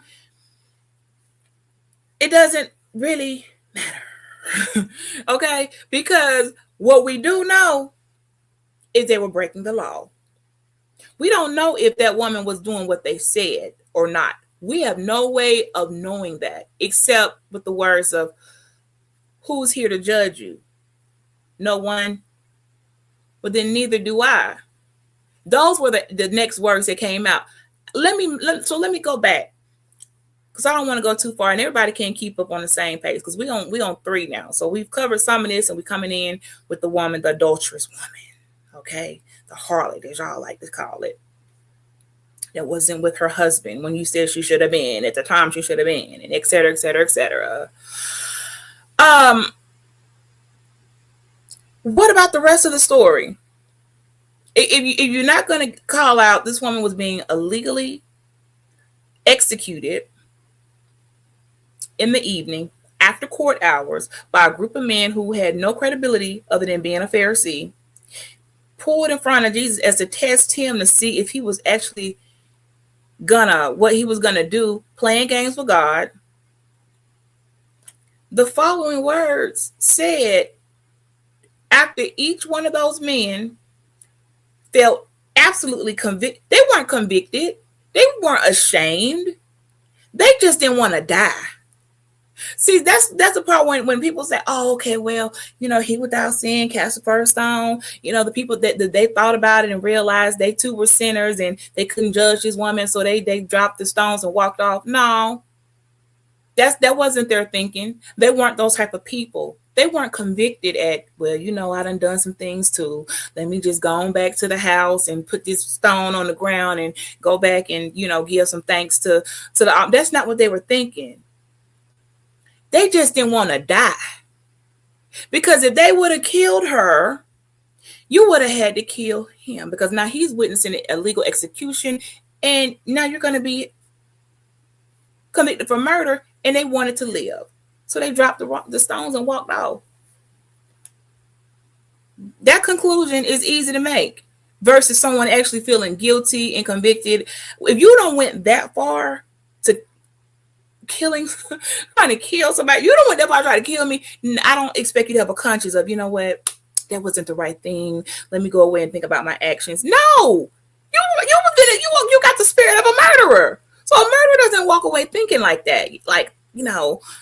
it doesn't really matter. Okay? Because what we do know is they were breaking the law. We don't know if that woman was doing what they said or not. We have no way of knowing that, except with the words of, who's here to judge you? No one. But then neither do I. Those were the next words that came out. Let me go back, because I don't want to go too far, and everybody can't keep up on the same page, because we on 3 now. So we've covered some of this, and we're coming in with the woman, the adulterous woman, okay, the harlot, as y'all like to call it, that wasn't with her husband when you said she should have been at the time she should have been, and et cetera, et cetera, et cetera. What about the rest of the story? If you're not going to call out this woman was being illegally executed in the evening after court hours by a group of men who had no credibility other than being a Pharisee, pulled in front of Jesus as to test him to see if he was actually what he was gonna do, playing games with God. The following words said after each one of those men felt absolutely convicted. They weren't convicted. They weren't ashamed. They just didn't want to die. See, that's the part when people say, oh, okay, well, he without sin cast the first stone. The people that they thought about it and realized they too were sinners and they couldn't judge this woman, so they dropped the stones and walked off. No, that wasn't their thinking. They weren't those type of people. They weren't convicted at, well, I done some things too. Let me just go on back to the house and put this stone on the ground and go back and, give some thanks to the. That's not what they were thinking. They just didn't want to die. Because if they would have killed her, you would have had to kill him, because now he's witnessing a legal execution, and now you're going to be convicted for murder, and they wanted to live. So they dropped the stones and walked off. That conclusion is easy to make versus someone actually feeling guilty and convicted. If you don't went that far to trying to kill somebody, you don't went that far to try to kill me, I don't expect you to have a conscience of, what, that wasn't the right thing. Let me go away and think about my actions. No, you got the spirit of a murderer. So a murderer doesn't walk away thinking like that, like,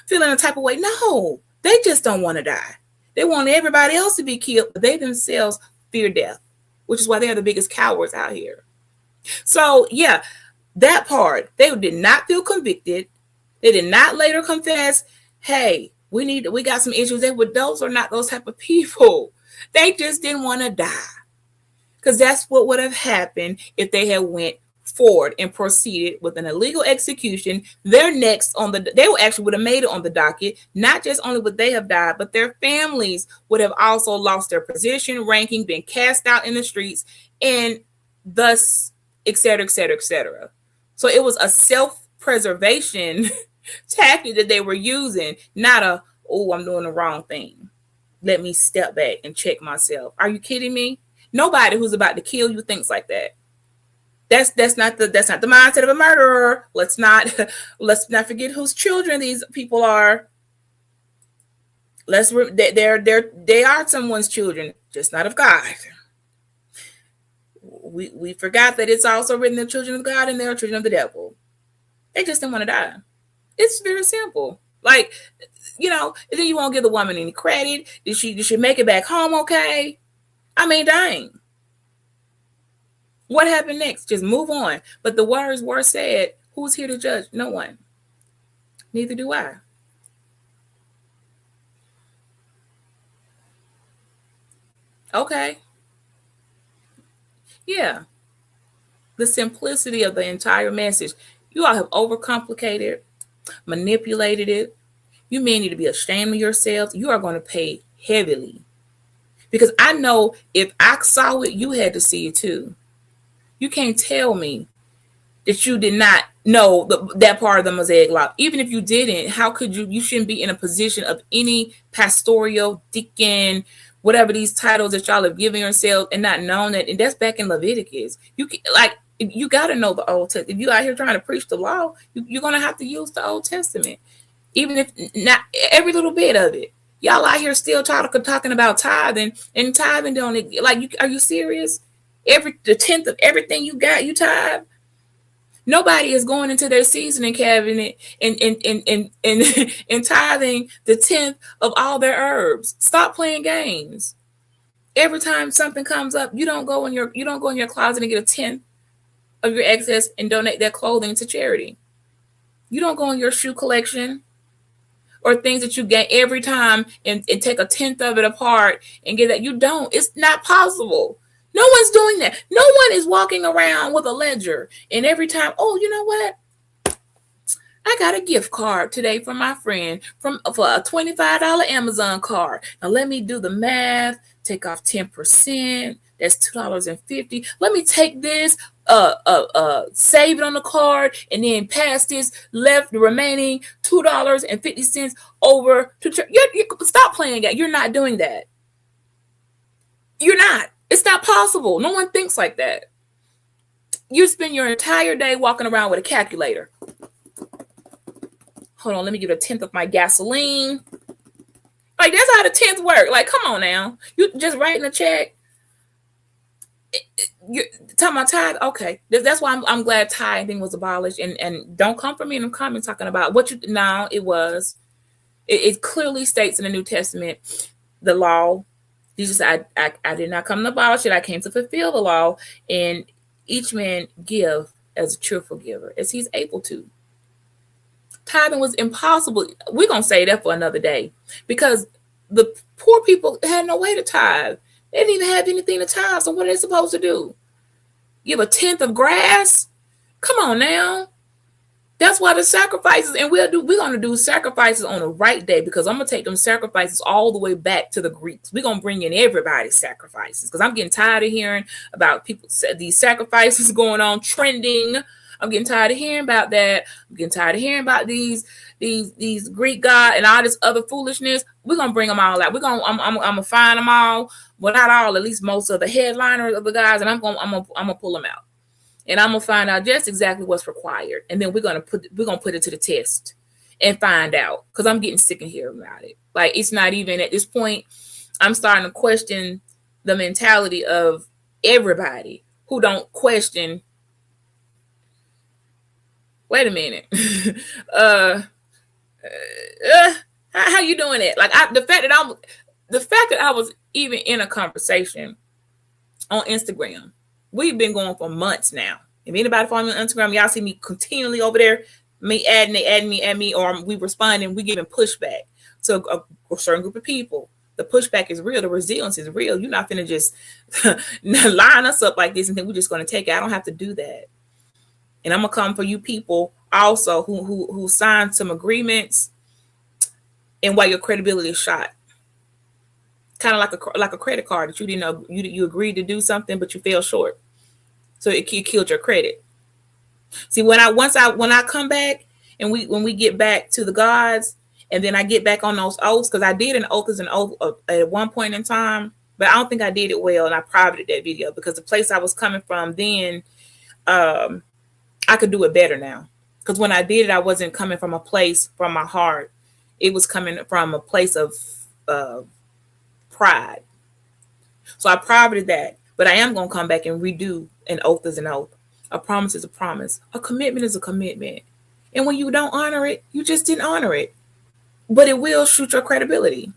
feeling a type of way. No, they just don't want to die. They want everybody else to be killed, but they themselves fear death, which is why they're the biggest cowards out here. So yeah, that part, they did not feel convicted. They did not later confess, hey, we got some issues. Those are not those type of people. They just didn't want to die. Because that's what would have happened if they had went forward and proceeded with an illegal execution. They actually would have made it on the docket. Not just only would they have died, but their families would have also lost their position, ranking, been cast out in the streets, and thus, et cetera, et cetera, et cetera. So it was a self-preservation tactic that they were using, not I'm doing the wrong thing. Let me step back and check myself. Are you kidding me? Nobody who's about to kill you thinks like that. That's not the mindset of a murderer. Let's not forget whose children these people are. They are someone's children, just not of God. We forgot that it's also written the children of God and they're children of the devil. They just didn't want to die. It's very simple. Like, then you won't give the woman any credit. Did she make it back home okay? I mean, dang. What happened next? Just move on. But the words were said. Who's here to judge? No one. Neither do I. Okay. Yeah. The simplicity of the entire message. You all have overcomplicated, manipulated it. You men need to be ashamed of yourselves. You are going to pay heavily. Because I know if I saw it, you had to see it too. You can't tell me that you did not know that part of the Mosaic law. Even if you didn't, how could you? You shouldn't be in a position of any pastoral, deacon, whatever these titles that y'all have given yourselves and not known that. And that's back in Leviticus. You got to know the Old Testament. If you out here trying to preach the law, you're going to have to use the Old Testament, even if not every little bit of it. Y'all out here still talking about tithing, and tithing don't are you serious? The tenth of everything you got, you tithe. Nobody is going into their seasoning cabinet and tithing the tenth of all their herbs. Stop playing games. Every time something comes up, you don't go in your closet and get a tenth of your excess and donate that clothing to charity. You don't go in your shoe collection or things that you get every time and take a tenth of it apart and get that. You don't. It's not possible. No one's doing that. No one is walking around with a ledger and every time, oh, you know what? I got a gift card today from my friend for a $25 Amazon card. Now let me do the math, take off 10%. That's $2.50. Let me take this, save it on the card, and then pass this the remaining $2.50 over to church. Stop playing that. You're not doing that. You're not. It's not possible. No one thinks like that. You spend your entire day walking around with a calculator. Hold on, let me give a tenth of my gasoline. Like, that's how the tenth work. Like, come on now. You just writing a check. You're talking about tithe? Okay. That's why I'm glad tithing was abolished. And don't come for me in the comments talking about what you... No, it was. It clearly states in the New Testament, the law. Jesus said, I did not come to abolish it. I came to fulfill the law. And each man give as a cheerful giver, as he's able to. Tithing was impossible. We're going to say that for another day. Because the poor people had no way to tithe. They didn't even have anything to tithe. So what are they supposed to do? Give a tenth of grass? Come on now. That's why the sacrifices, and we're going to do sacrifices on the right day, because I'm going to take them sacrifices all the way back to the Greeks. We're going to bring in everybody's sacrifices, because I'm getting tired of hearing about people, these sacrifices going on, trending. I'm getting tired of hearing about that. I'm getting tired of hearing about these Greek God and all this other foolishness. We're going to bring them all out. I'm going to find them all. Well, not all, at least most of the headliners of the guys, and I'm going to pull them out. And I'm gonna find out just exactly what's required, and then we're gonna put it to the test and find out. Because I'm getting sick of hearing about it. Like, it's not even at this point. I'm starting to question the mentality of everybody who don't question. Wait a minute. How you doing it? Like, the fact that I was even in a conversation on Instagram. We've been going for months now. If anybody follow me on Instagram, y'all see me continually over there, me adding me, or we responding, we giving pushback to a certain group of people. The pushback is real. The resilience is real. You're not finna just line us up like this and then we're just going to take it. I don't have to do that. And I'm going to come for you people also who signed some agreements and why your credibility is shot. Kind of like a credit card that you didn't know you agreed to do something, but you fell short, so it killed your credit. See, when I come back and when we get back to the gods, and then I get back on those oaths, because I did an oath as an oath at one point in time, but I don't think I did it well, and I privated that video because the place I was coming from then, I could do it better now. Because when I did it, I wasn't coming from a place from my heart; it was coming from a place of pride. So I privated that, but I am going to come back and redo an oath as an oath. A promise is a promise. A commitment is a commitment. And when you don't honor it, you just didn't honor it. But it will shoot your credibility.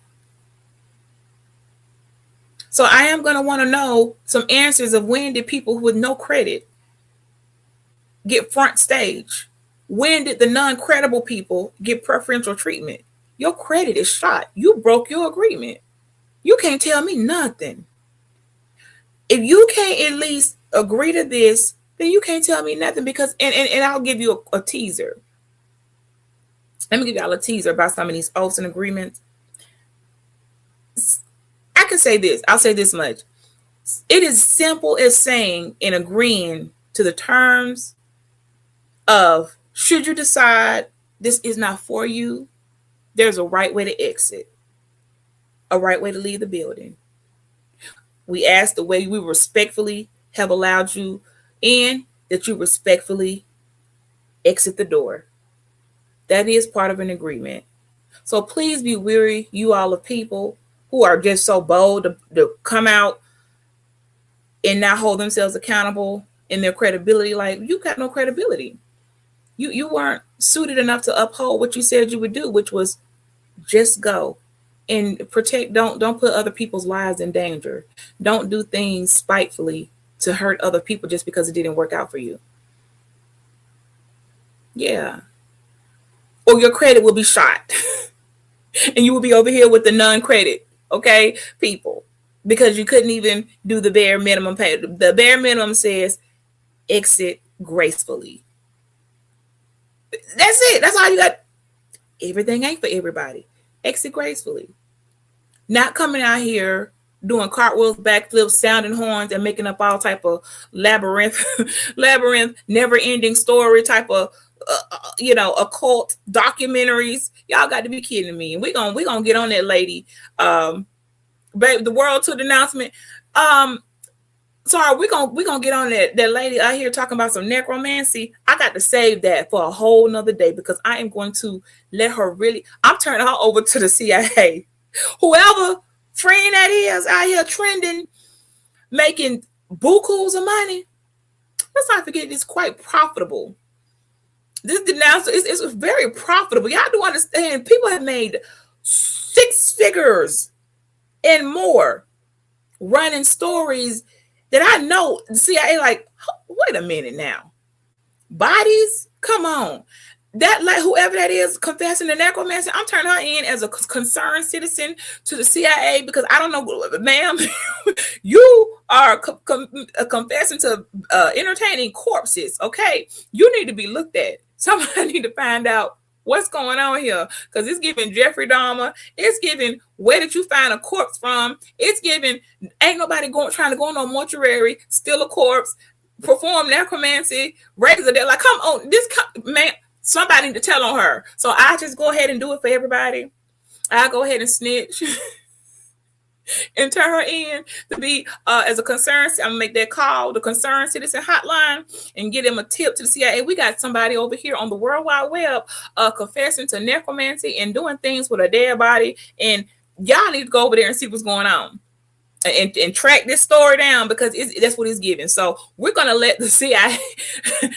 So I am going to want to know some answers of when did people with no credit get front stage? When did the non-credible people get preferential treatment? Your credit is shot. You broke your agreement. You can't tell me nothing. If you can't at least agree to this, then you can't tell me nothing because and I'll give you a teaser. Let me give y'all a teaser about some of these oaths and agreements. I can say this. I'll say this much. It is simple as saying and agreeing to the terms of should you decide this is not for you, there's a right way to exit, a right way to leave the building. We ask the way we respectfully have allowed you in, that you respectfully exit the door. That is part of an agreement. So please be weary, you all of people who are just so bold to come out and not hold themselves accountable in their credibility. Like, you got no credibility. You weren't suited enough to uphold what you said you would do, which was just go and protect. Don't put other people's lives in danger. Don't do things spitefully to hurt other people just because it didn't work out for you. Yeah. Or your credit will be shot. And you will be over here with the non-credit, okay, people, because you couldn't even do the bare minimum pay. The bare minimum says exit gracefully. That's it. That's all you got. Everything ain't for everybody. Exit gracefully. Not coming out here doing cartwheels, backflips, sounding horns, and making up all type of labyrinth, never-ending story type of, occult documentaries. Y'all got to be kidding me. We gonna get on that lady. Babe, the world to the announcement. Sorry, we're gonna get on that lady out here talking about some necromancy. I got to save that for a whole nother day because I am going to let her I'm turning her over to the CIA. Whoever friend that is out here trending, making bukus of money. Let's not forget it's quite profitable. This denouncer is very profitable. Y'all do understand people have made 6 figures and more running stories that I know the CIA like, wait a minute now. Bodies? Come on. That, like, whoever that is confessing the necromancy, I'm turning her in as a concerned citizen to the CIA because I don't know, ma'am, you are confessing to entertaining corpses, okay? You need to be looked at. Somebody need to find out what's going on here because it's giving Jeffrey Dahmer. It's giving where did you find a corpse from? It's giving ain't nobody trying to go no mortuary, steal a corpse, perform necromancy, raise the dead. Like, come on, man. Somebody need to tell on her. So I just go ahead and do it for everybody. I go ahead and snitch and turn her in to be as a concerned. I'm gonna make that call, the concerned citizen hotline, and get him a tip to the CIA. We got somebody over here on the World Wide Web confessing to necromancy and doing things with a dead body. And y'all need to go over there and see what's going on. And track this story down because that's what it's giving. So we're gonna let the CIA,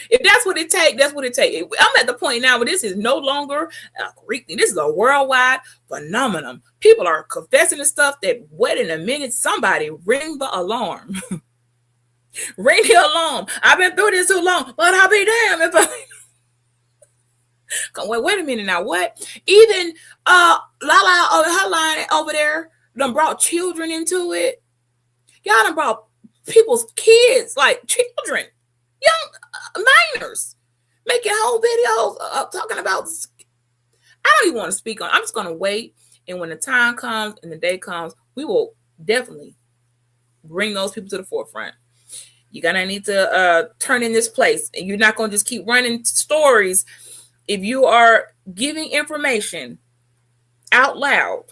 if that's what it takes, that's what it takes. I'm at the point now where this is no longer a Greek thing. This is a worldwide phenomenon. People are confessing to stuff that, wait in a minute, somebody ring the alarm. Ring the alarm. I've been through this too long, but I'll be damned if I wait a minute now. What? Even Lala over her line over there done brought children into it. Y'all done brought people's kids, like children, young minors, making whole videos talking about. I don't even want to speak on. I'm just going to wait. And when the time comes and the day comes, we will definitely bring those people to the forefront. You're going to need to turn in this place. And you're not going to just keep running stories. If you are giving information out loud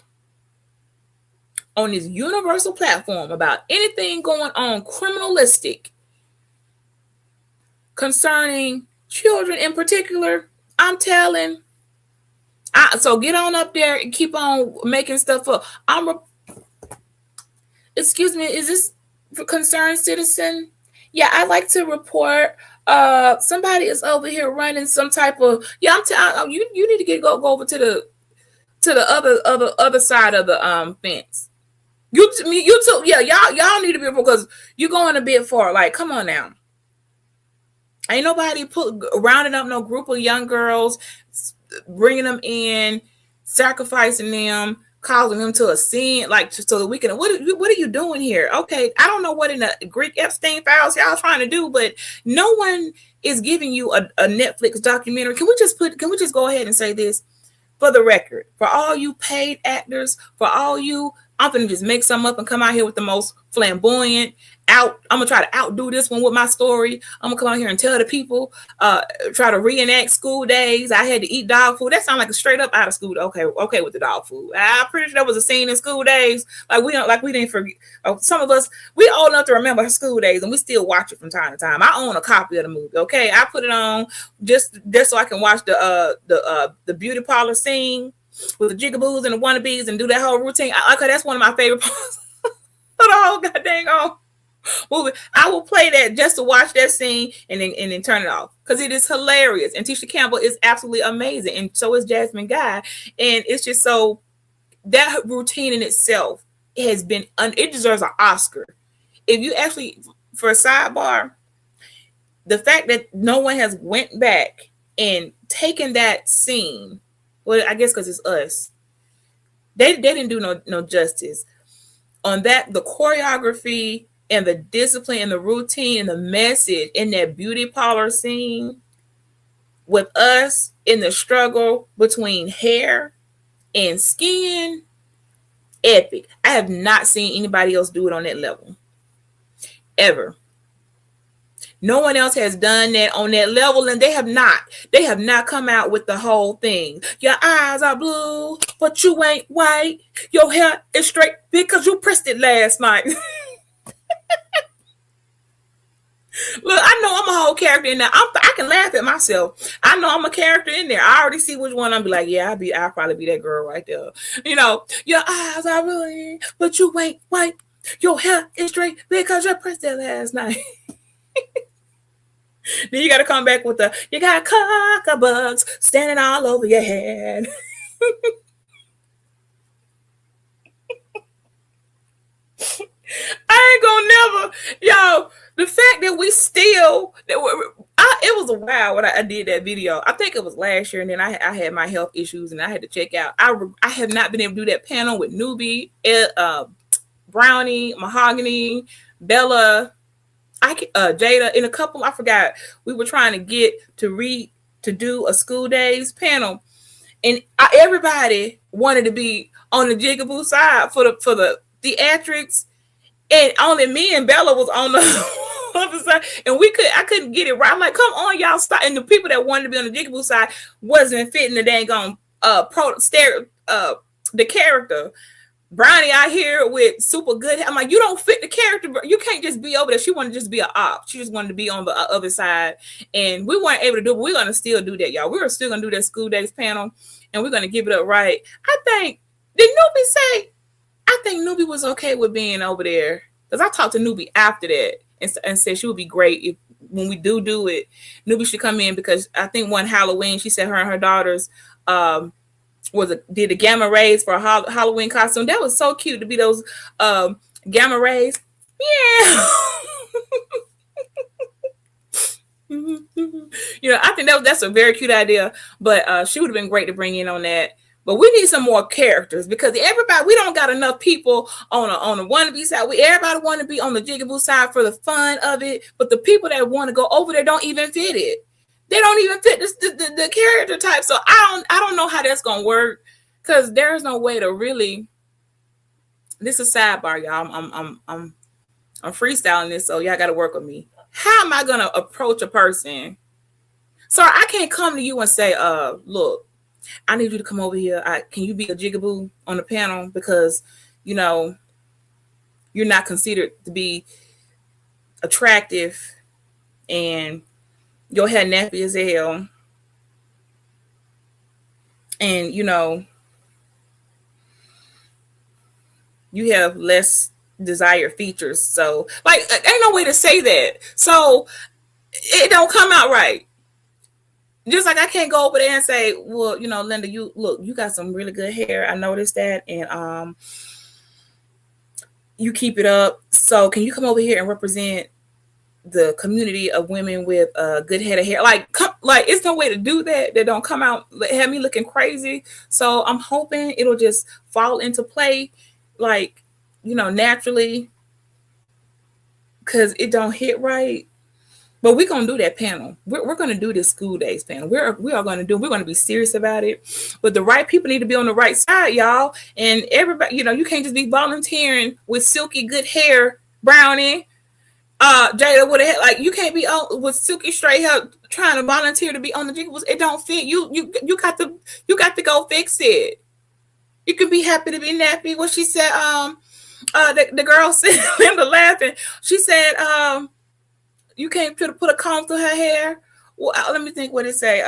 on this universal platform about anything going on criminalistic concerning children in particular, I'm telling. So get on up there and keep on making stuff up. Excuse me, is this for concerned citizen? Yeah, I'd like to report somebody is over here running some type of. Yeah, I'm telling you, you need to go over to the other side of the fence. You too, yeah, y'all need to be, because you're going a bit far. Like, come on now. Ain't nobody rounding up no group of young girls, bringing them in, sacrificing them, causing them to ascend, like so that we can. What are you doing here? Okay, I don't know what in the Greek Epstein files y'all trying to do, but no one is giving you a Netflix documentary. Can we just go ahead and say this? For the record, for all you paid actors, for all you, I'm gonna just make some up and come out here with the most flamboyant I'm gonna try to outdo this one with my story. I'm gonna come out here and tell the people, try to reenact school days. I had to eat dog food. That sounds like a straight up out of school. Okay with the dog food. I'm pretty sure there was a scene in School Days. We didn't forget. Some of us, we old enough to remember School Days, and we still watch it from time to time. I own a copy of the movie. Okay, I put it on just so I can watch the beauty parlor scene with the jigaboos and the wannabes and do that whole routine. Okay, that's one of my favorite parts of the whole goddamn movie. I will play that just to watch that scene and then turn it off because it is hilarious. And Tisha Campbell is absolutely amazing, and so is Jasmine Guy. And it's just so that routine in itself has been it deserves an Oscar. If you actually, for a sidebar, the fact that no one has went back and taken that scene, well, I guess because it's us, they didn't do no justice on that. The choreography and the discipline and the routine and the message in that beauty parlor scene with us in the struggle between hair and skin, epic. I have not seen anybody else do it on that level ever. No one else has done that on that level, and they have not come out with the whole thing. Your eyes are blue, but you ain't white. Your hair is straight because you pressed it last night. Look, I know I'm a whole character in there. I can laugh at myself. I know I'm a character in there. I already see which one I'm be like, yeah, I'll probably be that girl right there. You know, your eyes are really, but you ain't white. Your hair is straight because you pressed it last night. Then you got to come back with you got bugs standing all over your head. I ain't gonna never, yo. The fact that we still, it was a while when I did that video. I think it was last year, and then I had my health issues, and I had to check out. I have not been able to do that panel with Newbie, Brownie, Mahogany, Bella, Jada, and a couple. I forgot. We were trying to get to do a School Days panel, and everybody wanted to be on the Jigaboo side for the theatrics. And only me and Bella was on the other side, and I couldn't get it right. I'm like, come on, y'all, stop. And the people that wanted to be on the Jigaboo side wasn't fitting the dang on the character. Brownie out here with super good. I'm like, you don't fit the character. You can't just be over there. She wanted to just be an op. She just wanted to be on the other side, and we weren't able to do it. We're gonna still do that, y'all. We're still gonna do that School Days panel, and we're gonna give it up right. I think did Newbie say? I think Newbie was okay with being over there because I talked to Newbie after that and said she would be great if when we do it, Newbie should come in because I think one Halloween she said her and her daughters did the gamma rays for a Halloween costume. That was so cute to be those gamma rays. Yeah. You know, I think that's a very cute idea, but she would have been great to bring in on that. But we need some more characters because we don't got enough people on the wannabe side. Everybody want to be on the Jigaboo side for the fun of it, but the people that want to go over there don't even fit it. They don't even fit the character type. So I don't know how that's gonna work because there's no way to really. This is a sidebar, y'all. I'm freestyling this, so y'all got to work with me. How am I gonna approach a person? So I can't come to you and say, look, I need you to come over here. Can you be a Jigaboo on the panel because you know you're not considered to be attractive and your hair nappy as hell, and you know you have less desired features. So like, ain't no way to say that. So it don't come out right. Just like I can't go over there and say, well, you know, Linda, you got some really good hair. I noticed that, and you keep it up. So can you come over here and represent the community of women with a good head of hair. Like, it's no way to do that. That don't come out have me looking crazy. So I'm hoping it'll just fall into play, like, naturally, because it don't hit right. But we're gonna do that panel. We're gonna do this school days panel. We're gonna be serious about it. But the right people need to be on the right side, y'all. And everybody, you can't just be volunteering with silky good hair, Brownie. Jada would have like, you can't be on with silky straight hair trying to volunteer to be on the jingles. It don't fit. You got to go fix it. You can be happy to be nappy. What she said, the girl said, Linda laughing. She said, you can't put a comb through her hair. Well, let me think what it say.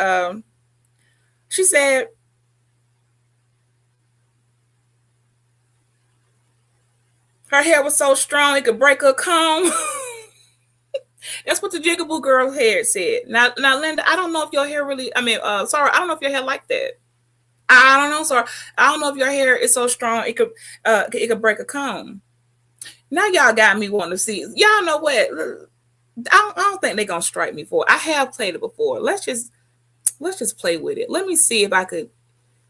She said, her hair was so strong it could break her comb. That's what the Jigaboo girl hair said. Now, Linda, I don't know if your hair really. Sorry, I don't know if your hair like that. I don't know, sorry. I don't know if your hair is so strong it could break a comb. Now y'all got me wanting to see. Y'all know what? I don't think they're gonna strike me for it. I have played it before. Let's just play with it. Let me see if I could.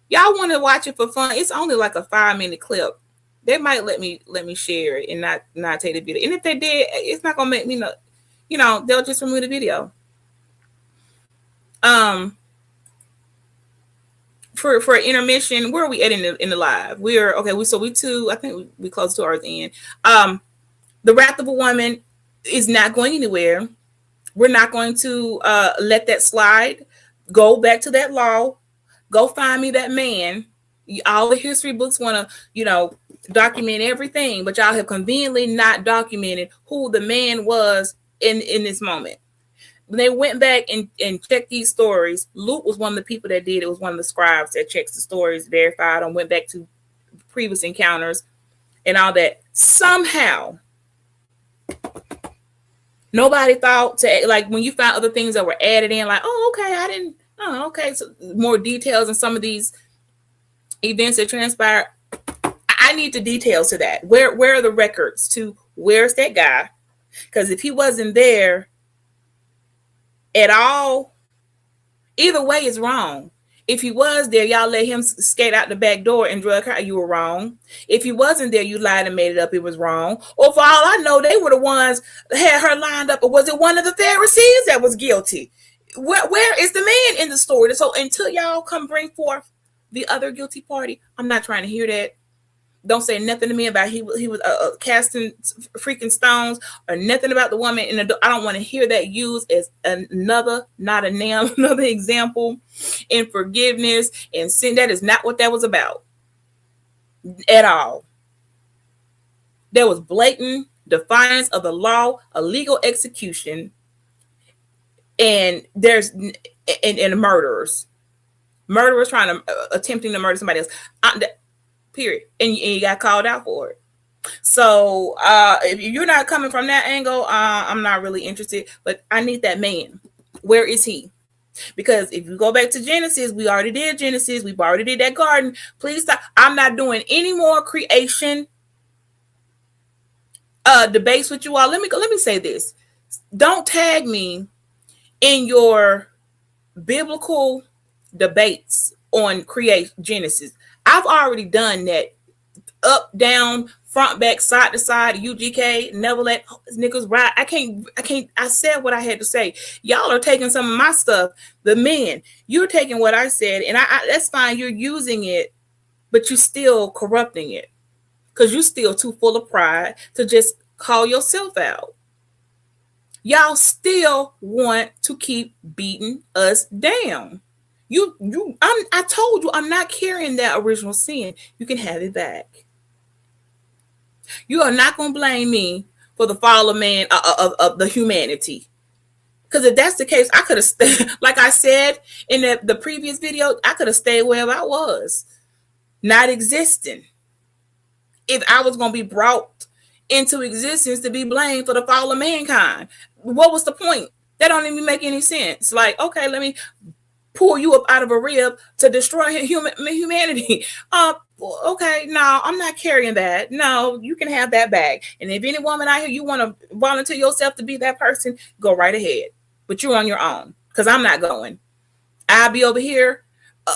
Y'all want to watch it for fun? It's only like a 5-minute clip. They might let me share it and not take the video. And if they did, it's not gonna make me know. They'll just remove the video. For intermission, where are we at in the live? We're okay. I think we close to our end. The Wrath of a Woman is not going anywhere. We're not going to let that slide. Go back to that law. Go find me that man. All the history books want to, document everything, but y'all have conveniently not documented who the man was in this moment. When they went back and checked these stories, Luke was one of the people that did. It was one of the scribes that checks the stories, verified them, went back to previous encounters and all that. Somehow, nobody thought to, like, when you found other things that were added in, like, okay, so more details in some of these events that transpired. I need the details to that. Where are the records to where's that guy? Because if he wasn't there at all, either way is wrong. If he was there, y'all let him skate out the back door and drug her. You were wrong. If he wasn't there, you lied and made it up. It was wrong. Or for all I know, they were the ones that had her lined up. Or was it one of the Pharisees that was guilty? Where is the man in the story? So until y'all come bring forth the other guilty party, I'm not trying to hear that. Don't say nothing to me about he was casting freaking stones or nothing about the woman. And I don't want to hear that used as another example in forgiveness and sin. That is not what that was about at all. There was blatant defiance of the law, illegal execution, and there's and murderers trying to attempting to murder somebody else. Period. And you got called out for it. So if you're not coming from that angle, I'm not really interested. But I need that man. Where is he? Because if you go back to Genesis, we already did Genesis. We've already did that garden. Please stop. I'm not doing any more creation debates with you all. Let me say this. Don't tag me in your biblical debates on create Genesis. I've already done that. Up, down, front, back, side to side, UGK, never let niggas ride. I said what I had to say. Y'all are taking some of my stuff. The men, you're taking what I said, and I that's fine. You're using it, but you're still corrupting it because you're still too full of pride to just call yourself out. Y'all still want to keep beating us down. I told you I'm not carrying that original sin. You can have it back. You are not going to blame me for the fall of man of the humanity. Because if that's the case, I could have, like I said in the previous video, I could have stayed wherever I was, not existing. If I was going to be brought into existence to be blamed for the fall of mankind, what was the point? That don't even make any sense. Like, okay, let me pull you up out of a rib to destroy humanity. Okay, no, I'm not carrying that. No, you can have that back. And if any woman out here, you want to volunteer yourself to be that person, go right ahead. But you're on your own, because I'm not going. I'll be over here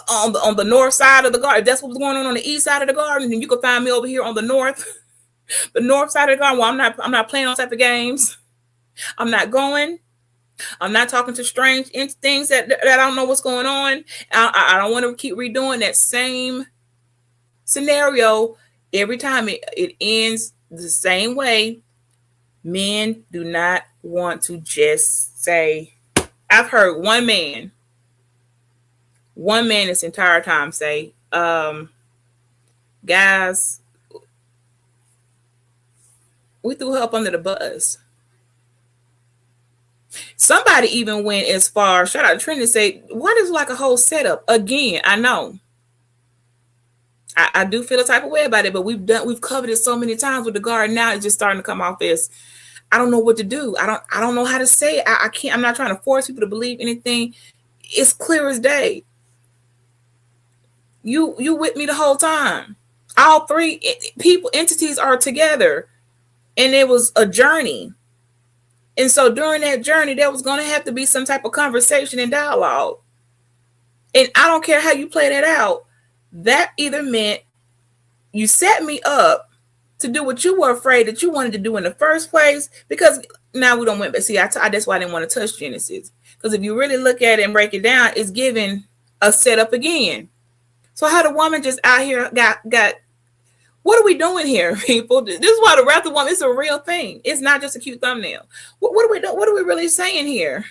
on the north side of the garden. If that's what's going on the east side of the garden, then you can find me over here on the north side of the garden. Well, I'm not playing those type of games. I'm not going. I'm not talking to strange things that I don't know what's going on. I don't want to keep redoing that same scenario every time. It ends the same way. Men do not want to just say, I've heard one man this entire time say, guys, we threw her up under the bus. Somebody even went as far, shout out to Trinity, to say, what is like a whole setup? Again, I know. I do feel a type of way about it, but we've covered it so many times with the guard. Now it's just starting to come off as, I don't know what to do. I don't know how to say it. I can't, I'm not trying to force people to believe anything. It's clear as day. You with me the whole time. All three entities are together, and it was a journey. And so during that journey, there was going to have to be some type of conversation and dialogue. And I don't care how you play that out. That either meant you set me up to do what you were afraid that you wanted to do in the first place, because now we don't went. But see, that's why I didn't want to touch Genesis, because if you really look at it and break it down, it's giving a setup again. So how the woman just out here got what are we doing here, people? This is why the wrath of woman is a real thing. It's not just a cute thumbnail. What are we doing? What are we really saying here?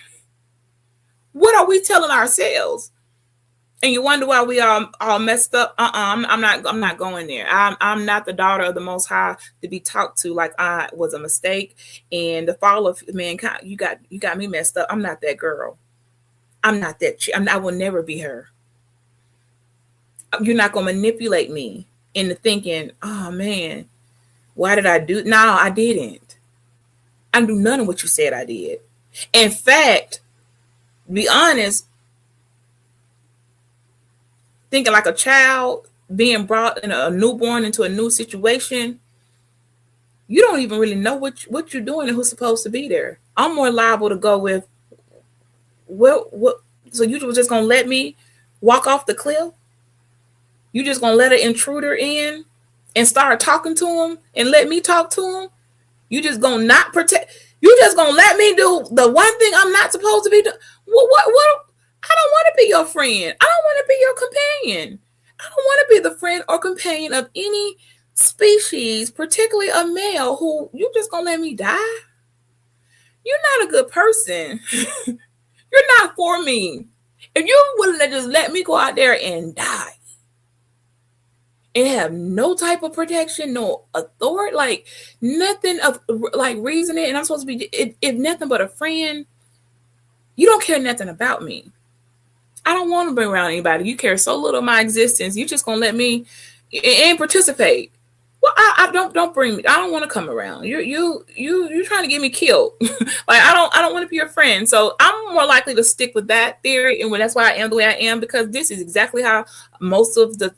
What are we telling ourselves? And you wonder why we all messed up. I'm not going there. I'm not the daughter of the Most High to be talked to like I was a mistake and the fall of mankind. You got me messed up. I'm not that girl. I'm not that. I will never be her. You're not gonna manipulate me into thinking, oh man, why did I do? No, I didn't. I do none of what you said I did. In fact, to be honest, thinking like a child being brought in a newborn into a new situation, you don't even really know what you're doing and who's supposed to be there. I'm more liable to go with, what? So you were just gonna let me walk off the cliff? You just gonna let an intruder in and start talking to him and let me talk to him? You just gonna not protect? You just gonna let me do the one thing I'm not supposed to be doing? What? I don't want to be your friend. I don't want to be your companion. I don't want to be the friend or companion of any species, particularly a male, who you just gonna let me die? You're not a good person. You're not for me. If you're willing to just let me go out there and die and have no type of protection, no authority, like nothing of like reasoning, and I'm supposed to be, if nothing but a friend, you don't care nothing about me. I don't want to be around anybody. You care so little of my existence. You just gonna let me and participate. Well, I don't bring me. I don't want to come around. You're trying to get me killed. Like I don't want to be your friend. So I'm more likely to stick with that theory, and that's why I am the way I am, because this is exactly how most of the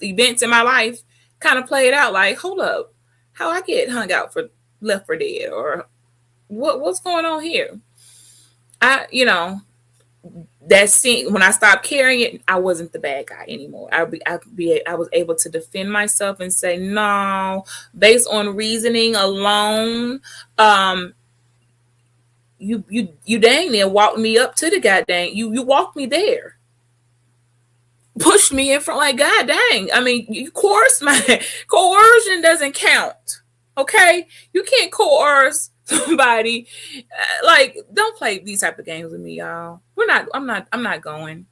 events in my life kind of played out. Like, hold up, how I get hung out for left for dead, or what's going on here? That scene, when I stopped carrying it, I wasn't the bad guy anymore. I was able to defend myself and say, no, based on reasoning alone, you dang near walked me up to the goddamn, you walked me there, pushed me in front, like, god dang. I mean, you coerce coercion doesn't count. Okay, you can't coerce somebody. Like, don't play these type of games with me, y'all. I'm not going.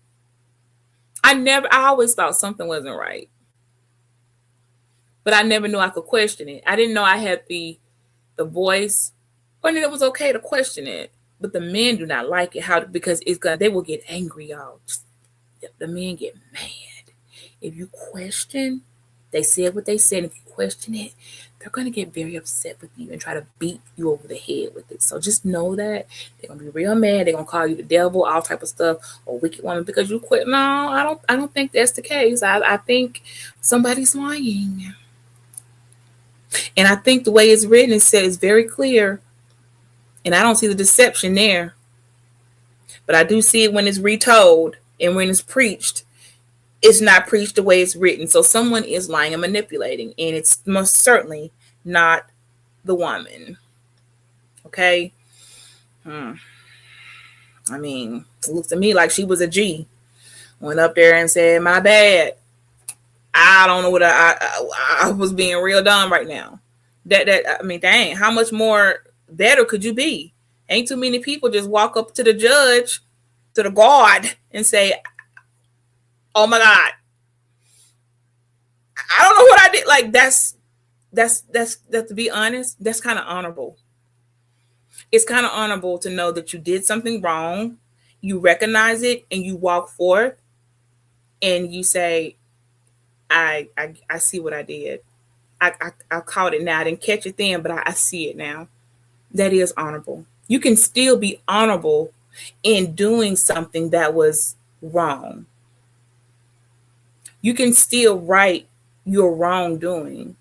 I always thought something wasn't right, but I never knew I could question it. I didn't know I had the voice, or that it was okay to question it. But the men do not like it. Because they will get angry, y'all. The men get mad if you question They said what they said. If you question it, they're going to get very upset with you and try to beat you over the head with it. So just know that they're going to be real mad. They're going to call you the devil, all type of stuff, or wicked woman because you quit. No, I don't think that's the case. I think somebody's lying. And I think the way it's written, it says very clear. And I don't see the deception there. But I do see it when it's retold and when it's preached. It's not preached the way it's written. So someone is lying and manipulating. And it's most certainly not the woman. Okay? I mean, it looks to me like she was a G. Went up there and said, my bad. I don't know what I was being real dumb right now. I mean, dang, how much more better could you be? Ain't too many people just walk up to the judge, to the guard, and say, oh my God, I don't know what I did. Like that's to be honest, that's kind of honorable. It's kind of honorable to know that you did something wrong, you recognize it, and you walk forth and you say, I see what I did. I caught it now. I didn't catch it then, but I see it now. That is honorable. You can still be honorable in doing something that was wrong. You can still right your wrongdoing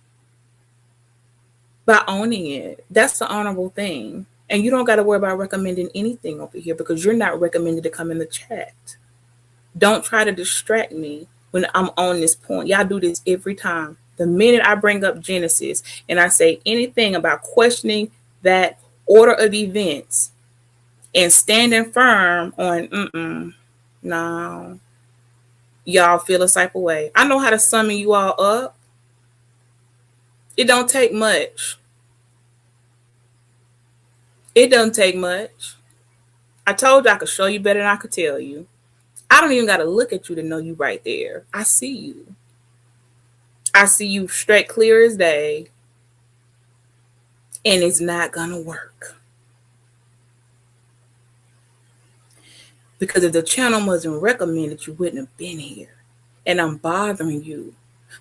by owning it. That's the honorable thing. And you don't got to worry about recommending anything over here because you're not recommended to come in the chat. Don't try to distract me when I'm on this point. Y'all do this every time. The minute I bring up Genesis and I say anything about questioning that order of events and standing firm on, no, y'all feel a type of way. I know how to summon you all up. It don't take much. It doesn't take much. I told you I could show you better than I could tell you. I don't even got to look at you to know you right there. I see you. I see you straight clear as day. And it's not going to work. Because if the channel wasn't recommended, you wouldn't have been here. And I'm bothering you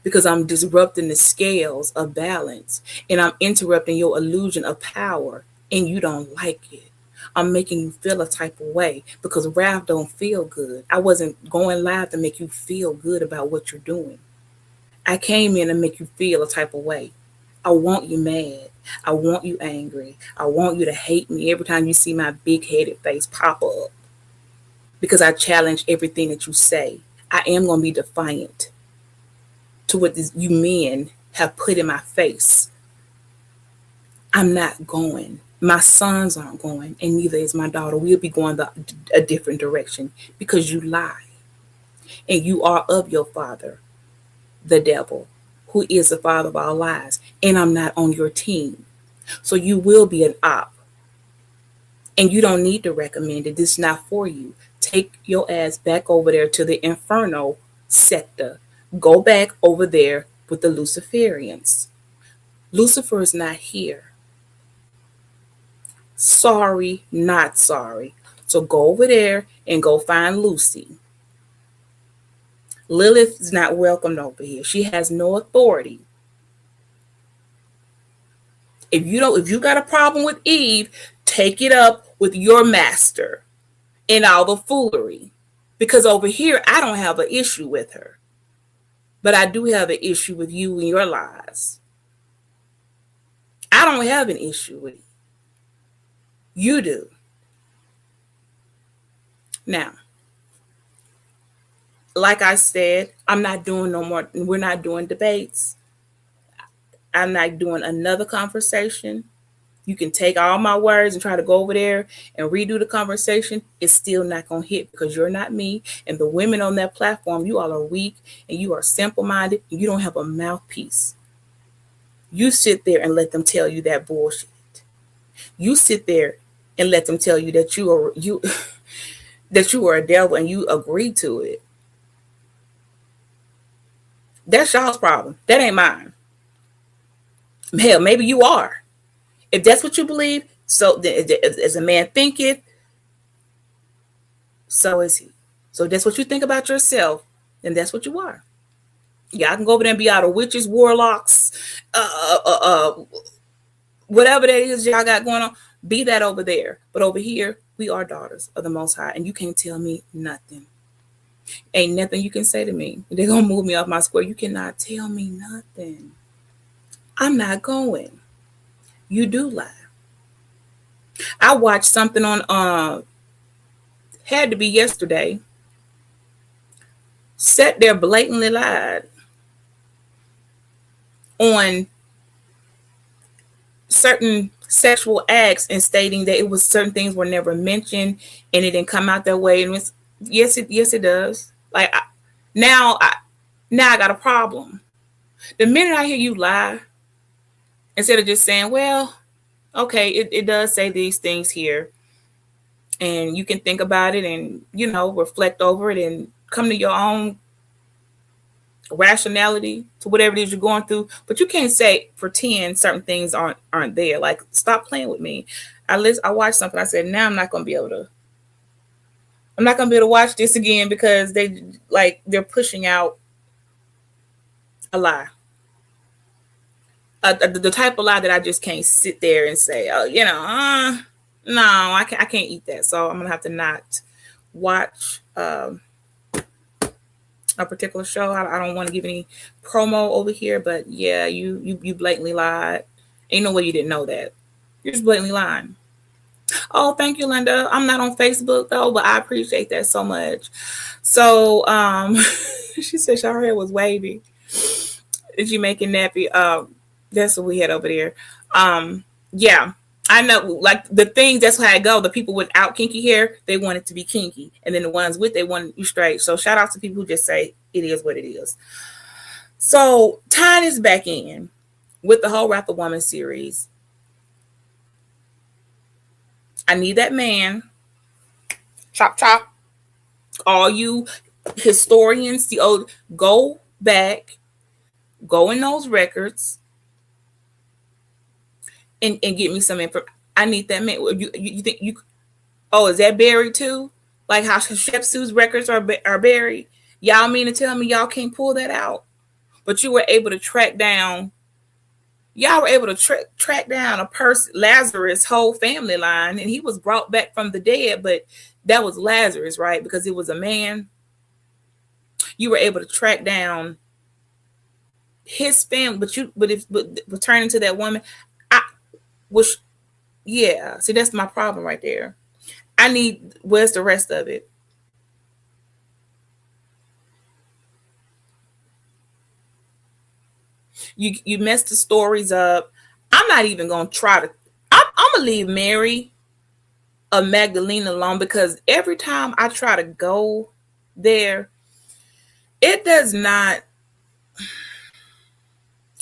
because I'm disrupting the scales of balance and I'm interrupting your illusion of power and you don't like it. I'm making you feel a type of way because wrath don't feel good. I wasn't going live to make you feel good about what you're doing. I came in to make you feel a type of way. I want you mad. I want you angry. I want you to hate me every time you see my big-headed face pop up because I challenge everything that you say. I am going to be defiant to what you men have put in my face. I'm not going. My sons aren't going, and neither is my daughter. We'll be going a different direction because you lie. And you are of your father, the devil, who is the father of all lies. And I'm not on your team. So you will be an op. And you don't need to recommend it. This is not for you. Take your ass back over there to the inferno sector. Go back over there with the Luciferians. Lucifer is not here. Sorry, not sorry. So go over there and go find Lucy. Lilith is not welcomed over here. She has no authority. If you got a problem with Eve, take it up with your master and all the foolery. Because over here, I don't have an issue with her. But I do have an issue with you and your lies. I don't have an issue with you. You do. Now, like I said, I'm not doing no more. We're not doing debates. I'm not doing another conversation. You can take all my words and try to go over there and redo the conversation. It's still not going to hit because you're not me. And the women on that platform, you all are weak and you are simple-minded and you don't have a mouthpiece. You sit there and let them tell you that bullshit. You sit there and let them tell you that that you are a devil and you agree to it. That's y'all's problem. That ain't mine. Hell, maybe you are. If that's what you believe, so as a man thinketh, so is he. So if that's what you think about yourself, then that's what you are. Yeah, I can go over there and be out of witches, warlocks, whatever that is y'all got going on. Be that over there. But over here, we are daughters of the Most High, and you can't tell me nothing. Ain't nothing you can say to me. They're going to move me off my square. You cannot tell me nothing. I'm not going. You do lie. I watched something on, had to be yesterday, sat there blatantly lied on certain sexual acts and stating that it was certain things were never mentioned and it didn't come out that way. And it's, yes, it does. Like now I got a problem. The minute I hear you lie, instead of just saying, well, okay, it does say these things here, and you can think about it and reflect over it and come to your own rationality to whatever it is you're going through, but you can't pretend certain things aren't there. Like, stop playing with me. I watched something. I said, now I'm not gonna be able to watch this again because they're pushing out a lie, the type of lie that I just can't sit there and say, oh, no, I can't eat that. So I'm gonna have to not watch a particular show. I don't want to give any promo over here, but yeah, you blatantly lied. Ain't no way you didn't know that. You're just blatantly lying. Oh, thank you, Linda. I'm not on Facebook though, but I appreciate that so much. So she said her hair was wavy. Did you make it nappy? That's what we had over there. Yeah. I know, like the things, that's how I go. The people without kinky hair, they want it to be kinky. And then the ones with, they want you straight. So shout out to people who just say it is what it is. So tying this back in with the whole Wrath of Woman series, I need that man, chop, chop, all you historians, go back, go in those records, and get me some info. I need that man. You think you? Oh, is that buried too? Like how Shepsu's records are buried? Y'all mean to tell me y'all can't pull that out? But you were able to track down. Y'all were able to track down a person, Lazarus' whole family line, and he was brought back from the dead. But that was Lazarus, right? Because it was a man. You were able to track down his family, but returning to that woman, yeah. See, that's my problem right there. Where's the rest of it? You messed the stories up. I'm not even gonna try to. I'm gonna leave Mary of Magdalene alone, because every time I try to go there, it does not.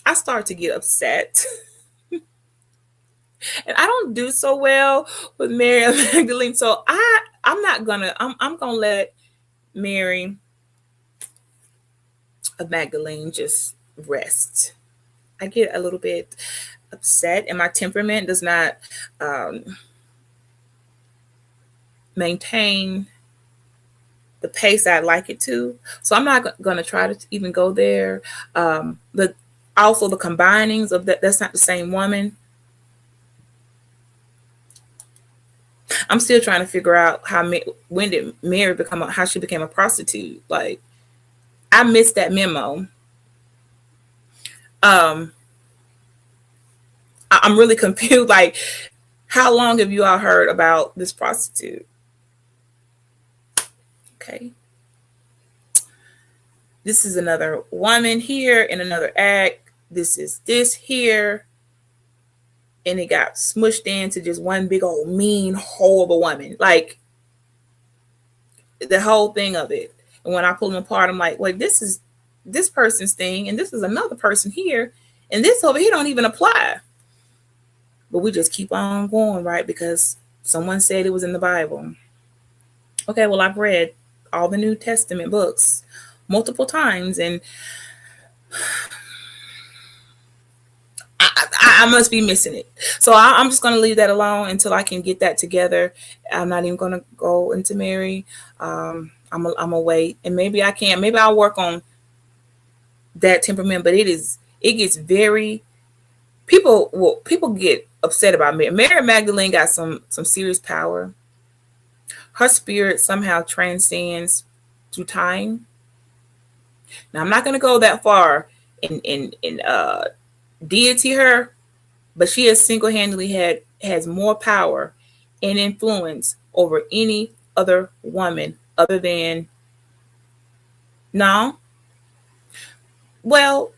I start to get upset. And I don't do so well with Mary of Magdalene. So I'm not gonna, I'm gonna let Mary of Magdalene just rest. I get a little bit upset, and my temperament does not maintain the pace I'd like it to. So I'm not going to try to even go there. Also the combinings of that's not the same woman. I'm still trying to figure out when did Mary how she became a prostitute. Like, I missed that memo. I'm really confused. Like, how long have you all heard about this prostitute? Okay. This is another woman here in another act. This is this here. And it got smushed into just one big old mean, horrible woman. Like, the whole thing of it. And when I pull them apart, I'm like, wait, this is this person's thing, and this is another person here, and this over here don't even apply. But we just keep on going, right? Because someone said it was in the Bible. Okay, well, I've read all the New Testament books multiple times, and I must be missing it. So I'm just going to leave that alone until I can get that together. I'm not even going to go into Mary. I'm going to wait, and maybe I can. Maybe I'll work on that temperament, but it gets very people get upset about Mary. Mary Magdalene got some serious power. Her spirit somehow transcends through time. Now I'm not gonna go that far in deity her, but she has single handedly has more power and influence over any other woman other than no. Well,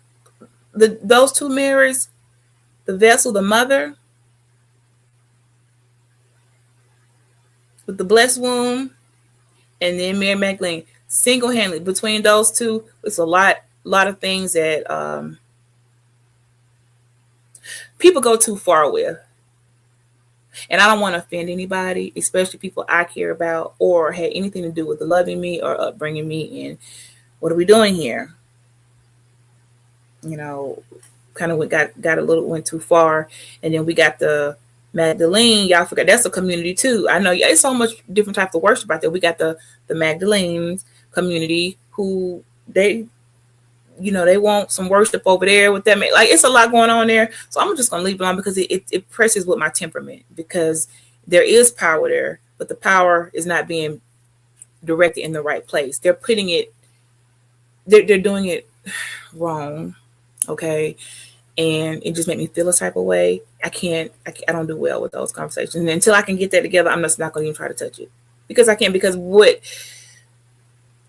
those two Marys, the vessel, the mother with the blessed womb, and then Mary Magdalene, single handedly between those two, it's a lot of things that people go too far with. And I don't want to offend anybody, especially people I care about or had anything to do with loving me or upbringing me. And what are we doing here? You know, kind of went too far. And then we got the Magdalene. Y'all forgot that's a community too. I know it's so much different types of worship out there. We got the Magdalenes community who they want some worship over there with them. Like, it's a lot going on there. So I'm just going to leave it alone because it presses with my temperament, because there is power there, but the power is not being directed in the right place. They're putting it, they're doing it wrong. Okay. And it just made me feel a type of way. I don't do well with those conversations. And until I can get that together, I'm just not going to even try to touch it, because I can't, because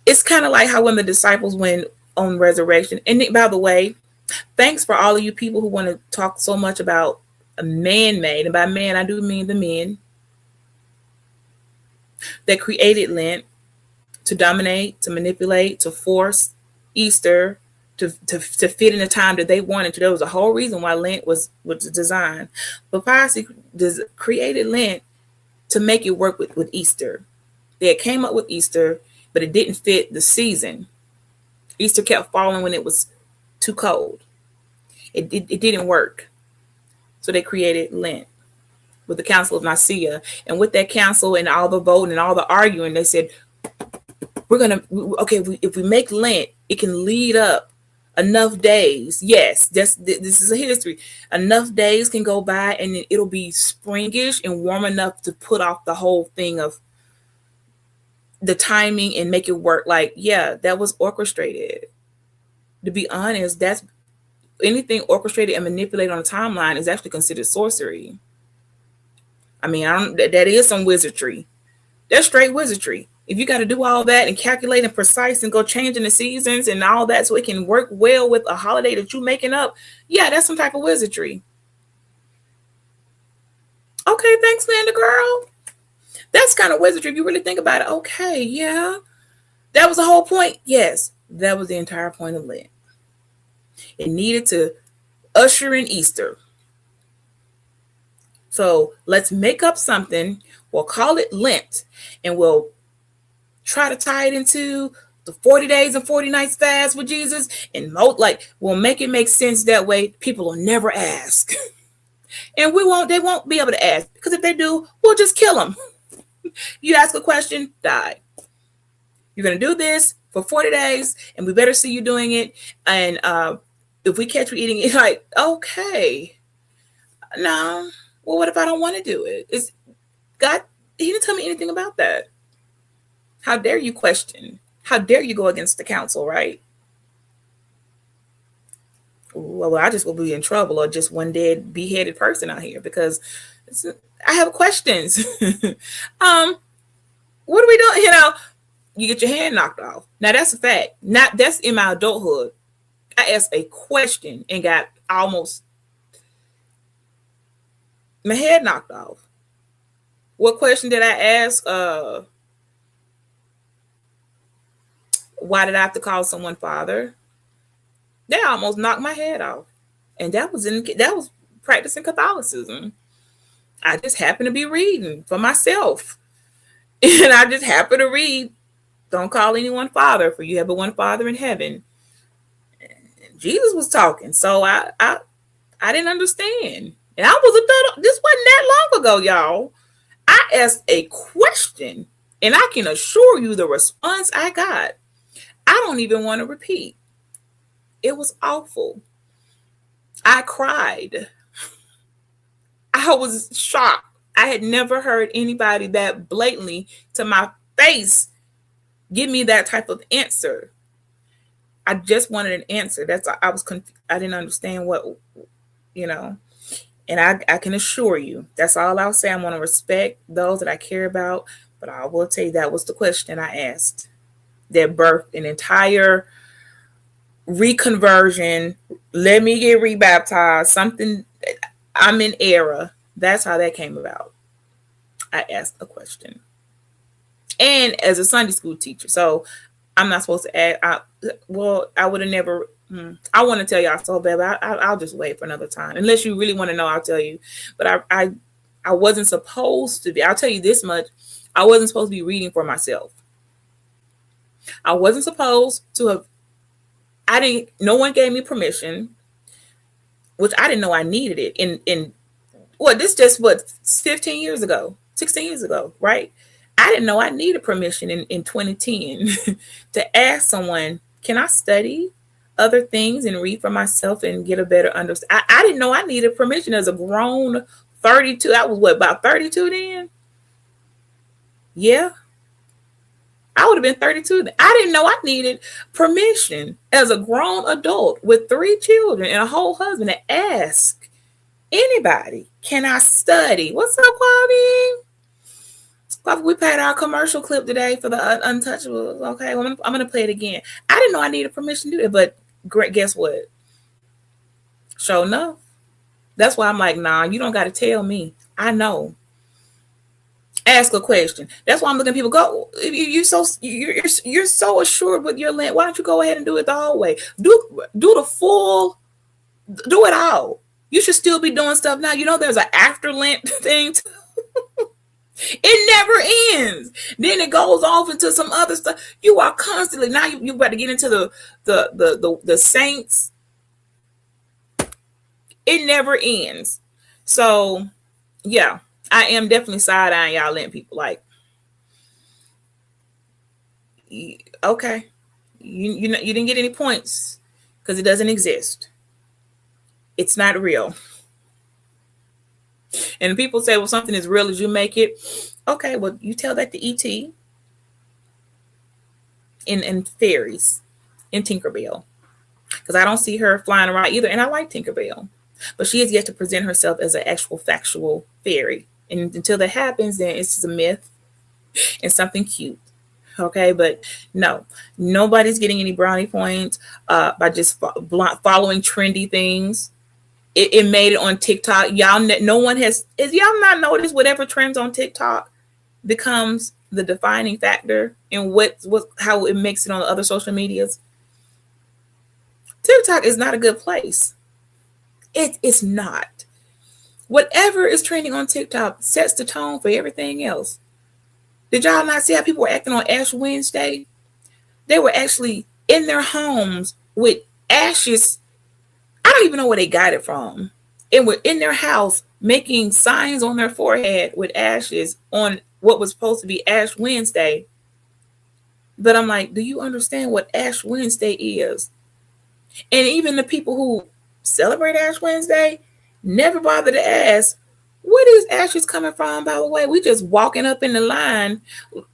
it's kind of like how when the disciples went on resurrection. And by the way, thanks for all of you people who want to talk so much about a man-made, and by man I do mean the men that created Lent to dominate, to manipulate, to force Easter to fit in the time that they wanted to. There was a whole reason why Lent was designed. But Piracy created Lent to make it work with Easter. They came up with Easter, but it didn't fit the season. Easter kept falling when it was too cold. It didn't work. So they created Lent with the Council of Nicaea. And with that council and all the voting and all the arguing, they said, if we make Lent, it can lead up enough days. Yes, this is a history. Enough days can go by and it'll be springish and warm enough to put off the whole thing of the timing and make it work. Like, yeah, that was orchestrated. To be honest, that's anything orchestrated and manipulated on a timeline is actually considered sorcery. I mean, that is some wizardry. That's straight wizardry. If you got to do all that and calculate and precise and go changing the seasons and all that so it can work well with a holiday that you're making up, yeah, that's some type of wizardry. Okay, thanks, Linda girl. That's kind of wizardry if you really think about it. Okay, yeah. That was the whole point. Yes, that was the entire point of Lent. It needed to usher in Easter. So let's make up something. We'll call it Lent, and we'll try to tie it into the 40 days and 40 nights fast with Jesus. And we'll make it make sense that way. People will never ask. And they won't be able to ask, because if they do, we'll just kill them. You ask a question, die. You're going to do this for 40 days, and we better see you doing it. And if we catch you eating it, like, okay. No. Well, what if I don't want to do it? He didn't tell me anything about that. How dare you question? How dare you go against the council, right? Well, I just will be in trouble, or just one dead beheaded person out here, because I have questions. What are we doing? You get your hand knocked off. Now that's a fact. That's in my adulthood. I asked a question and got almost my head knocked off. What question did I ask? Why did I have to call someone father? They almost knocked my head off. And that was practicing Catholicism. I just happened to be reading for myself. And I just happened to read, don't call anyone father, for you have but one Father in heaven. And Jesus was talking. So I didn't understand. And I was this wasn't that long ago, y'all. I asked a question, and I can assure you the response I got, I don't even want to repeat. It was awful. I cried. I was shocked. I had never heard anybody that blatantly to my face give me that type of answer. I just wanted an answer. I was confused. I didn't understand what, you know. And I can assure you, that's all I'll say. I want to respect those that I care about, but I will tell you that was the question I asked that birthed an entire reconversion. Let me get rebaptized. Something, I'm in error. That's how that came about. I asked a question. And as a Sunday school teacher, so I'm not supposed to add. I would have never. I want to tell y'all so bad, but I'll just wait for another time. Unless you really want to know, I'll tell you. But I wasn't supposed to be. I'll tell you this much: I wasn't supposed to be reading for myself. I wasn't supposed to have. I didn't. No one gave me permission, which I didn't know I needed it. In what, this just what, 15 years ago, 16 years ago, right? I didn't know I needed permission in 2010 to ask someone, can I study other things and read for myself and get a better understanding? I didn't know I needed permission as a grown 32. I was what, about 32 then? Yeah. I would have been 32 then. I didn't know I needed permission as a grown adult with 3 children and a whole husband to ask anybody, can I study? What's up, Kwame? We played our commercial clip today for the Untouchables. Okay, well, I'm going to play it again. I didn't know I needed permission to do it, but guess what? Sure enough. That's why I'm like, nah, you don't got to tell me. I know. Ask a question. That's why I'm looking at people go. You're so assured with your land. Why don't you go ahead and do it the whole way? Do the full. Do it all. You should still be doing stuff now. You know, there's an after Lent thing too. It never ends. Then it goes off into some other stuff. You are constantly now. You got to get into the saints. It never ends. So, yeah, I am definitely side eyeing y'all Lent people. Like, okay, you didn't get any points because it doesn't exist. It's not real. And people say, well, something is real as you make it. Okay, well, you tell that to E.T. and fairies in Tinkerbell. Because I don't see her flying around either. And I like Tinkerbell. But she has yet to present herself as an actual factual fairy. And until that happens, then it's just a myth and something cute. Okay, but no, nobody's getting any brownie points by just following trendy things. It made it on TikTok. Y'all, no one has. Is y'all not noticed whatever trends on TikTok becomes the defining factor in how it makes it on other social medias? TikTok is not a good place. It's not. Whatever is trending on TikTok sets the tone for everything else. Did y'all not see how people were acting on Ash Wednesday? They were actually in their homes with ashes. I don't even know where they got it from. And were in their house making signs on their forehead with ashes on what was supposed to be Ash Wednesday. But I'm like, do you understand what Ash Wednesday is? And even the people who celebrate Ash Wednesday never bother to ask, where these ashes coming from, by the way? We just walking up in the line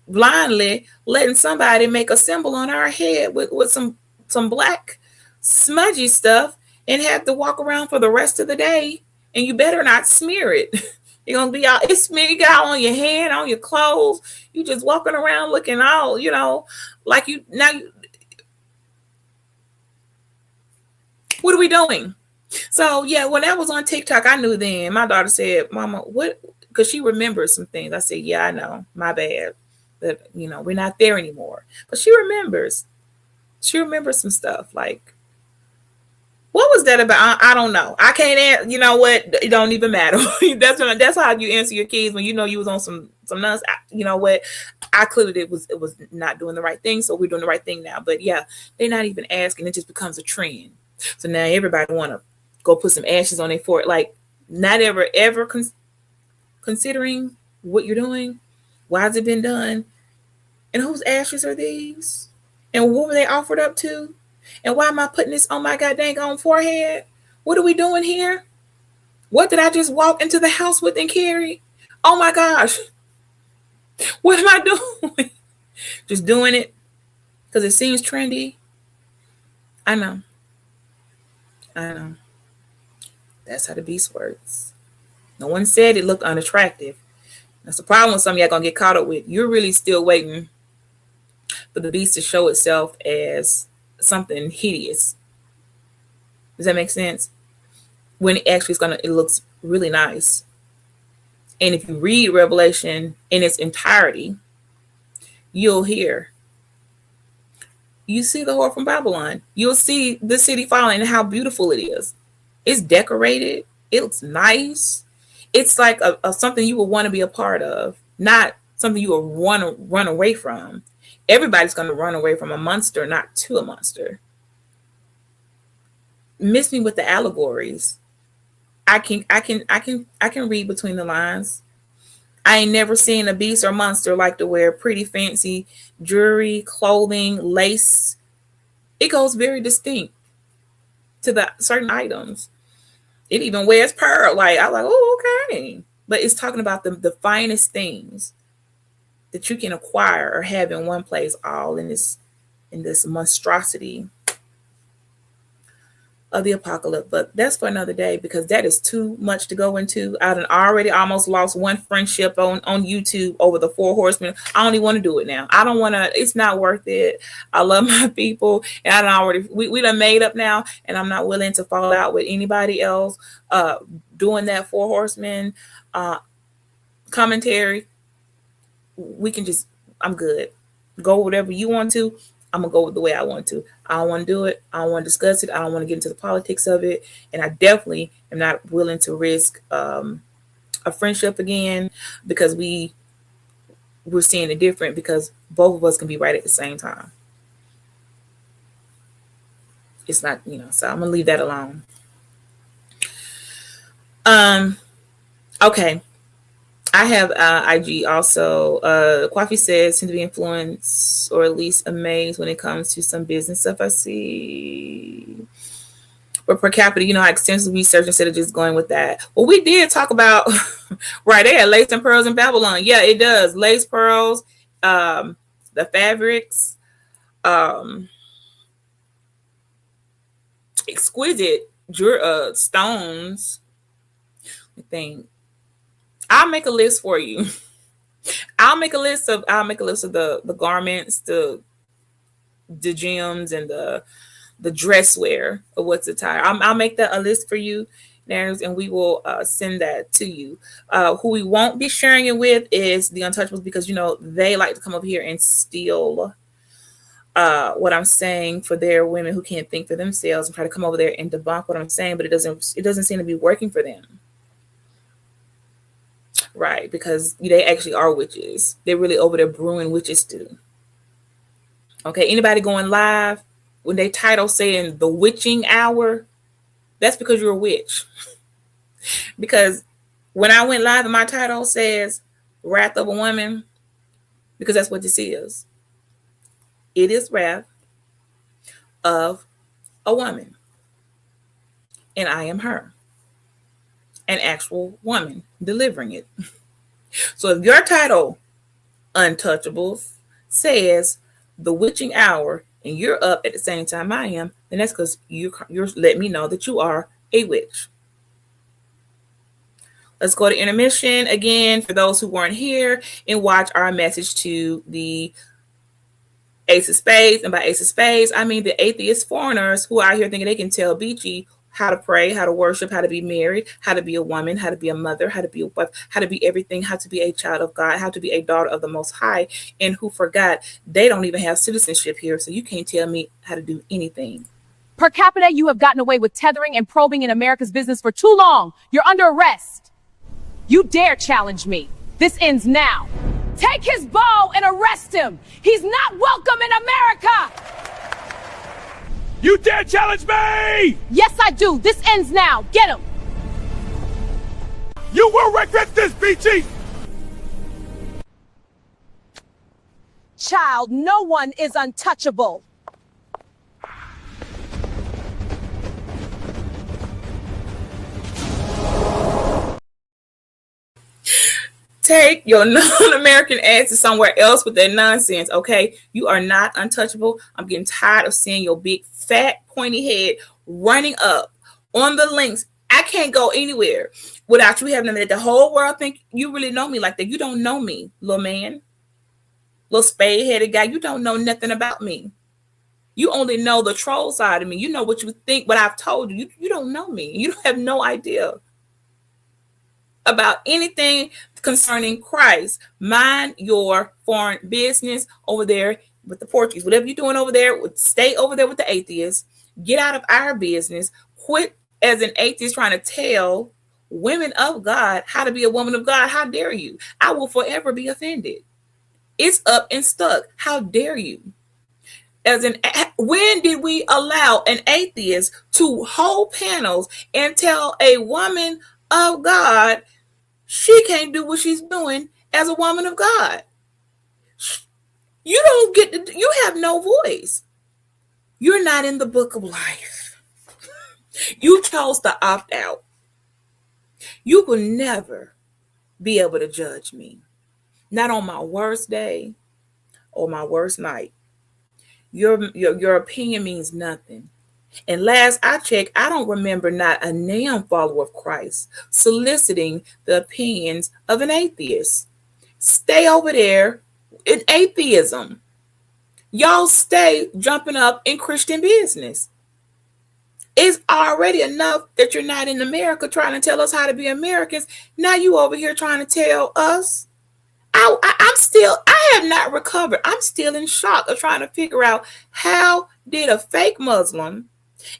blindly, letting somebody make a symbol on our head with some black smudgy stuff and have to walk around for the rest of the day. And you better not smear it. You're going to be out. It's smeared out on your hand, on your clothes. You just walking around looking all, like you now. What are we doing? So, yeah, when that was on TikTok, I knew then. My daughter said, Mama, what? Because she remembers some things. I said, yeah, I know. My bad. But, we're not there anymore. But she remembers. She remembers some stuff. Like, what was that about? I don't know. I can't answer. You know what? It don't even matter. That's how you answer your kids when you know you was on some nuts. You know what? I clearly it was not doing the right thing. So we're doing the right thing now. But, yeah, they're not even asking. It just becomes a trend. So now everybody want to go put some ashes on their forehead. Like, not ever considering what you're doing. Why has it been done? And whose ashes are these? And what were they offered up to? And why am I putting this on my goddamn on forehead? What are we doing here? What did I just walk into the house with and carry? Oh my gosh. What am I doing? Just doing it because it seems trendy. I know. That's how the beast works. No one said it looked unattractive. That's the problem with some of y'all gonna get caught up with. You're really still waiting for the beast to show itself as something hideous. Does that make sense? When it actually it looks really nice. And if you read Revelation in its entirety, you'll hear. You see the whore from Babylon. You'll see the city falling and how beautiful it is. It's decorated. It looks nice. It's like a something you would want to be a part of, not something you would want to run away from. Everybody's going to run away from a monster, not to a monster. Miss me with the allegories. I can read between the lines. I ain't never seen a beast or monster like to wear pretty fancy jewelry, clothing, lace. It goes very distinct to the certain items. It even wears pearl. Like I'm like, oh, okay. But it's talking about the finest things that you can acquire or have in one place, all in this monstrosity of the apocalypse. But that's for another day because that is too much to go into. I done already almost lost one friendship on YouTube over the 4 horsemen. I don't even want to do it now. I don't want to. It's not worth it. I love my people, and I done already we done made up now, and I'm not willing to fall out with anybody else doing that 4 horsemen commentary. We can just, I'm good. Go whatever you want to. I'm going to go with the way I want to. I don't want to do it. I don't want to discuss it. I don't want to get into the politics of it. And I definitely am not willing to risk a friendship again because we're seeing it different because both of us can be right at the same time. It's not, so I'm going to leave that alone. Okay. I have IG also. Kwafi says seem to be influenced or at least amazed when it comes to some business stuff I see. But per capita, I extensively research instead of just going with that. Well, we did talk about right there, lace and pearls in Babylon. Yeah, it does. Lace, pearls, the fabrics, exquisite stones. I think. I'll make a list for you. I'll make a list of the garments, the gems, and the dress wear of what's attire. I'll make a list for you, and we will send that to you. Who we won't be sharing it with is the Untouchables because they like to come up here and steal what I'm saying for their women who can't think for themselves and try to come over there and debunk what I'm saying, but it doesn't seem to be working for them. Right, because they actually are witches. They're really over there brewing witches stew. Okay, anybody going live when they title saying the witching hour, that's because you're a witch. Because when I went live and my title says Wrath of a Woman, because that's what this is. It is wrath of a woman. And I am her. An actual woman delivering it. So if your title, Untouchables, says the witching hour and you're up at the same time I am, then that's because you're letting me know that you are a witch. Let's go to intermission again for those who weren't here and watch our message to the Ace of Spades. And by Ace of Spades, I mean the atheist foreigners who are out here thinking they can tell Beachy how to pray, how to worship, how to be married, how to be a woman, how to be a mother, how to be a wife, how to be everything, how to be a child of God, how to be a daughter of the Most High, and who forgot they don't even have citizenship here, so you can't tell me how to do anything. Per capita, you have gotten away with tethering and probing in America's business for too long. You're under arrest. You dare challenge me. This ends now. Take his bow and arrest him. He's not welcome in America. You dare challenge me! Yes, I do. This ends now. Get him. You will regret this, BG! Child, no one is untouchable. take your non-American asses somewhere else with that nonsense, okay? You are not untouchable. I'm getting tired of seeing your big, fat, pointy head running up on the links. I can't go anywhere without you having that. The whole world think you really know me like that. You don't know me, little man. Little spade-headed guy. You don't know nothing about me. You only know the troll side of me. You know what you think, but I've told you. You don't know me. You have no idea about anything concerning Christ. Mind your foreign business over there with the Portuguese. Whatever you're doing over there, stay over there with the atheists. Get out of our business. Quit as an atheist trying to tell women of God how to be a woman of God. How dare you? I will forever be offended. It's up and stuck. How dare you? When did we allow an atheist to hold panels and tell a woman of God she can't do what she's doing as a woman of God? You don't get to, you have no voice. You're not in the book of life. You chose to opt out. You will never be able to judge me. Not on my worst day or my worst night. Your opinion means nothing. And last I checked, I don't remember not a damn follower of Christ soliciting the opinions of an atheist. Stay over there in atheism. Y'all stay jumping up in Christian business. It's already enough that you're not in America trying to tell us how to be Americans. Now you over here trying to tell us. I have not recovered. I'm still in shock of trying to figure out how did a fake Muslim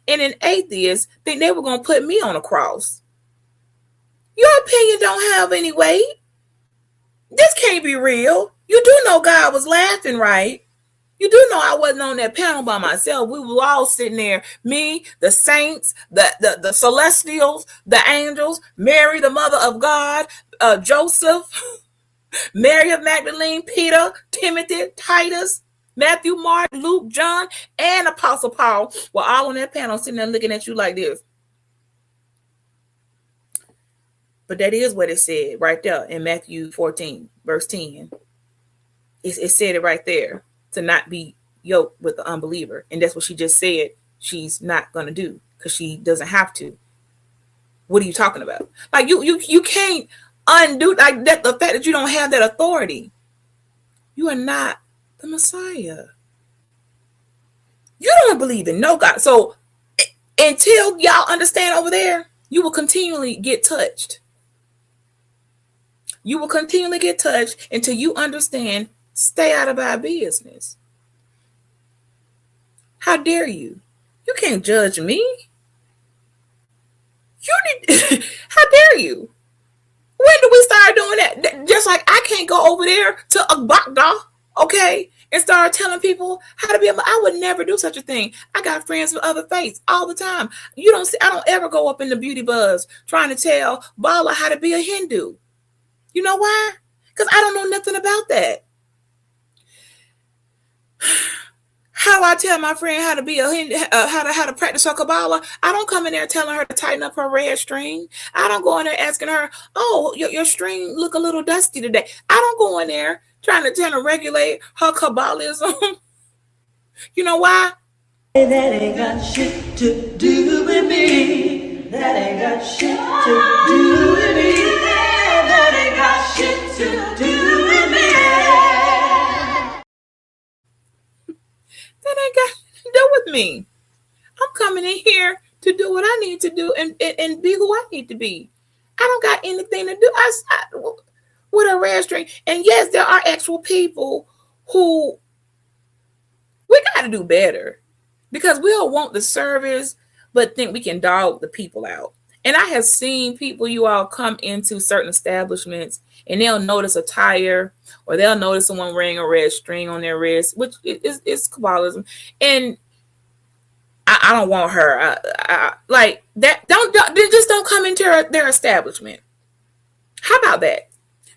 and an atheist think they were going to put me on a cross. Your opinion don't have any weight. This can't be real. You do know God was laughing, right? You do know I wasn't on that panel by myself. We were all sitting there. Me, the saints, the celestials, the angels, Mary, the mother of God, Joseph, Mary of Magdalene, Peter, Timothy, Titus, Matthew, Mark, Luke, John, and Apostle Paul were all on that panel sitting there looking at you like this. But that is what it said right there in Matthew 14, verse 10. It said it right there, to not be yoked with the unbeliever. And that's what she just said she's not going to do because she doesn't have to. What are you talking about? Like you can't undo like that, the fact that you don't have that authority. You are not the Messiah. You don't believe in no God. So until y'all understand over there, you will continually get touched. You will continually get touched until you understand. Stay out of our business. How dare you? You can't judge me. How dare you? When do we start doing that? Just like I can't go over there to a Baghdad, okay, and start telling people how to be. I would never do such a thing. I got friends with other faiths all the time. You don't see. I don't ever go up in the beauty buzz trying to tell Bala how to be a Hindu. You know why? Because I don't know nothing about that. How do I tell my friend how to be a Hindu, how to practice her Kabbalah? I don't come in there telling her to tighten up her red string. I don't go in there asking her, oh, your string look a little dusty today. I don't go in there trying to regulate her Kabbalism. You know why? That ain't got shit to do with me. That ain't got shit to do with me. That ain't got shit to do with me. That ain't got to do with me. I'm coming in here to do what I need to do and be who I need to be. I don't got anything to do with a red string. And yes, there are actual people who we got to do better because we all want the service, but think we can dog the people out. And I have seen people, you all, come into certain establishments and they'll notice a tire or they'll notice someone wearing a red string on their wrist, which is Kabbalism. And I don't want her. I like that. Don't come into their establishment. How about that?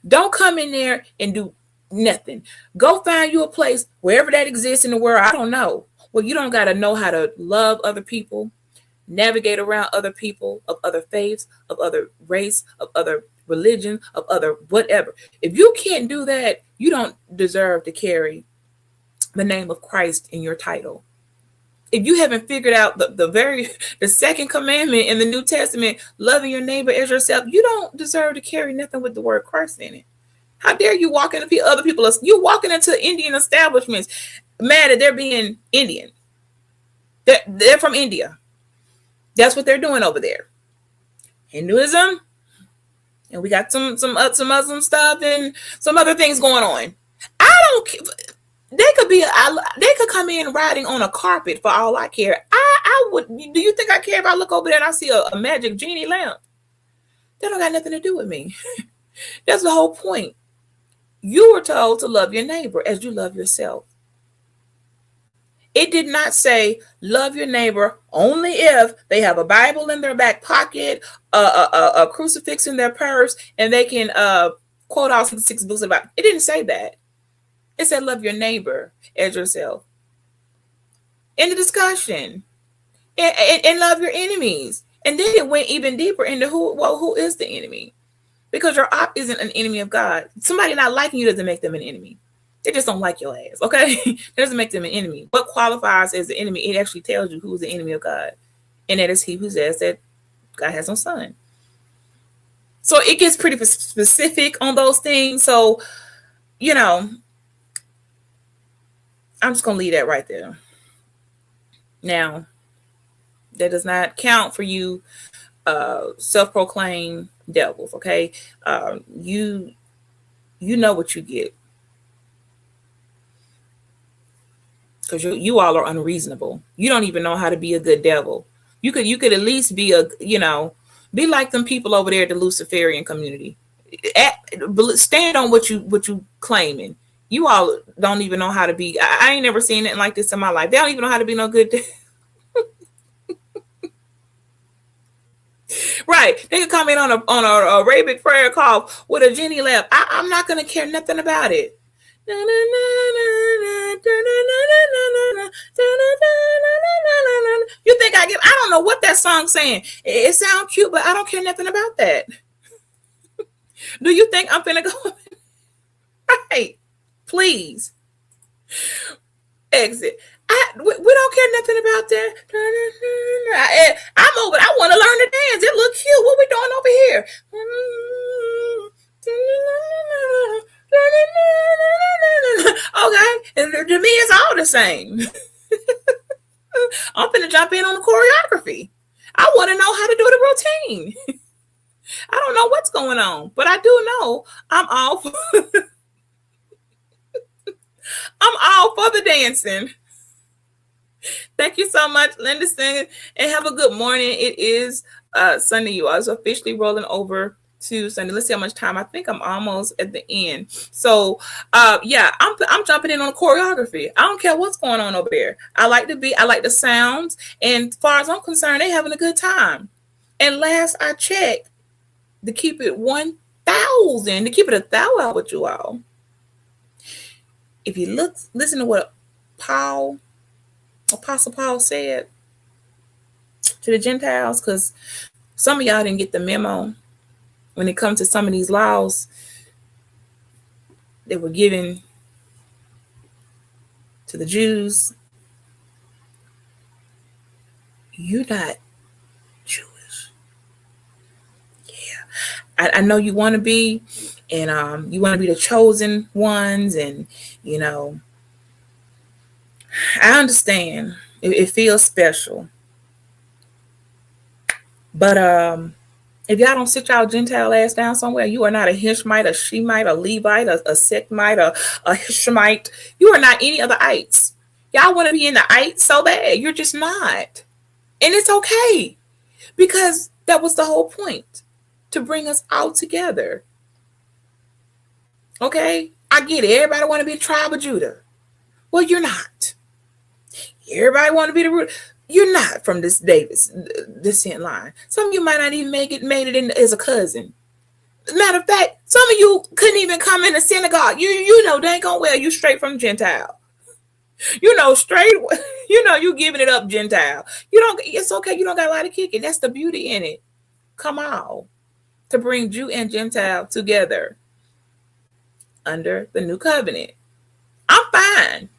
Don't come in there and do nothing. Go find you a place wherever that exists in the world. I don't know. Well, you don't got to know how to love other people, navigate around other people of other faiths, of other race, of other religion, of other whatever. If you can't do that, you don't deserve to carry the name of Christ in your title. If you haven't figured out the second commandment in the New Testament, loving your neighbor as yourself, you don't deserve to carry nothing with the word Christ in it. How dare you walk into other people? You walking into Indian establishments, mad at they're being Indian. They're from India. That's what they're doing over there. Hinduism, and we got some Muslim stuff and some other things going on. I don't. They could come in riding on a carpet for all I care. I would. Do you think I care if I look over there and I see a magic genie lamp? That don't got nothing to do with me. That's the whole point. You were told to love your neighbor as you love yourself. It did not say love your neighbor only if they have a Bible in their back pocket, a crucifix in their purse, and they can quote out some 6 books about it. It didn't say that. It said love your neighbor as yourself. In the discussion. And love your enemies. And then it went even deeper into who is the enemy? Because your op isn't an enemy of God. Somebody not liking you doesn't make them an enemy. They just don't like your ass, okay? It doesn't make them an enemy. What qualifies as the enemy? It actually tells you who's the enemy of God. And that is he who says that God has no son. So it gets pretty specific on those things. So, I'm just going to leave that right there. Now, that does not count for you self-proclaimed devils, okay? You know what you get. Because you all are unreasonable. You don't even know how to be a good devil. You could at least be be like them people over there at the Luciferian community. Stand on what you claiming. You all don't even know how to be. I ain't never seen anything like this in my life. They don't even know how to be no good. Right. They can come in on a Arabic prayer call with a genie lamp. I'm not gonna care nothing about it. You think I don't know what that song's saying. It sounds cute, but I don't care nothing about that. Do you think I'm finna go? Right. Please. Exit. We don't care nothing about that. I'm over. I want to learn to dance. It looks cute. What we doing over here? Okay, and to me, it's all the same. I'm finna jump in on the choreography. I want to know how to do the routine. I don't know what's going on, but I do know I'm all for, I'm all for the dancing. Thank you so much, Linda Singh, and have a good morning. It is Sunday. You are officially rolling over to Sunday. Let's see how much time. I think I'm almost at the end. So yeah, I'm jumping in on choreography. I don't care what's going on over there. I like the sounds, and as far as I'm concerned, they having a good time. And last I checked, to keep it 1,000, to keep it 1,000 out with you all. If you listen to what Apostle Paul said to the Gentiles, because some of y'all didn't get the memo when it comes to some of these laws that were given to the Jews. You're not Jewish. Yeah. I know you want to be, and you want to be the chosen ones, and I understand. It feels special. But if y'all don't sit y'all Gentile ass down somewhere, you are not a Hishmite, a Shemite, a Levite, a Sechmite, a Hishmite. You are not any of the ites. Y'all want to be in the ites so bad. You're just not. And it's okay. Because that was the whole point. To bring us all together. Okay? I get it. Everybody want to be a tribe of Judah. Well, you're not. Everybody want to be the root. You're not from this Davis descent line. Some of you might not even made it in as a cousin. Matter of fact, some of you couldn't even come in the synagogue. You know dang on well you straight from Gentile. Straight. You giving it up Gentile. It's okay. You don't got a lot of kicking. That's the beauty in it. Come on. to bring Jew and Gentile together under the new covenant. I'm fine.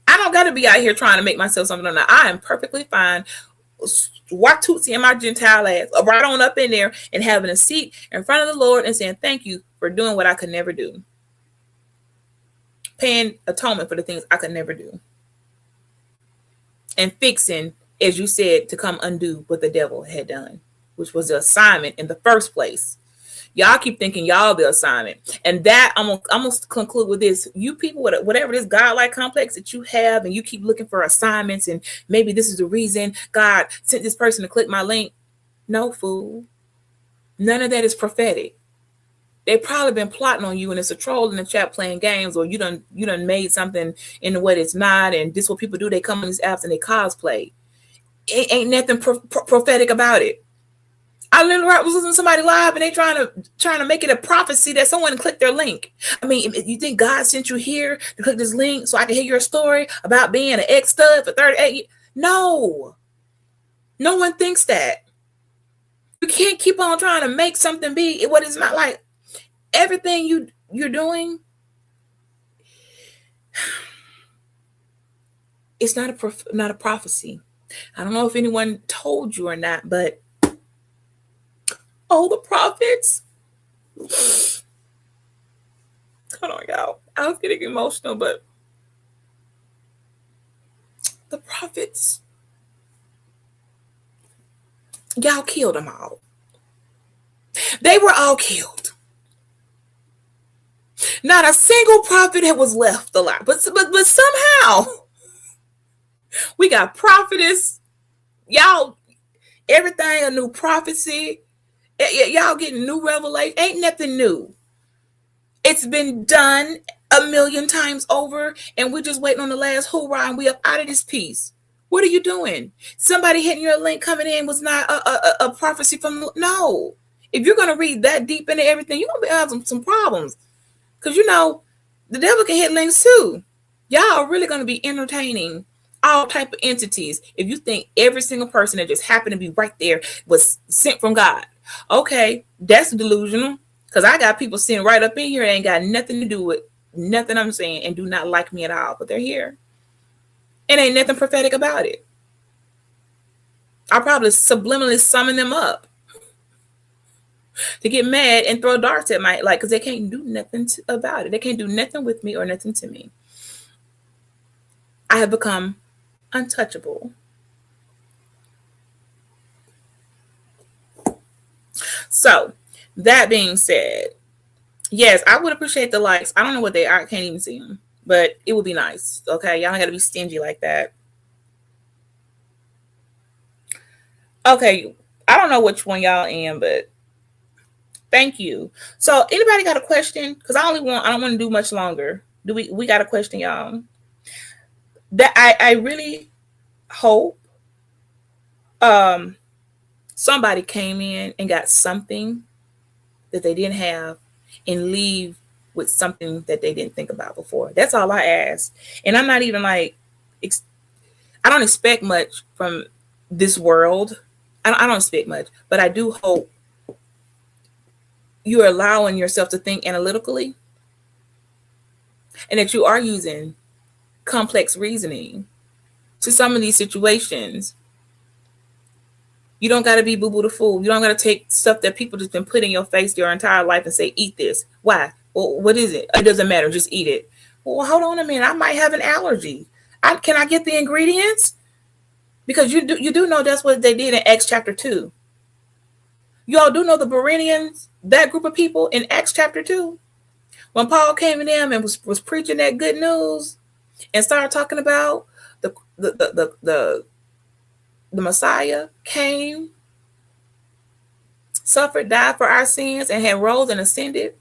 I don't got to be out here trying to make myself something or not. I am perfectly fine. Watusi and my Gentile ass right on up in there and having a seat in front of the Lord and saying thank you for doing what I could never do. Paying atonement for the things I could never do. And fixing, as you said, to come undo what the devil had done, which was the assignment in the first place. Y'all keep thinking y'all the assignment. And that, I'm gonna conclude with this. You people, whatever this godlike complex that you have, and you keep looking for assignments, and maybe this is the reason God sent this person to click my link. No, fool. None of that is prophetic. They've probably been plotting on you, and it's a troll in the chat playing games, or you done made something into what it's not, and this is what people do. They come on these apps and they cosplay. It ain't nothing prophetic about it. I literally was listening to somebody live, and they trying to make it a prophecy that someone clicked their link. I mean, you think God sent you here to click this link so I can hear your story about being an ex-stud for 38 years? No. No one thinks that. You can't keep on trying to make something be what it's not. Like everything you're doing, it's not a prophecy. I don't know if anyone told you or not, but the prophets. Hold on, y'all. I was getting emotional, but the prophets, y'all killed them all. They were all killed. Not a single prophet was left alive. But somehow we got prophetess. Y'all, everything a new prophecy. Y'all getting new revelation. Ain't nothing new. It's been done a million times over, and we're just waiting on the last hoorah, and we up out of this piece. What are you doing? Somebody hitting your link coming in was not a prophecy from. No. If you're going to read that deep into everything, you're going to be having some problems. Because, the devil can hit links too. Y'all are really going to be entertaining all type of entities if you think every single person that just happened to be right there was sent from God. Okay, that's delusional. Because I got people sitting right up in here that ain't got nothing to do with nothing I'm saying and do not like me at all. But they're here. And ain't nothing prophetic about it. I'll probably subliminally summon them up to get mad and throw darts at my, because they can't do nothing about it. They can't do nothing with me or nothing to me. I have become untouchable. So, that being said, yes, I would appreciate the likes. I don't know what they are. I can't even see them. But it would be nice. Okay, y'all ain't got to be stingy like that. Okay, I don't know which one y'all am, but thank you. So, anybody got a question? Because I don't want to do much longer. We got a question, y'all? That I really hope somebody came in and got something that they didn't have and leave with something that they didn't think about before. That's all I ask. And I'm not even I don't expect much from this world. I don't expect much, but I do hope you're allowing yourself to think analytically and that you are using complex reasoning to some of these situations. You don't got to be boo-boo the fool. You don't got to take stuff that people just been put in your face your entire life and say, eat this. Why? Well, what is it? It doesn't matter. Just eat it. Well, hold on a minute. I might have an allergy. Can I get the ingredients? Because you do know that's what they did in Acts chapter 2. You all do know the Bereans, that group of people in Acts chapter 2. When Paul came in them and was preaching that good news and started talking about the Messiah came, suffered, died for our sins, and had rose and ascended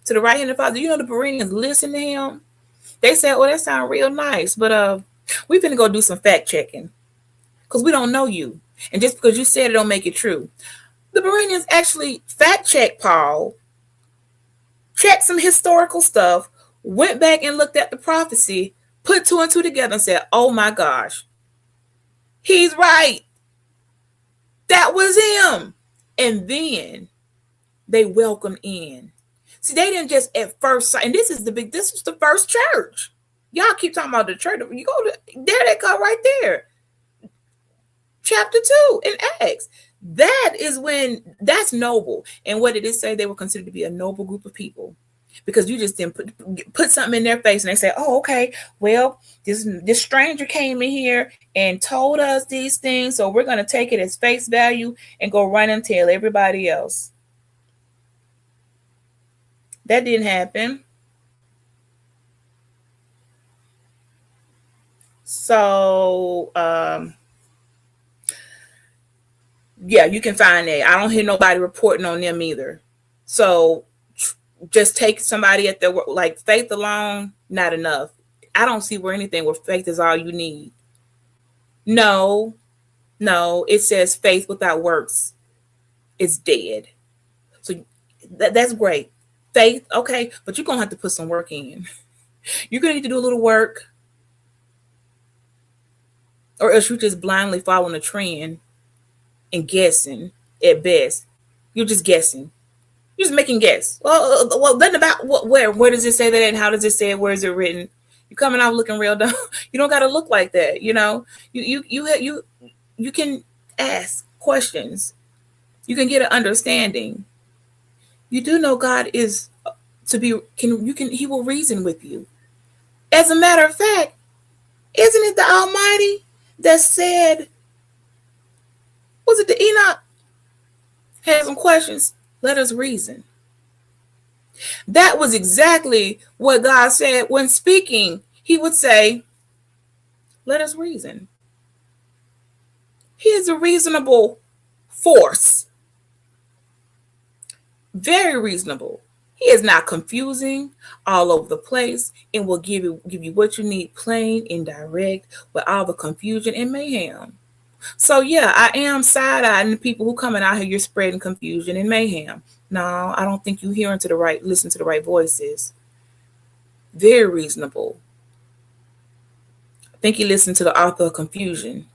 to the right hand of the Father. You know the Bereans listened to him. They said, "Oh, that sounds real nice, but we finna go do some fact checking because we don't know you, and just because you said it don't make it true." The Bereans actually fact checked Paul, checked some historical stuff, went back and looked at the prophecy, put two and two together, and said, "Oh my gosh, he's right. That was him." And then They welcome in. See, they didn't just at first sight, and this was the first church. Y'all keep talking about the church. You go to there, they go right there. Chapter 2 in Acts. That's noble. And what did it say? They were considered to be a noble group of people. Because you just didn't put something in their face and they say, oh, okay, well, this stranger came in here and told us these things, so we're going to take it as face value and go run and tell everybody else. That didn't happen. So, yeah, you can find that. I don't hear nobody reporting on them either. So just take somebody at their word. Like faith alone, not enough. I don't see where anything where faith is all you need. No, it says faith without works is dead. So that's great. Faith, okay, but you're going to have to put some work in. You're going to need to do a little work, or else you're just blindly following a trend and guessing at best. You're just guessing. You're just making guess. Well, then about what, where does it say that, and how does it say it? Where is it written? You're coming out looking real dumb. You don't got to look like that. You know, you can ask questions. You can get an understanding. You do know God is to be. He will reason with you. As a matter of fact, isn't it the Almighty that said? Was it the Enoch? Had some questions. Let us reason. That was exactly what God said when speaking. He would say, let us reason. He is a reasonable force. Very reasonable. He is not confusing all over the place and will give you what you need plain and direct with all the confusion and mayhem. So yeah, I am side-eyeing the people who coming out here, you're spreading confusion and mayhem. No, I don't think you listen to the right voices. Very reasonable. I think you listen to the author of confusion.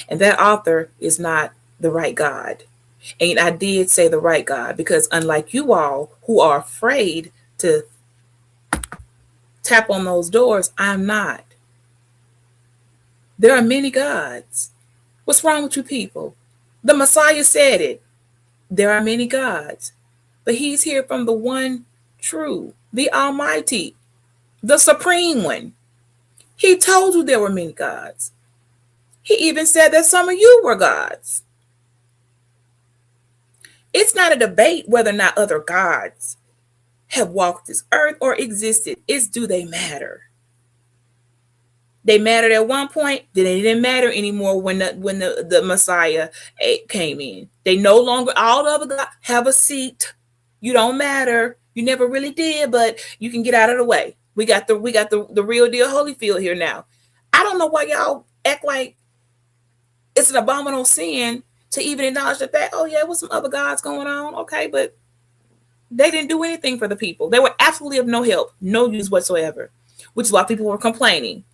And that author is not the right God. And I did say the right God because unlike you all who are afraid to tap on those doors, I'm not. There are many gods. What's wrong with you people? The Messiah said it. There are many gods. But he's here from the one true, the Almighty, the Supreme One. He told you there were many gods. He even said that some of you were gods. It's not a debate whether or not other gods have walked this earth or existed. It's do they matter? They mattered at one point, then they didn't matter anymore when the Messiah came in. They no longer, all the other gods have a seat. You don't matter. You never really did, but you can get out of the way. We got the real deal Holyfield here now. I don't know why y'all act like it's an abominable sin to even acknowledge the fact, oh yeah, there was some other gods going on. Okay, but they didn't do anything for the people. They were absolutely of no help, no use whatsoever, which is why people were complaining.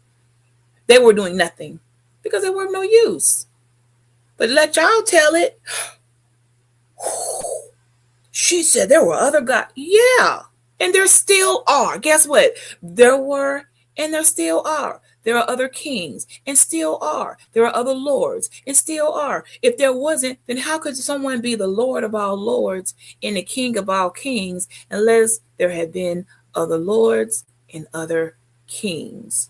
They were doing nothing because they were of no use. But let y'all tell it. She said there were other gods. Yeah, and there still are. Guess what? There were and there still are. There are other kings and still are. There are other lords and still are. If there wasn't, then how could someone be the Lord of all lords and the King of all kings unless there had been other lords and other kings?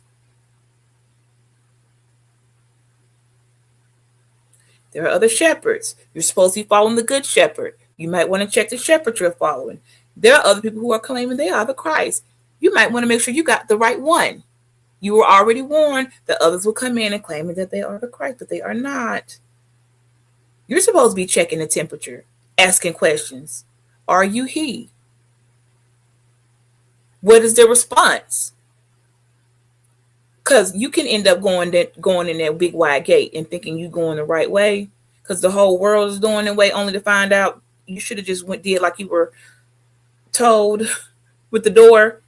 There are other shepherds. You're supposed to be following the good shepherd. You might want to check the shepherd you're following. There are other people who are claiming they are the Christ. You might want to make sure you got the right one. You were already warned that others will come in and claiming that they are the Christ, but they are not. You're supposed to be checking the temperature, asking questions. Are you he? What is the response? Because you can end up going in that big wide gate and thinking you're going the right way because the whole world is going that way, only to find out you should have just did like you were told with the door,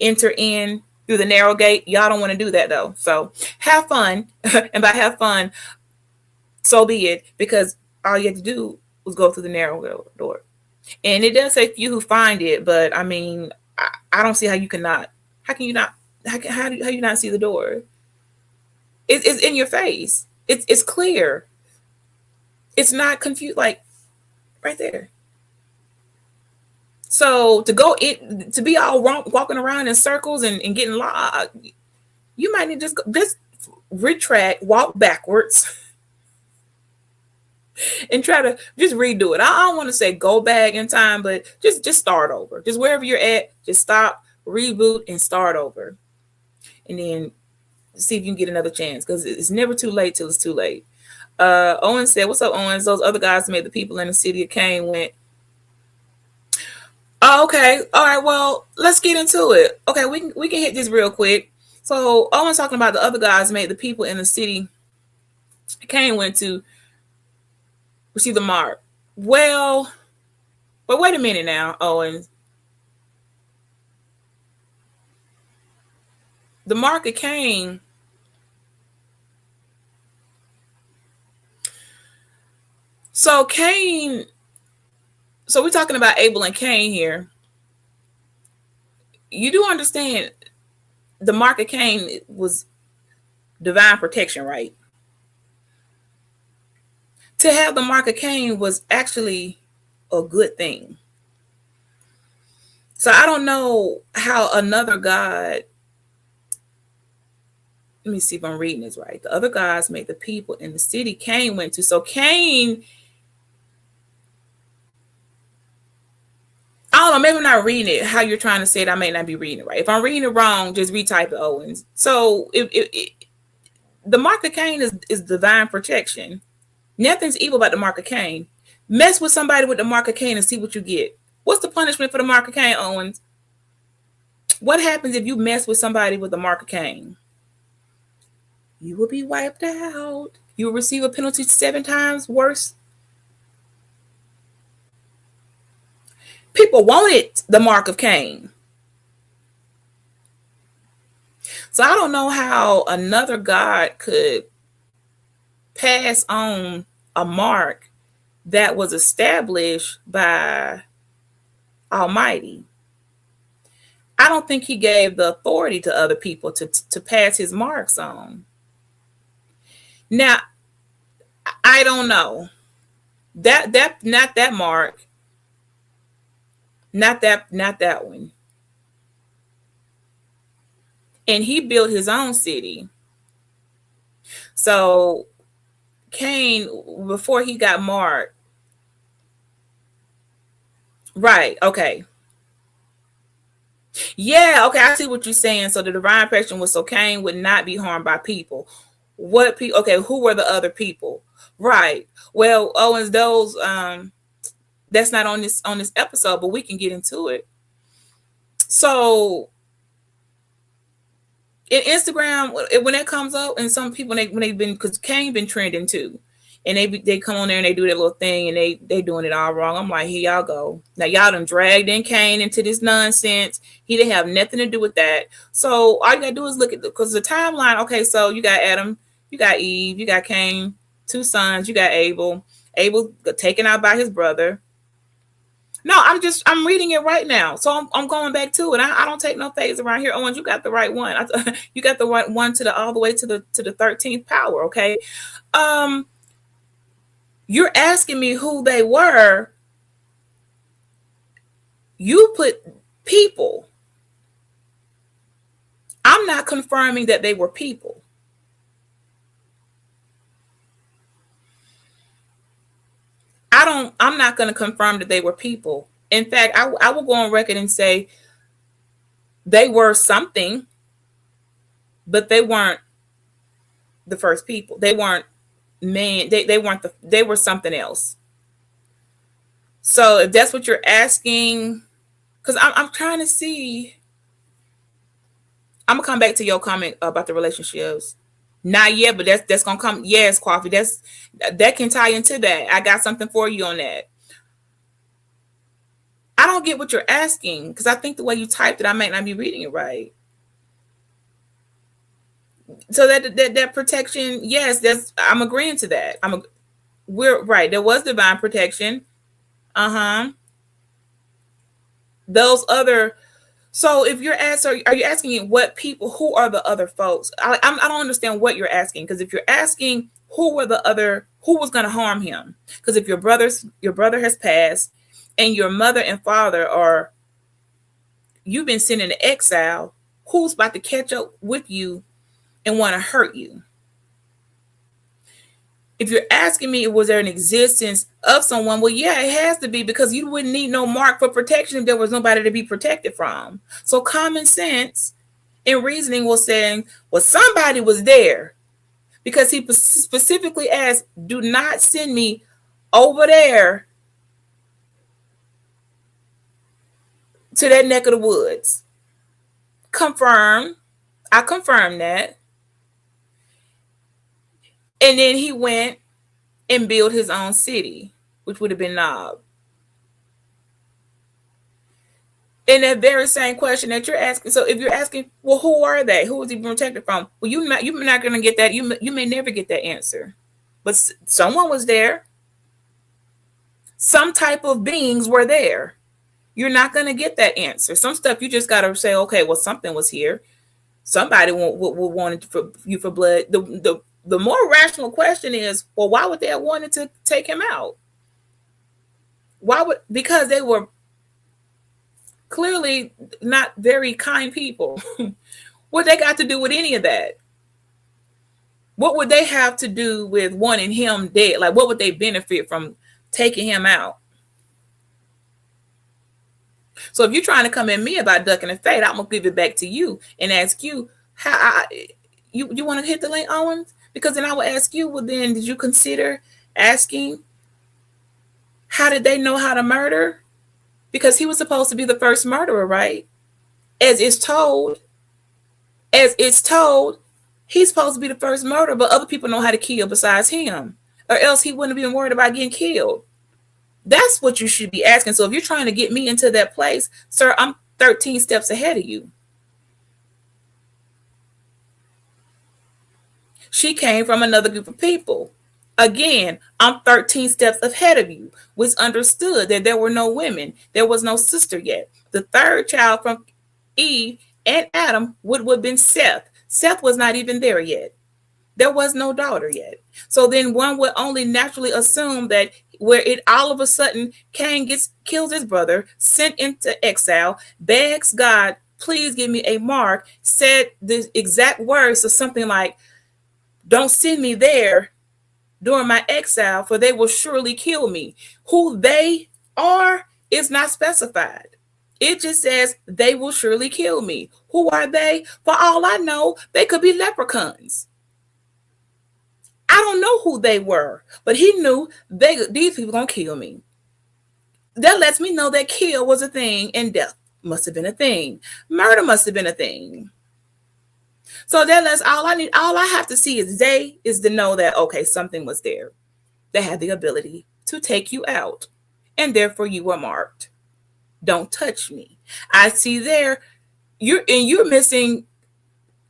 enter in through the narrow gate. Y'all don't want to do that though. So have fun. And by have fun, so be it, because all you had to do was go through the narrow door. And it does say few who find it, but I mean, I don't see how you cannot. How can you not? How you not see the door? It's in your face. It's clear. It's not confused. Like right there. So to go in, to be all walking around in circles and getting lost, you might need to just retract, walk backwards, and try to just redo it. I don't want to say go back in time, but just start over. Just wherever you're at, just stop, reboot, and start over, and then see if you can get another chance, because it's never too late till it's too late. Owen said, "What's up, Owens? Those other guys made the people in the city of Cain went." Oh, okay. All right. Well, let's get into it. Okay, we can hit this real quick. So Owen's talking about the other guys made the people in the city Cain went to receive the mark. Well, but wait a minute now, Owen. The mark of Cain. So Cain. So we're talking about Abel and Cain here. You do understand the mark of Cain was divine protection, right? To have the mark of Cain was actually a good thing. So I don't know how another God, let me see if I'm reading this right. The other gods made the people in the city Cain went to. So Cain, I don't know, maybe I'm not reading it how you're trying to say it. I may not be reading it right. If I'm reading it wrong, just retype it, Owens. So if the mark of Cain is divine protection. Nothing's evil about the mark of Cain. Mess with somebody with the mark of Cain and see what you get. What's the punishment for the mark of Cain, Owens? What happens if you mess with somebody with the mark of Cain? You will be wiped out. You will receive a penalty 7 times worse. People wanted the mark of Cain. So I don't know how another God could pass on a mark that was established by Almighty. I don't think he gave the authority to other people to pass his marks on. Now, I don't know. That not that mark. Not that one. And he built his own city. So Cain, before he got marked. Right, okay. Yeah, okay, I see what you're saying. So the divine protection was so Cain would not be harmed by people. What people? Okay, who were the other people? Right. Well, Owens, those that's not on this episode, but we can get into it. So in Instagram, when that comes up, and some people when they've been, because Cain been trending too, and they come on there and they do their little thing, and they doing it all wrong. I'm like, here y'all go. Now y'all done dragged in Cain into this nonsense. He didn't have nothing to do with that. So all you gotta do is look at because the timeline. Okay, so you got Adam, you got Eve, you got Cain, 2 sons, you got Abel. Abel got taken out by his brother. No, I'm reading it right now. So I'm going back to it. I don't take no phase around here. Owens, you got the right one. You got the right one to the all the way to the 13th power. Okay. You're asking me who they were. You put people. I'm not confirming that they were people. I'm not going to confirm that they were people. In fact, I will go on record and say they were something, but they weren't the first people. They weren't man. They weren't they were something else. So if that's what you're asking, because I'm trying to see. I'm gonna come back to your comment about the relationships. Not yet, but that's gonna come. Yes, Coffee. That can tie into that. I got something for you on that. I don't get what you're asking because I think the way you typed it, I might not be reading it right. So that protection, yes, I'm agreeing to that. We're right. There was divine protection. Uh-huh. those other. So if you're asking, are you asking what people? Who are the other folks? I don't understand what you're asking, because if you're asking who were the other, who was going to harm him? Because if your brother has passed, and your mother and father are, you've been sent into exile, who's about to catch up with you and want to hurt you? If you're asking me, was there an existence of someone? Well, yeah, it has to be, because you wouldn't need no mark for protection if there was nobody to be protected from. So common sense and reasoning was saying, well, somebody was there, because he specifically asked, do not send me over there to that neck of the woods. Confirm. I confirmed that. And then he went and built his own city, which would have been Nob. In that very same question that you're asking, so if you're asking, well, who are they? Who is he protected from? Well, you're not going to get that. You may never get that answer. But someone was there. Some type of beings were there. You're not going to get that answer. Some stuff you just got to say, okay, well, something was here. Somebody will want you for blood. The more rational question is, well, why would they have wanted to take him out? Because they were clearly not very kind people. What they got to do with any of that? What would they have to do with wanting him dead? Like, what would they benefit from taking him out? So if you're trying to come at me about ducking and fade, I'm gonna give it back to you and ask you how you want to hit the link, Owens? Because then I will ask you, well, then did you consider asking, how did they know how to murder? Because he was supposed to be the first murderer, right? As it's told, he's supposed to be the first murderer, but other people know how to kill besides him, or else he wouldn't have been worried about getting killed. That's what you should be asking. So if you're trying to get me into that place, sir, I'm 13 steps ahead of you. She came from another group of people. Again, I'm 13 steps ahead of you, which understood that there were no women. There was no sister yet. The third child from Eve and Adam would have been Seth. Seth was not even there yet. There was no daughter yet. So then one would only naturally assume that where it all of a sudden Cain kills his brother, sent into exile, begs God, please give me a mark, said the exact words of something like, don't send me there during my exile, for they will surely kill me. Who they are is not specified. It just says they will surely kill me. Who are they? For all I know, they could be leprechauns. I don't know who they were, but he knew these people gonna kill me. That lets me know that kill was a thing and death must have been a thing. Murder must have been a thing. So that lets all I have to see is to know that, okay, something was there that had the ability to take you out, and therefore you were marked. Don't touch me. I see there you're missing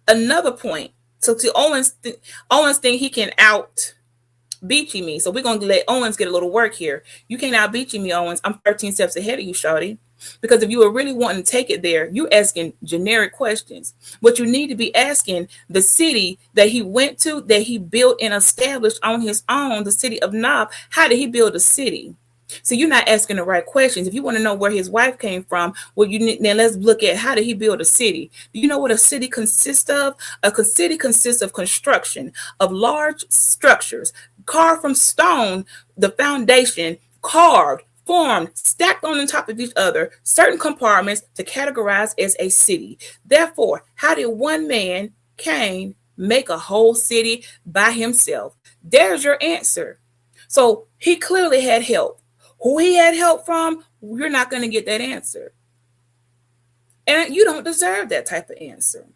another point. So to Owens think he can out beachy me. So we're gonna let Owens get a little work here. You can't out beachy me, Owens. I'm 13 steps ahead of you, shawty. Because if you were really wanting to take it there, you're asking generic questions. What you need to be asking, the city that he went to, that he built and established on his own, the city of Nob, how did he build a city? So you're not asking the right questions. If you want to know where his wife came from, well, then let's look at, how did he build a city? Do you know what a city consists of? A city consists of construction of large structures, carved from stone, the foundation, carved, formed, stacked on top of each other, certain compartments to categorize as a city. Therefore, how did one man, Cain, make a whole city by himself? There's your answer. So he clearly had help. Who he had help from, you're not going to get that answer. And you don't deserve that type of answer.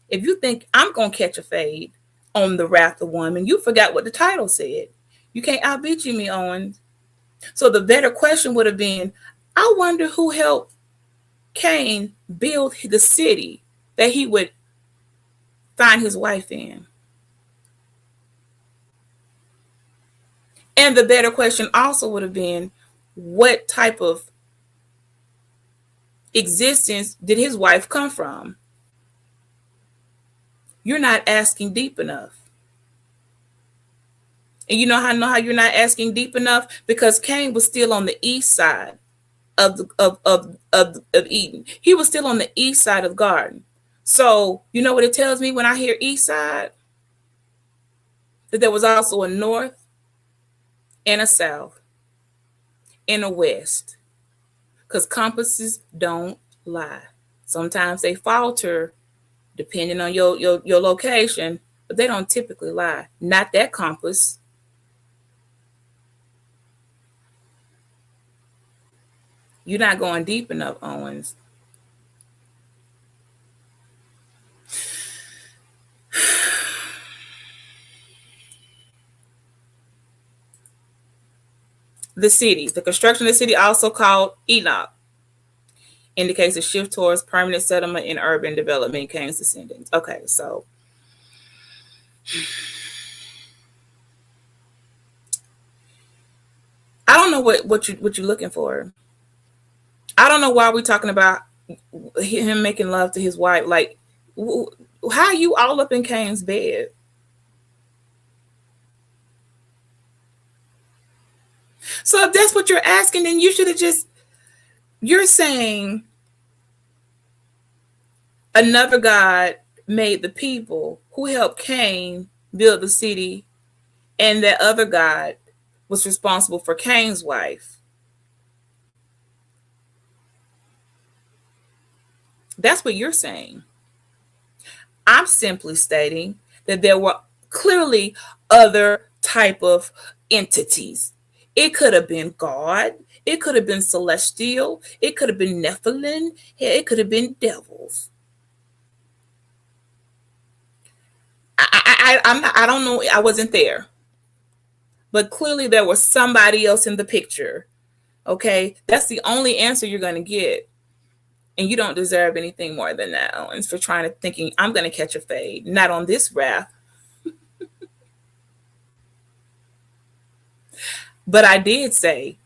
If you think I'm going to catch a fade on the Wrath of Woman, you forgot what the title said. You can't outbeat you, me, Owens. So the better question would have been, I wonder who helped Cain build the city that he would find his wife in. And the better question also would have been, what type of existence did his wife come from? You're not asking deep enough. And you know how you're not asking deep enough? Because Cain was still on the east side of the of Eden. He was still on the east side of the garden. So you know what it tells me when I hear east side? That there was also a north and a south and a west. Because compasses don't lie. Sometimes they falter depending on your location, but they don't typically lie. Not that compass. You're not going deep enough, Owens. The city. The construction of the city, also called Enoch, indicates a shift towards permanent settlement and urban development in Cain's descendants. Okay, so I don't know what you're looking for. I don't know why we're talking about him making love to his wife. Like, how are you all up in Cain's bed? So if that's what you're asking, then you should have just, you're saying another God made the people who helped Cain build the city, and that other God was responsible for Cain's wife. That's what you're saying. I'm simply stating that there were clearly other type of entities. It could have been God. It could have been celestial. It could have been Nephilim. It could have been devils. I don't know. I wasn't there, but clearly there was somebody else in the picture. Okay, that's the only answer you're going to get, and you don't deserve anything more than that, Owens, for trying to thinking I'm going to catch a fade. Not on this wrath. But I did say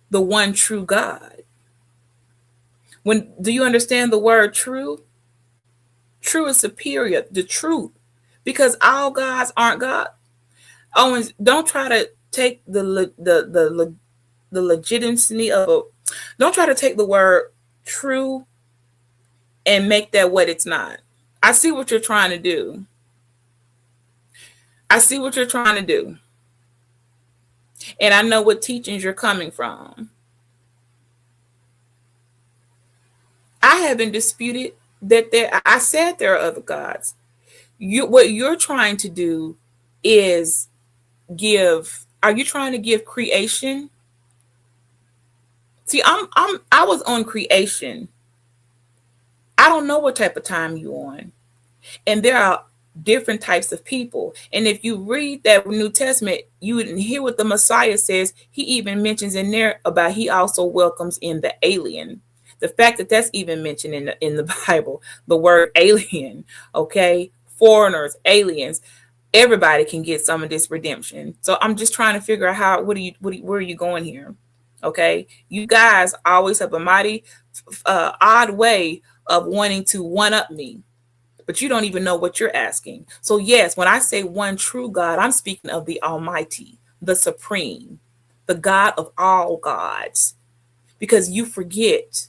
the one true God. When do you understand the word true? True is superior, the truth, because all gods aren't God. Owens, don't try to take the legitimacy of. Don't try to take the word true and make that what it's not. I see what you're trying to do. I see what you're trying to do. And I know what teachings you're coming from. I haven't disputed that I said there are other gods. What you're trying to do is are you trying to give creation? See, I was on creation. I don't know what type of time you're on. And there are different types of people. And if you read that New Testament, you would hear what the Messiah says. He even mentions in there about he also welcomes in the alien. The fact that that's even mentioned in the Bible, the word alien, okay? Foreigners, aliens, everybody can get some of this redemption. So I'm just trying to figure out where are you going here? Okay, you guys always have a mighty odd way of wanting to one up me, but you don't even know what you're asking. So yes, when I say one true God, I'm speaking of the Almighty, the Supreme, the God of all gods, because you forget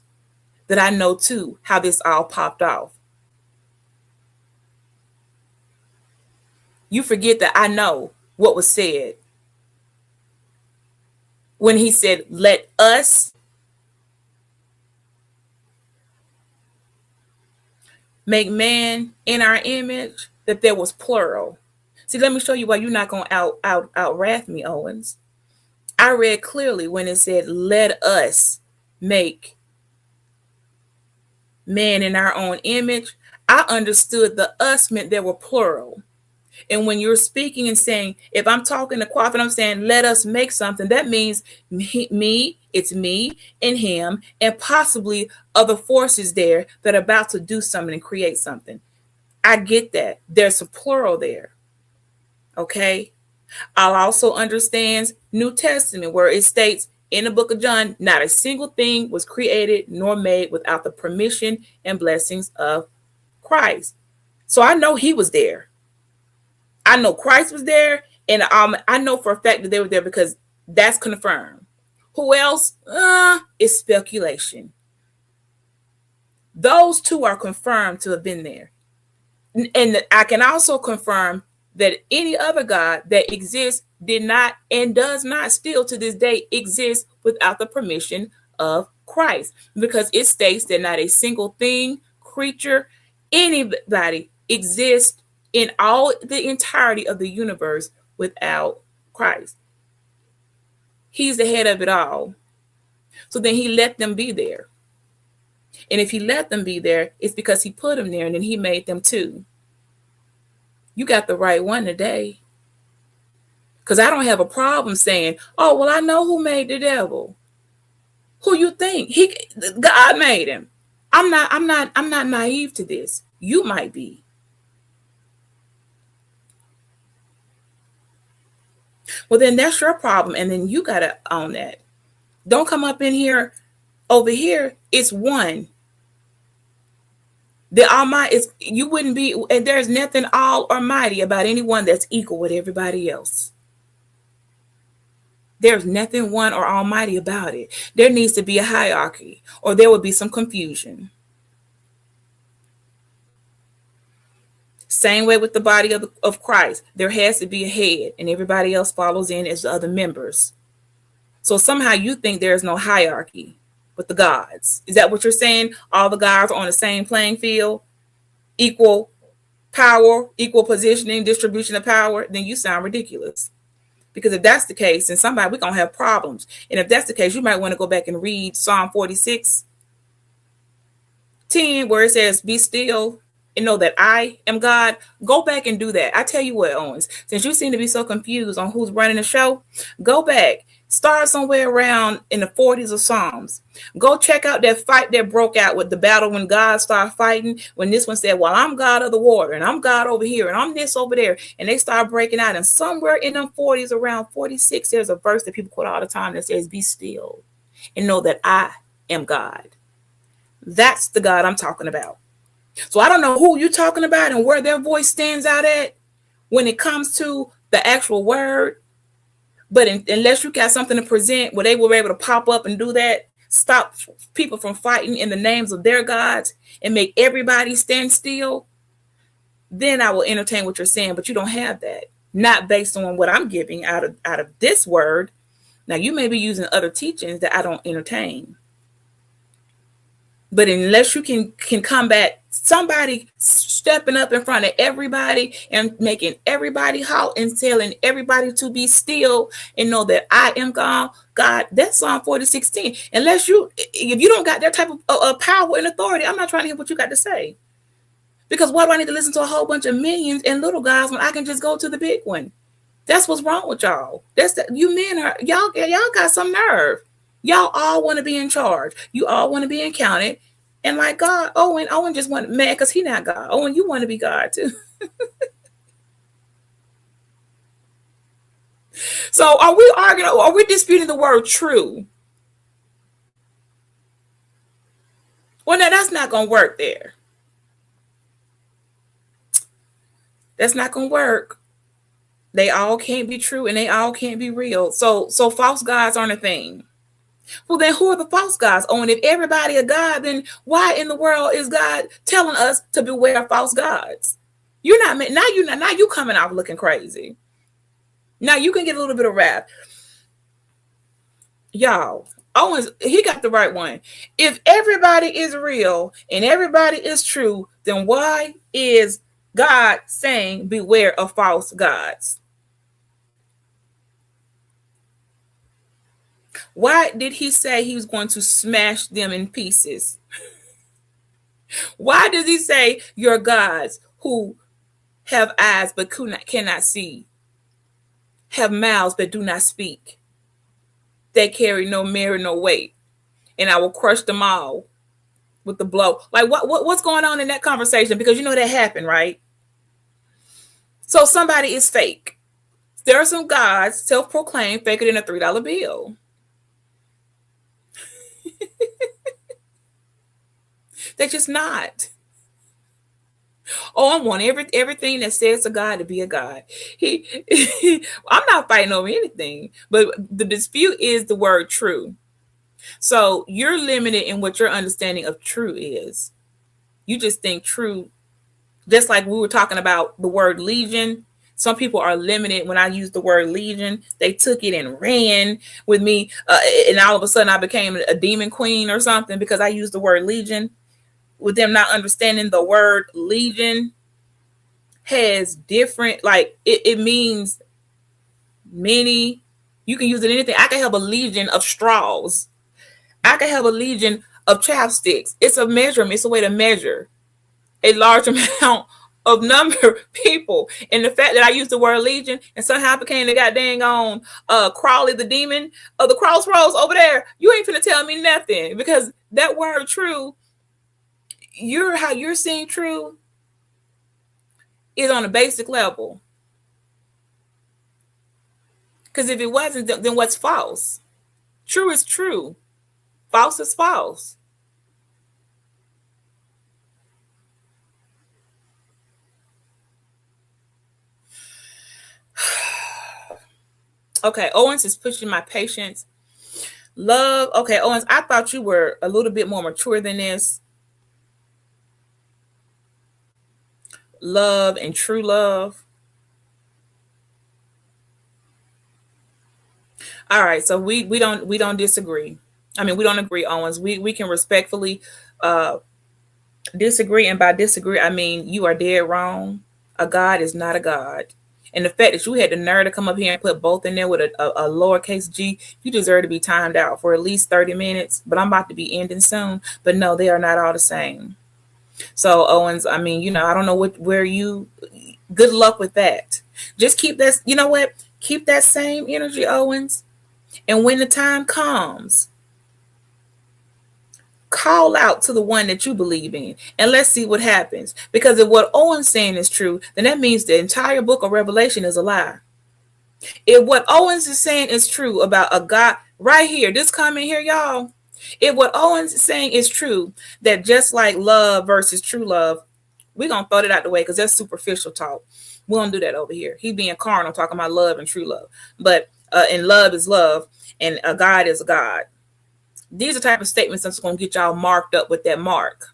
that I know too how this all popped off. You forget that I know what was said when he said, let us make man in our image, that there was plural. See, let me show you why you're not going to out wrath me, Owens. I read clearly when it said, let us make man in our own image. I understood the us meant there were plural. And when you're speaking and saying, if I'm talking to Quaff and I'm saying, let us make something, that means it's me and him, and possibly other forces there that are about to do something and create something. I get that. There's a plural there. Okay. I'll also understand New Testament where it states In the book of John, not a single thing was created nor made without the permission and blessings of Christ. So I know he was there. I know Christ was there, and I know for a fact that they were there because that's confirmed. Who else? It's speculation. Those two are confirmed to have been there. And I can also confirm that any other God that exists did not and does not still to this day exist without the permission of Christ, because it states that not a single thing, creature, anybody exists in all the entirety of the universe without Christ. He's the head of it all. So then he let them be there. And if he let them be there, it's because he put them there, and then he made them too. You got the right one today. Because I don't have a problem saying, oh, well, I know who made the devil. Who you think? God made him. I'm not naive to this. You might be. Well, then that's your problem. And then you got to own that. Don't come up in here. Over here, it's one. The Almighty is, you wouldn't be, and there's nothing all almighty about anyone that's equal with everybody else. There's nothing one or almighty about it. There needs to be a hierarchy, or there would be some confusion. Same way with the body of Christ. There has to be a head, and everybody else follows in as the other members. So somehow you think there's no hierarchy with the gods. Is that what you're saying? All the gods are on the same playing field, equal power, equal positioning, distribution of power? Then you sound ridiculous. Because if that's the case, then we're going to have problems. And if that's the case, you might want to go back and read Psalm 46:10, where it says, be still and know that I am God. Go back and do that. I tell you what, Owens, since you seem to be so confused on who's running the show, go back. Start somewhere around in the 40s of Psalms. Go check out that fight that broke out with the battle when God started fighting. When this one said, well, I'm God of the water, and I'm God over here, and I'm this over there. And they start breaking out. And somewhere in them 40s, around 46, there's a verse that people quote all the time that says, be still and know that I am God. That's the God I'm talking about. So I don't know who you're talking about and where their voice stands out at when it comes to the actual word. But unless you got something to present where they were able to pop up and do that, stop people from fighting in the names of their gods and make everybody stand still, then I will entertain what you're saying. But you don't have that. Not based on what I'm giving out of this word. Now, you may be using other teachings that I don't entertain. But unless you can combat somebody stepping up in front of everybody and making everybody halt and telling everybody to be still and know that I am God, that's Psalm 40:16. If you don't got that type of power and authority, I'm not trying to hear what you got to say. Because why do I need to listen to a whole bunch of minions and little guys when I can just go to the big one? That's what's wrong with y'all. You men y'all got some nerve. Y'all all want to be in charge. You all want to be counted. And like God, Owen just went mad because he not God. Owen, you want to be God too. So are we arguing? Are we disputing the word true? Well, now that's not going to work there. That's not going to work. They all can't be true and they all can't be real. So false gods aren't a thing. Well, then who are the false gods? Oh, and if everybody a god, then why in the world is God telling us to beware of false gods? You're not now you coming out looking crazy. Now you can get a little bit of rap. Y'all, Owens, he got the right one. If everybody is real and everybody is true, then why is God saying beware of false gods? Why did he say he was going to smash them in pieces? Why does he say your gods who have eyes but cannot see, have mouths but do not speak? They carry no merit, no weight, and I will crush them all with the blow. Like what's going on in that conversation? Because you know that happened, right? So somebody is fake. There are some gods self-proclaimed faker than a $3 bill. They're just not. Oh, I want everything that says to God to be a God. He, I'm not fighting over anything, but the dispute is the word true. So you're limited in what your understanding of true is. You just think true, just like we were talking about the word legion. Some people are limited when I use the word legion. They took it and ran with me, and all of a sudden I became a demon queen or something because I used the word legion. With them not understanding the word legion has different, like it means many. You can use it in anything. I can have a legion of straws. I can have a legion of chapsticks. It's a measurement. It's a way to measure a large amount of number of people. And the fact that I used the word legion and somehow became the goddamn on Crawley the demon of the crossroads over there, you ain't finna tell me nothing, because that word true, how you're seeing true is on a basic level. Because if it wasn't, then what's false? True is true. False is false. Okay, Owens is pushing my patience. Love. Okay, Owens, I thought you were a little bit more mature than this. Love and true love. All right, so we don't disagree. I mean, we don't agree, Owens. We can respectfully disagree, and by disagree, I mean you are dead wrong. A God is not a God. And the fact that you had the nerve to come up here and put both in there with a lowercase g, you deserve to be timed out for at least 30 minutes. But I'm about to be ending soon. But no, they are not all the same. So, Owens, I mean, I don't know where you, good luck with that. Just keep that, you know what? Keep that same energy, Owens. And when the time comes, call out to the one that you believe in, and let's see what happens. Because if what Owen's saying is true, then that means the entire book of Revelation is a lie. If what Owens is saying is true about a God right here, this comment here, y'all, if what Owens is saying is true, that just like love versus true love, we're going to throw that out the way because that's superficial talk. We don't do that over here. He being carnal, talking about love and true love. But and love is love, and a God is a God. These are type of statements that's going to get y'all marked up with that mark.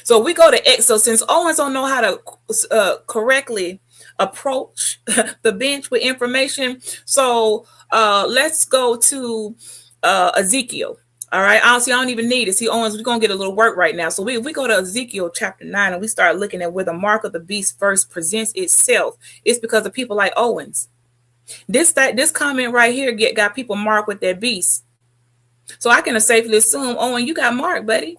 So we go to X. So since Owens don't know how to correctly approach the bench with information, so let's go to Ezekiel. All right, honestly, I don't even need it. See, Owens, we're going to get a little work right now. So we go to Ezekiel chapter 9, and we start looking at where the mark of the beast first presents itself. It's because of people like Owens. This comment right here got people marked with that beast. So I can safely assume, Owen, you got marked, buddy.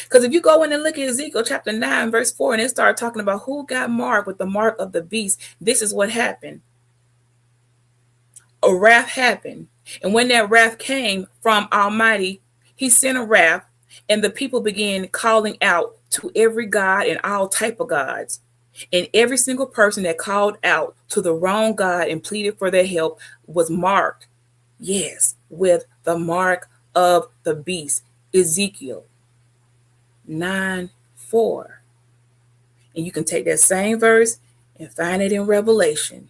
Because if you go in and look at Ezekiel chapter 9, verse 4, and they start talking about who got marked with the mark of the beast, this is what happened. A wrath happened. And when that wrath came from Almighty, he sent a wrath, and the people began calling out to every god and all type of gods. And every single person that called out to the wrong God and pleaded for their help was marked, yes, with the mark of the beast. Ezekiel 9:4. And you can take that same verse and find it in Revelation,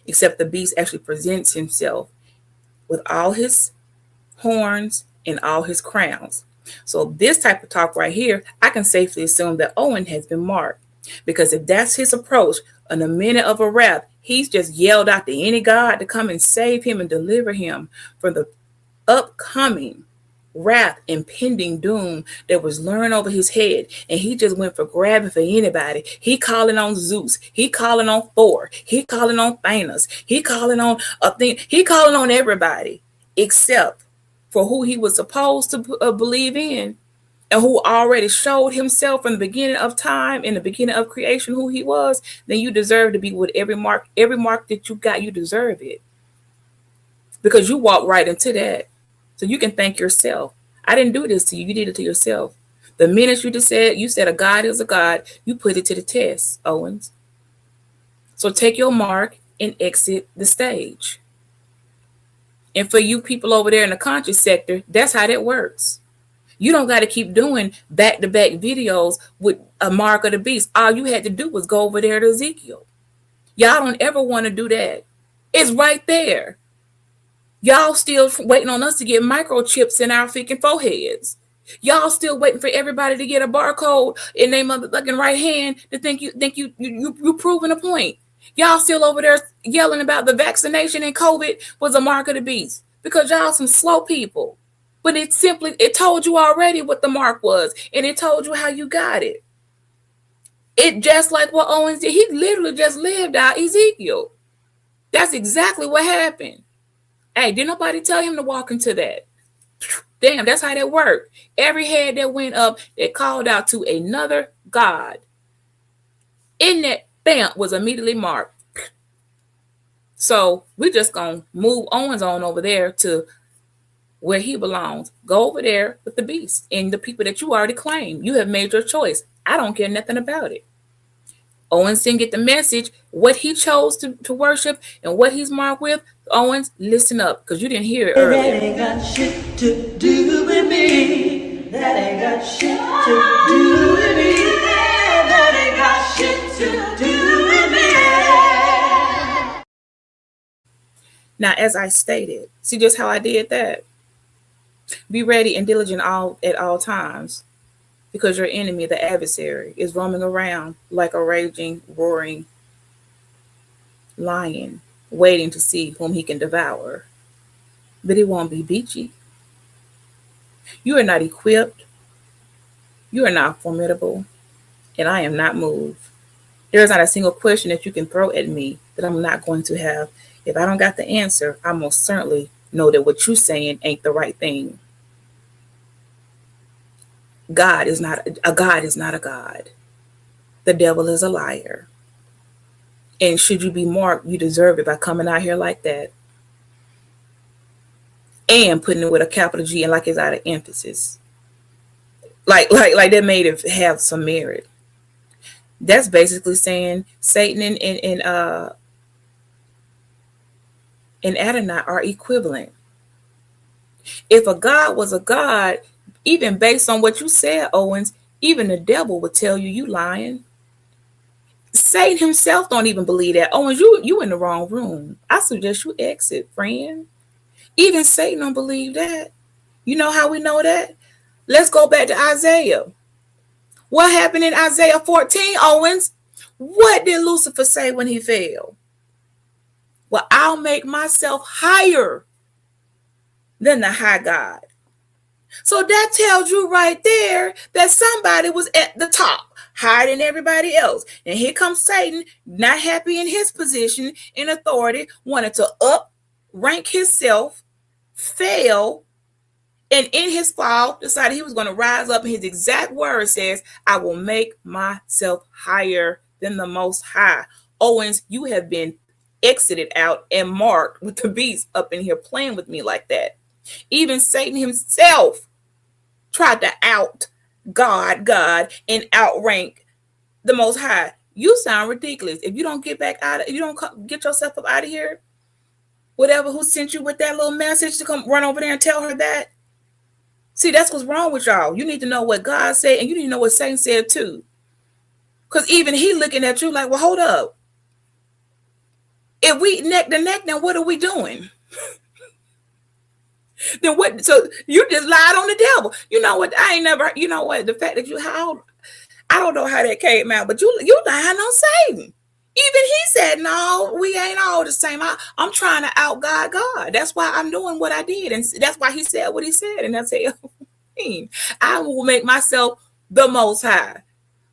except the beast actually presents himself with all his horns and all his crowns. So this type of talk right here, I can safely assume that Owen has been marked. Because if that's his approach, in a minute of a wrath, he's just yelled out to any God to come and save him and deliver him from the upcoming wrath, impending doom that was luring over his head. And he just went for grabbing for anybody. He calling on Zeus. He calling on Thor. He calling on Thanos. He calling on He calling on everybody except for who he was supposed to believe in, and who already showed himself from the beginning of time, in the beginning of creation, who he was. Then you deserve to be with every mark that you got. You deserve it because you walked right into that. So you can thank yourself. I didn't do this to you. You did it to yourself. The minute you said a God is a God, you put it to the test, Owens. So take your mark and exit the stage. And for you people over there in the conscious sector, that's how that works. You don't got to keep doing back-to-back videos with a mark of the beast. All you had to do was go over there to Ezekiel. Y'all don't ever want to do that. It's right there. Y'all still waiting on us to get microchips in our freaking foreheads. Y'all still waiting for everybody to get a barcode in their motherfucking right hand to think you proving a point. Y'all still over there yelling about the vaccination and COVID was a mark of the beast because y'all some slow people. But it told you already what the mark was, and it told you how you got it. It just like what Owens did. He literally just lived out Ezekiel. That's exactly what happened. Hey, did nobody tell him to walk into that? Damn, that's how that worked. Every head that went up, that called out to another god, in that bam was immediately marked. So we're just gonna move Owens on over there to where he belongs. Go over there with the beast and the people that you already claim. You have made your choice. I don't care nothing about it. Owens didn't get the message, what he chose to worship and what he's marked with. Owens, listen up, because you didn't hear it earlier. That ain't got shit to do with me. That ain't got shit to do with me. That ain't got shit to do with me. Now, as I stated, see just how I did that? Be ready and diligent at all times, because your enemy, the adversary, is roaming around like a raging, roaring lion, waiting to see whom he can devour. But it won't be beachy. You are not equipped. You are not formidable. And I am not moved. There is not a single question that you can throw at me that I'm not going to have. If I don't got the answer, I most certainly know that what you're saying ain't the right thing. God is not a God. The devil is a liar. And should you be marked, you deserve it by coming out here like that. And putting it with a capital G and like it's out of emphasis. Like that made it have some merit. That's basically saying Satan and Adonai are equivalent. If a God was a God, even based on what you said, Owens, even the devil would tell you lying. Satan himself don't even believe that. Owens, you in the wrong room. I suggest you exit, friend. Even Satan don't believe that. You know how we know that? Let's go back to Isaiah. What happened in Isaiah 14, Owens? What did Lucifer say when he fell? Well, I'll make myself higher than the high God. So that tells you right there that somebody was at the top, higher than everybody else. And here comes Satan, not happy in his position in authority, wanted to rank himself, fail, and in his fall, decided he was going to rise up. And his exact word says, I will make myself higher than the Most High. Owens, you have been exited out and marked with the beast up in here playing with me like that. Even Satan himself tried to out God and outrank the Most High. You sound ridiculous. If you don't get back out, you don't get yourself up out of here, whatever who sent you with that little message to come run over there and tell her that. See, that's what's wrong with y'all. You need to know what God said, and you need to know what Satan said too. Because even he looking at you like, well, hold up. If we neck to neck, then what are we doing? Then what? So you just lied on the devil. You know what? I ain't never, you know what? The fact that I don't know how that came out, but you lying on Satan. Even he said, no, we ain't all the same. I'm trying to out God. That's why I'm doing what I did. And that's why he said what he said. And that's it. I will make myself the Most High.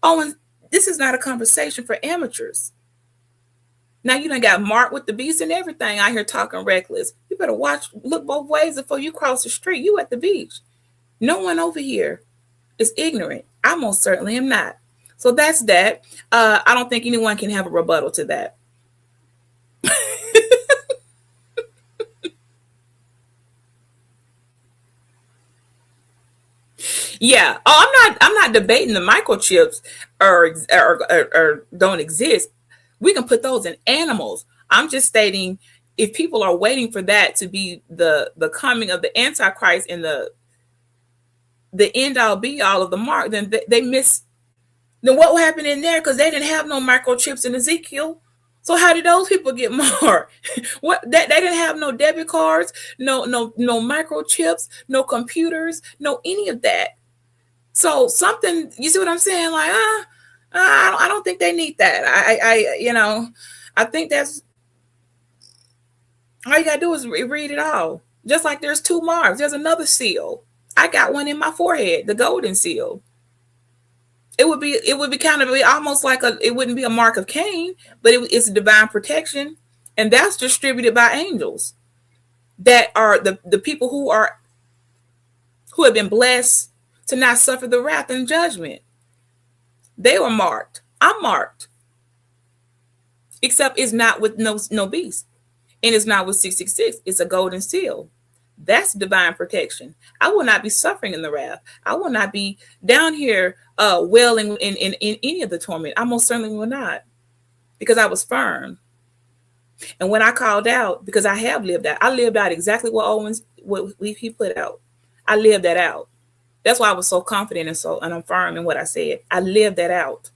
Oh, and this is not a conversation for amateurs. Now you done got marked with the beast and everything out here talking reckless. You better look both ways before you cross the street. You at the beach. No one over here is ignorant. I most certainly am not. So that's that. I don't think anyone can have a rebuttal to that. Yeah. Oh, I'm not debating the microchips or don't exist. We can put those in animals. I'm just stating if people are waiting for that to be the coming of the Antichrist and the the end all be all of the mark, then they miss. Then what will happen in there? Because they didn't have no microchips in Ezekiel. So how did those people get marked? What they didn't have no debit cards, no microchips, no computers, no any of that. So something, you see what I'm saying? Like, I don't think they need that. I think that's all you gotta do is read it all. Just like there's two marks. There's another seal. I got one in my forehead, the golden seal. It would be kind of almost like it wouldn't be a mark of Cain, but it's a divine protection, and that's distributed by angels that are the people who have been blessed to not suffer the wrath and judgment. They were marked. I'm marked, except it's not with no beast, and it's not with 666. It's a golden seal. That's divine protection. I will not be suffering in the wrath. I will not be down here wailing in any of the torment. I most certainly will not, because I was firm. And when I called out, because I have lived out, I lived out exactly what he put out. I lived that out. That's why I was so confident and I'm firm in what I said. I lived that out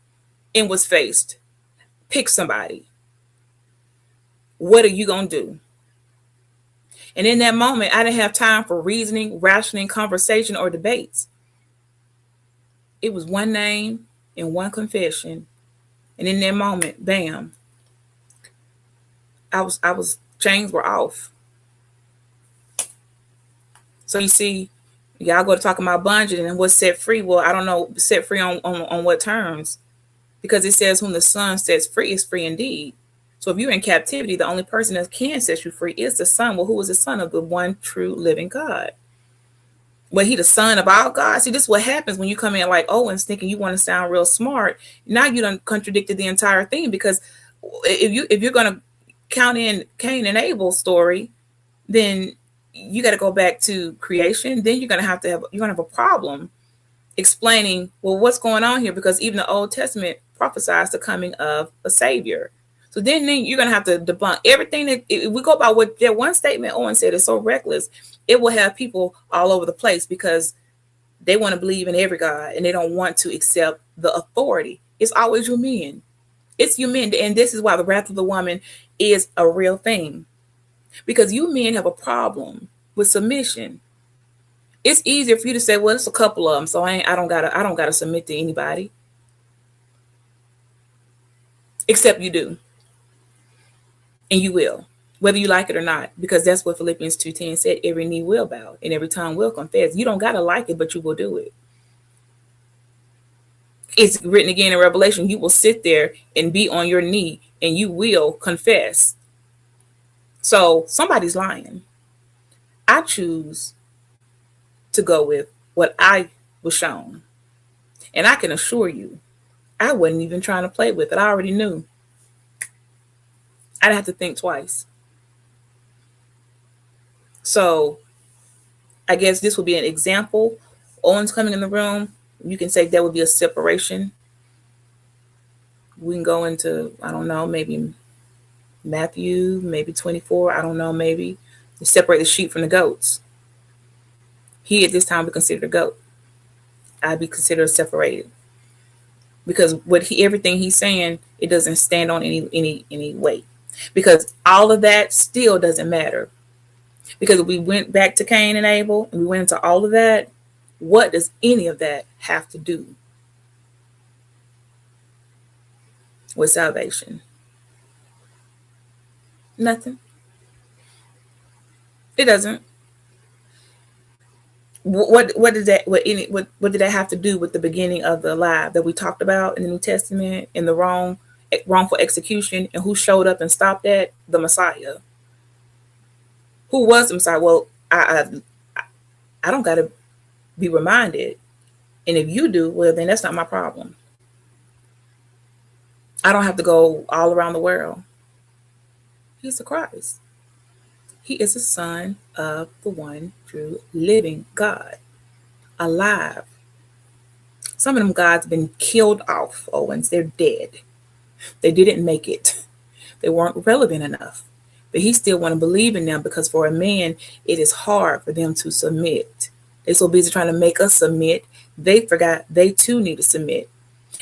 and was faced. Pick somebody. What are you going to do? And in that moment, I didn't have time for reasoning, rationing, conversation, or debates. It was one name and one confession. And in that moment, bam, chains were off. So you see, y'all go to talk about bondage and what's set free. Well, I don't know, set free on what terms? Because it says whom the Son sets free is free indeed. So if you're in captivity, the only person that can set you free is the Son. Well, who is the Son of the one true living God? Well, he the Son of all God. See, this is what happens when you come in like Owens thinking you want to sound real smart. Now you done contradicted the entire thing, because if you're going to count in Cain and Abel's story, then you got to go back to creation. Then you're going to have a problem explaining, well, what's going on here? Because even the Old Testament prophesies the coming of a Savior. So then you're going to have to debunk everything that, if we go by what that one statement Owen said is so reckless, it will have people all over the place because they want to believe in every God and they don't want to accept the authority. It's always you men. It's you men. And this is why the wrath of the woman is a real thing, because you men have a problem with submission. It's easier for you to say, well, it's a couple of them, so I don't gotta submit to anybody. Except you do. And you will, whether you like it or not, because that's what Philippians 2:10 said, every knee will bow and every tongue will confess. You don't got to like it, but you will do it. It's written again in Revelation, you will sit there and be on your knee and you will confess. So somebody's lying. I choose to go with what I was shown. And I can assure you, I wasn't even trying to play with it. I already knew. I'd have to think twice. So I guess this would be an example. Owen's coming in the room. You can say that would be a separation. We can go into, I don't know, maybe Matthew, maybe 24. I don't know, maybe to separate the sheep from the goats. He at this time would be considered a goat. I'd be considered separated. Because everything he's saying, it doesn't stand on any weight. Because all of that still doesn't matter. Because if we went back to Cain and Abel and we went into all of that, what does any of that have to do with salvation? Nothing. It doesn't. What did that have to do with the beginning of the lie that we talked about in the New Testament, in the wrongful execution, and who showed up and stopped that? The Messiah. Who was the Messiah? Well, I don't got to be reminded. And if you do, well, then that's not my problem. I don't have to go all around the world. He's the Christ. He is the Son of the one true living God, alive. Some of them gods have been killed off, Owens. They're dead. They didn't make it. They weren't relevant enough. But he still want to believe in them, because for a man, it is hard for them to submit. They're so busy trying to make us submit, they forgot they too need to submit.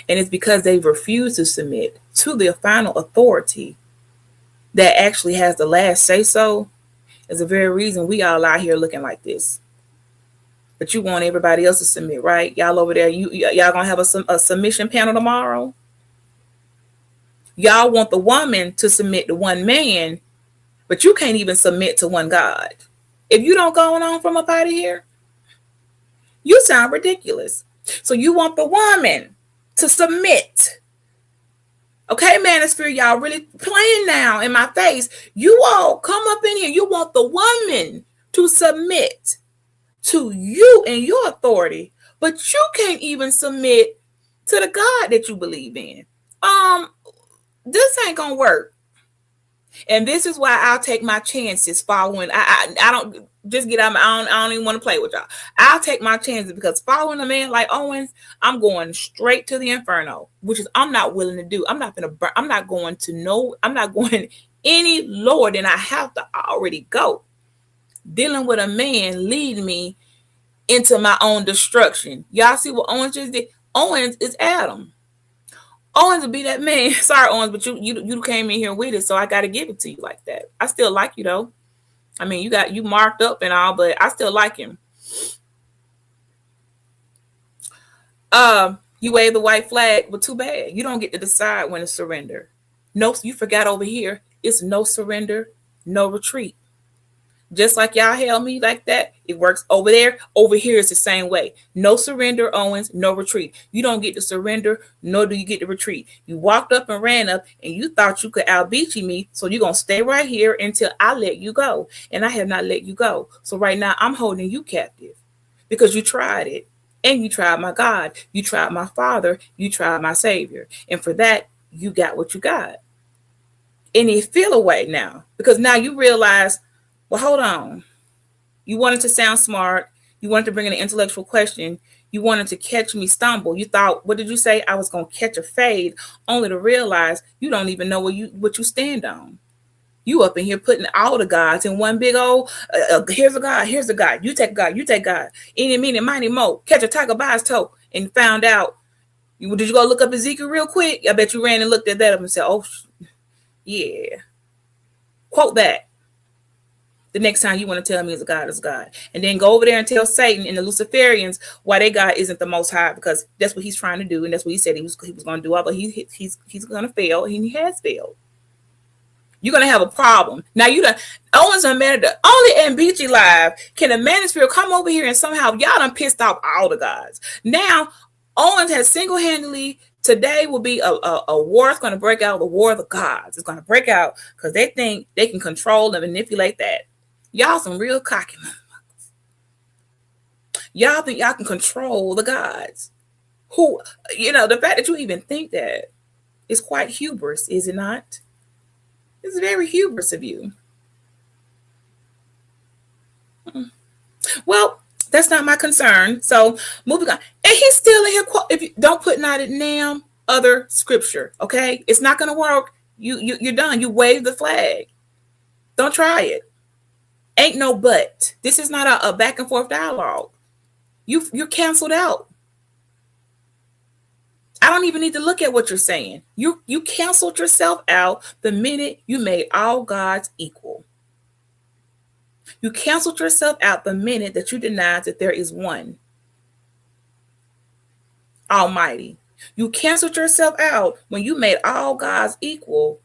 And it's because they refuse to submit to the final authority that actually has the last say so is the very reason we all out here looking like this. But you want everybody else to submit, right? Y'all over there, y'all gonna have a submission panel tomorrow. Y'all want the woman to submit to one man, but you can't even submit to one God. If you don't go on from up out of here, you sound ridiculous. So you want the woman to submit. Okay, manosphere, y'all really playing now in my face. You all come up in here. You want the woman to submit to you and your authority, but you can't even submit to the God that you believe in. This ain't gonna work. And this is why I'll take my chances following. I don't just get out. I don't even want to play with y'all. I'll take my chances because following a man like Owens, I'm going straight to the inferno, which is I'm not willing to do. I'm not going any lower than I have to already go. Dealing with a man leading me into my own destruction. Y'all see what Owens just did? Owens is Adam. Owens would be that man. Sorry, Owens, but you came in here with it, so I got to give it to you like that. I still like you though. I mean, you marked up and all, but I still like him. You wave the white flag, but too bad. You don't get to decide when to surrender. No, you forgot over here. It's no surrender, no retreat. Just like y'all held me like that, it works over there. Over here, it's the same way. No surrender, Owens, no retreat. You don't get to surrender, nor do you get to retreat. You walked up and ran up, and you thought you could outbeat me, so you're going to stay right here until I let you go. And I have not let you go. So right now, I'm holding you captive because you tried it. And you tried my God. You tried my Father. You tried my Savior. And for that, you got what you got. And you feel away now because now you realize, well, hold on. You wanted to sound smart. You wanted to bring in an intellectual question. You wanted to catch me stumble. You thought, what did you say? I was going to catch a fade, only to realize you don't even know what you stand on. You up in here putting all the gods in one big old, here's a God, here's a God. You take God, you take God. Any, meeny, miny, mo. Catch a tiger by his toe and found out. Did you go look up Ezekiel real quick? I bet you ran and looked at that up and said, oh, yeah. Quote that. The next time you want to tell me is God is God. And then go over there and tell Satan and the Luciferians why their God isn't the most high, because that's what he's trying to do. And that's what he said he was going to do. Although he's going to fail, and he has failed. You're going to have a problem. Now, Owens and Merida, only in BG Live can the manosphere come over here and somehow y'all done pissed off all the gods. Now, Owens has single-handedly, today will be a war. It's going to break out, the war of the gods. It's going to break out because they think they can control and manipulate that. Y'all some real cocky motherfuckers. Y'all think y'all can control the gods. Who, the fact that you even think that is quite hubris, is it not? It's very hubris of you. Well, that's not my concern. So moving on. And he's still in here. If you don't put not a damn other scripture, okay? It's not going to work. You're done. You wave the flag. Don't try it. Ain't no but. This is not a back and forth dialogue. You're canceled out. I don't even need to look at what you're saying. You canceled yourself out the minute you made all gods equal. You canceled yourself out the minute that you denied that there is one Almighty. You canceled yourself out when you made all gods equal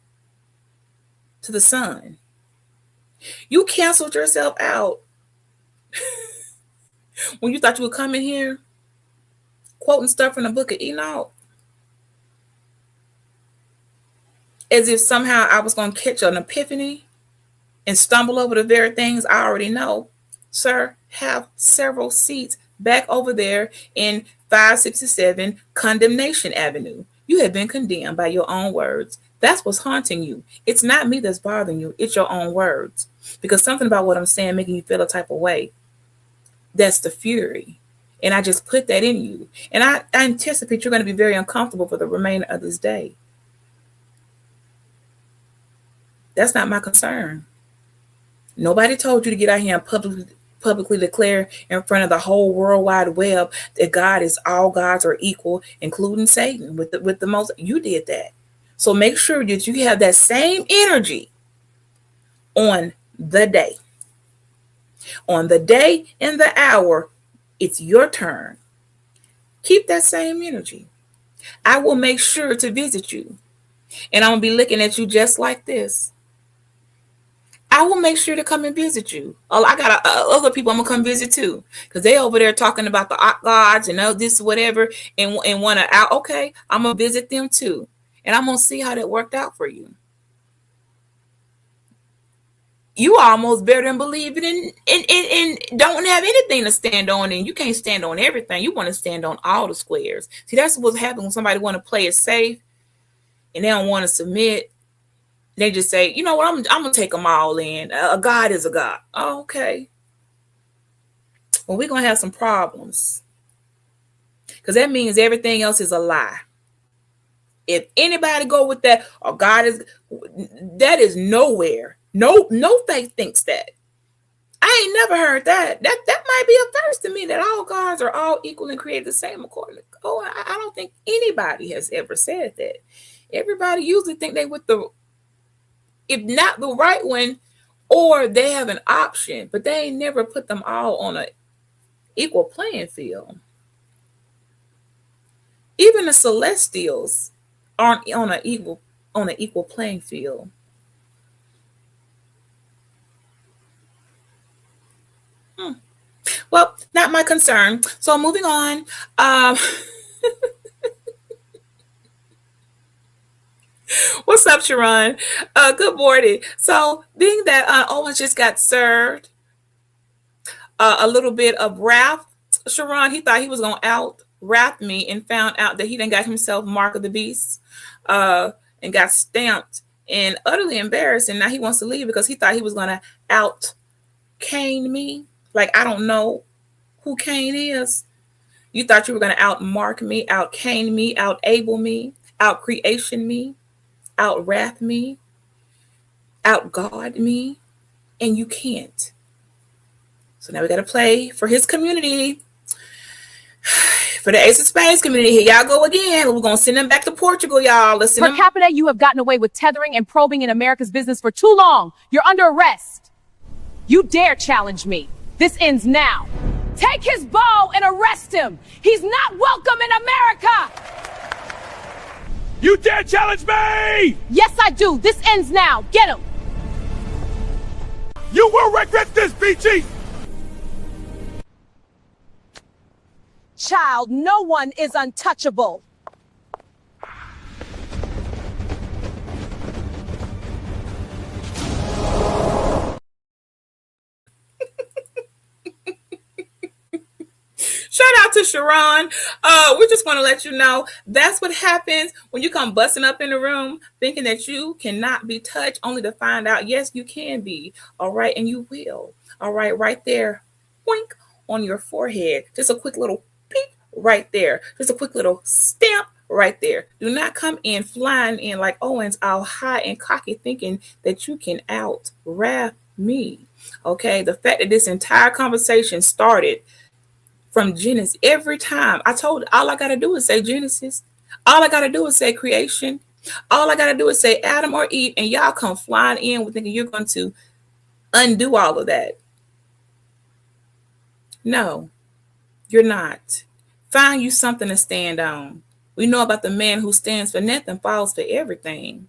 to the Son. You canceled yourself out when you thought you would come in here quoting stuff from the book of Enoch as if somehow I was going to catch an epiphany and stumble over the very things I already know. Sir, have several seats back over there in 567 Condemnation Avenue. You have been condemned by your own words. That's what's haunting you. It's not me that's bothering you. It's your own words. Because something about what I'm saying making you feel a type of way. That's the fury. And I just put that in you. And I anticipate you're going to be very uncomfortable for the remainder of this day. That's not my concern. Nobody told you to get out here and publicly declare in front of the whole world wide web that God is all gods are equal, including Satan with the most. You did that. So make sure that you have that same energy on the day. On the day and the hour, it's your turn. Keep that same energy. I will make sure to visit you. And I'm going to be looking at you just like this. I will make sure to come and visit you. Oh, I got other people I'm going to come visit too. Because they over there talking about the gods and this whatever and want to out. Okay, I'm going to visit them too. And I'm going to see how that worked out for you. You almost better than believe it and don't have anything to stand on, and you can't stand on everything. You want to stand on all the squares. See, that's what's happening when somebody want to play it safe and they don't want to submit. They just say, you know what, I'm gonna take them all in. A God is a God. Oh, okay. Well, we're gonna have some problems because that means everything else is a lie. If anybody go with that, or God is, that is nowhere. No faith thinks that. I ain't never heard that. That might be a first to me, that all gods are all equal and created the same according to. Oh, I don't think anybody has ever said that. Everybody usually think they with the, if not the right one, or they have an option, but they ain't never put them all on an equal playing field. Even the celestials aren't on an equal playing field. Well, not my concern. So moving on. What's up, Sharon? Good morning. So being that Owens just got served a little bit of wrath, Sharon, he thought he was going to out wrath me and found out that he done got himself mark of the beast and got stamped and utterly embarrassed. And now he wants to leave because he thought he was going to out Cain me. Like, I don't know who Cain is. You thought you were going to out mark me, out Cain me, out Abel me, out creation me, out wrath me, out God me, and you can't. So now we got to play for his community, for the Ace of Spades community. Here y'all go again. We're going to send them back to Portugal, y'all. Let's send Per capita, you have gotten away with tethering and probing in America's business for too long. You're under arrest. You dare challenge me. This ends now. Take his bow and arrest him. He's not welcome in America. You dare challenge me! Yes, I do. This ends now. Get him. You will regret this, BG! Child, no one is untouchable. Shout out to Sharon. We just want to let you know that's what happens when you come busting up in the room thinking that you cannot be touched, only to find out, yes, you can be. All right, and you will. All right, right there. Wink on your forehead. Just a quick little peek right there. Just a quick little stamp right there. Do not come in flying in like Owens all high and cocky thinking that you can out wrath me. Okay, the fact that this entire conversation started from Genesis, every time I told, all I got to do is say Genesis. All I got to do is say creation. All I got to do is say Adam or Eve, and y'all come flying in with thinking you're going to undo all of that. No, you're not. Find you something to stand on. We know about the man who stands for nothing falls for everything.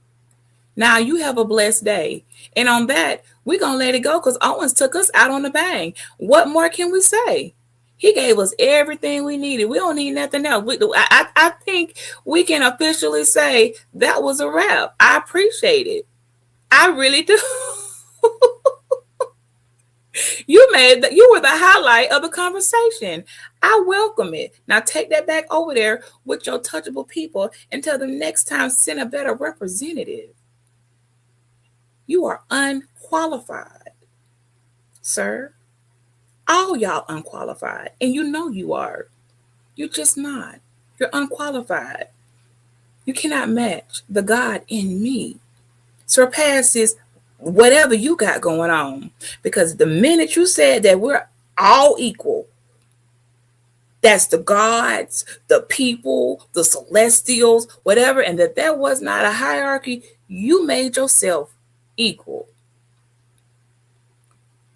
Now you have a blessed day. And on that, we're going to let it go because Owens took us out on the bang. What more can we say? He gave us everything we needed. We don't need nothing else. I think we can officially say that was a wrap. I appreciate it. I really do. You were the highlight of the conversation. I welcome it. Now take that back over there with your touchable people and tell them next time send a better representative. You are unqualified, sir. All y'all unqualified, and you know you are. You're just not. You're unqualified. You cannot match the God in me. Surpasses whatever you got going on. Because the minute you said that we're all equal. That's the gods, the people, the celestials, whatever, and that there was not a hierarchy. You made yourself equal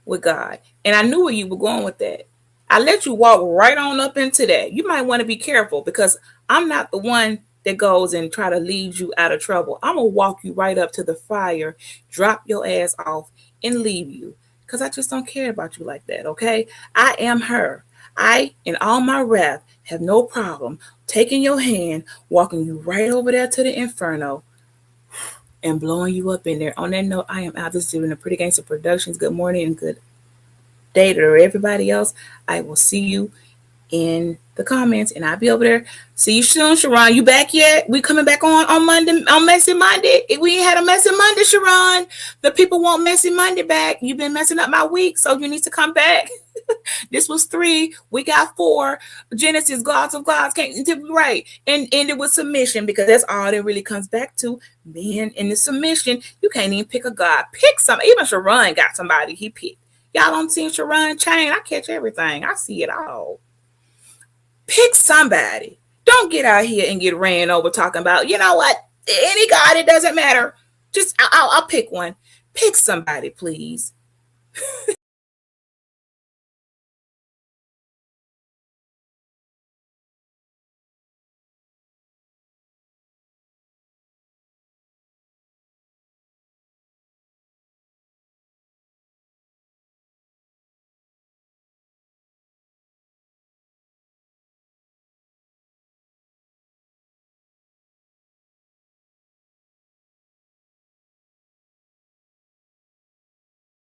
with God. And I knew where you were going with that. I let you walk right on up into that. You might want to be careful because I'm not the one that goes and try to lead you out of trouble. I'm going to walk you right up to the fire, drop your ass off, and leave you because I just don't care about you like that, okay? I am her. I, in all my wrath, have no problem taking your hand, walking you right over there to the inferno, and blowing you up in there. On that note, I am out. This is doing a Pretty Gangster Productions. Good morning and good day to everybody else. I will see you in the comments, and I'll be over there. See you soon, Sharon. You back yet? We coming back on Monday, on Messy Monday. We ain't had a Messy Monday, Sharon. The people want Messy Monday back. You've been messing up my week, so you need to come back. This was 3. We got 4. Genesis, gods of gods, can't be right. And ended with submission because that's all that really comes back to. Men in the submission. You can't even pick a god. Pick some. Even Sharon got somebody he picked. Y'all don't see Sharon chain. I catch everything. I see it all. Pick somebody. Don't get out here and get ran over talking about, you know what? Any God, it doesn't matter. Just I'll pick one. Pick somebody, please.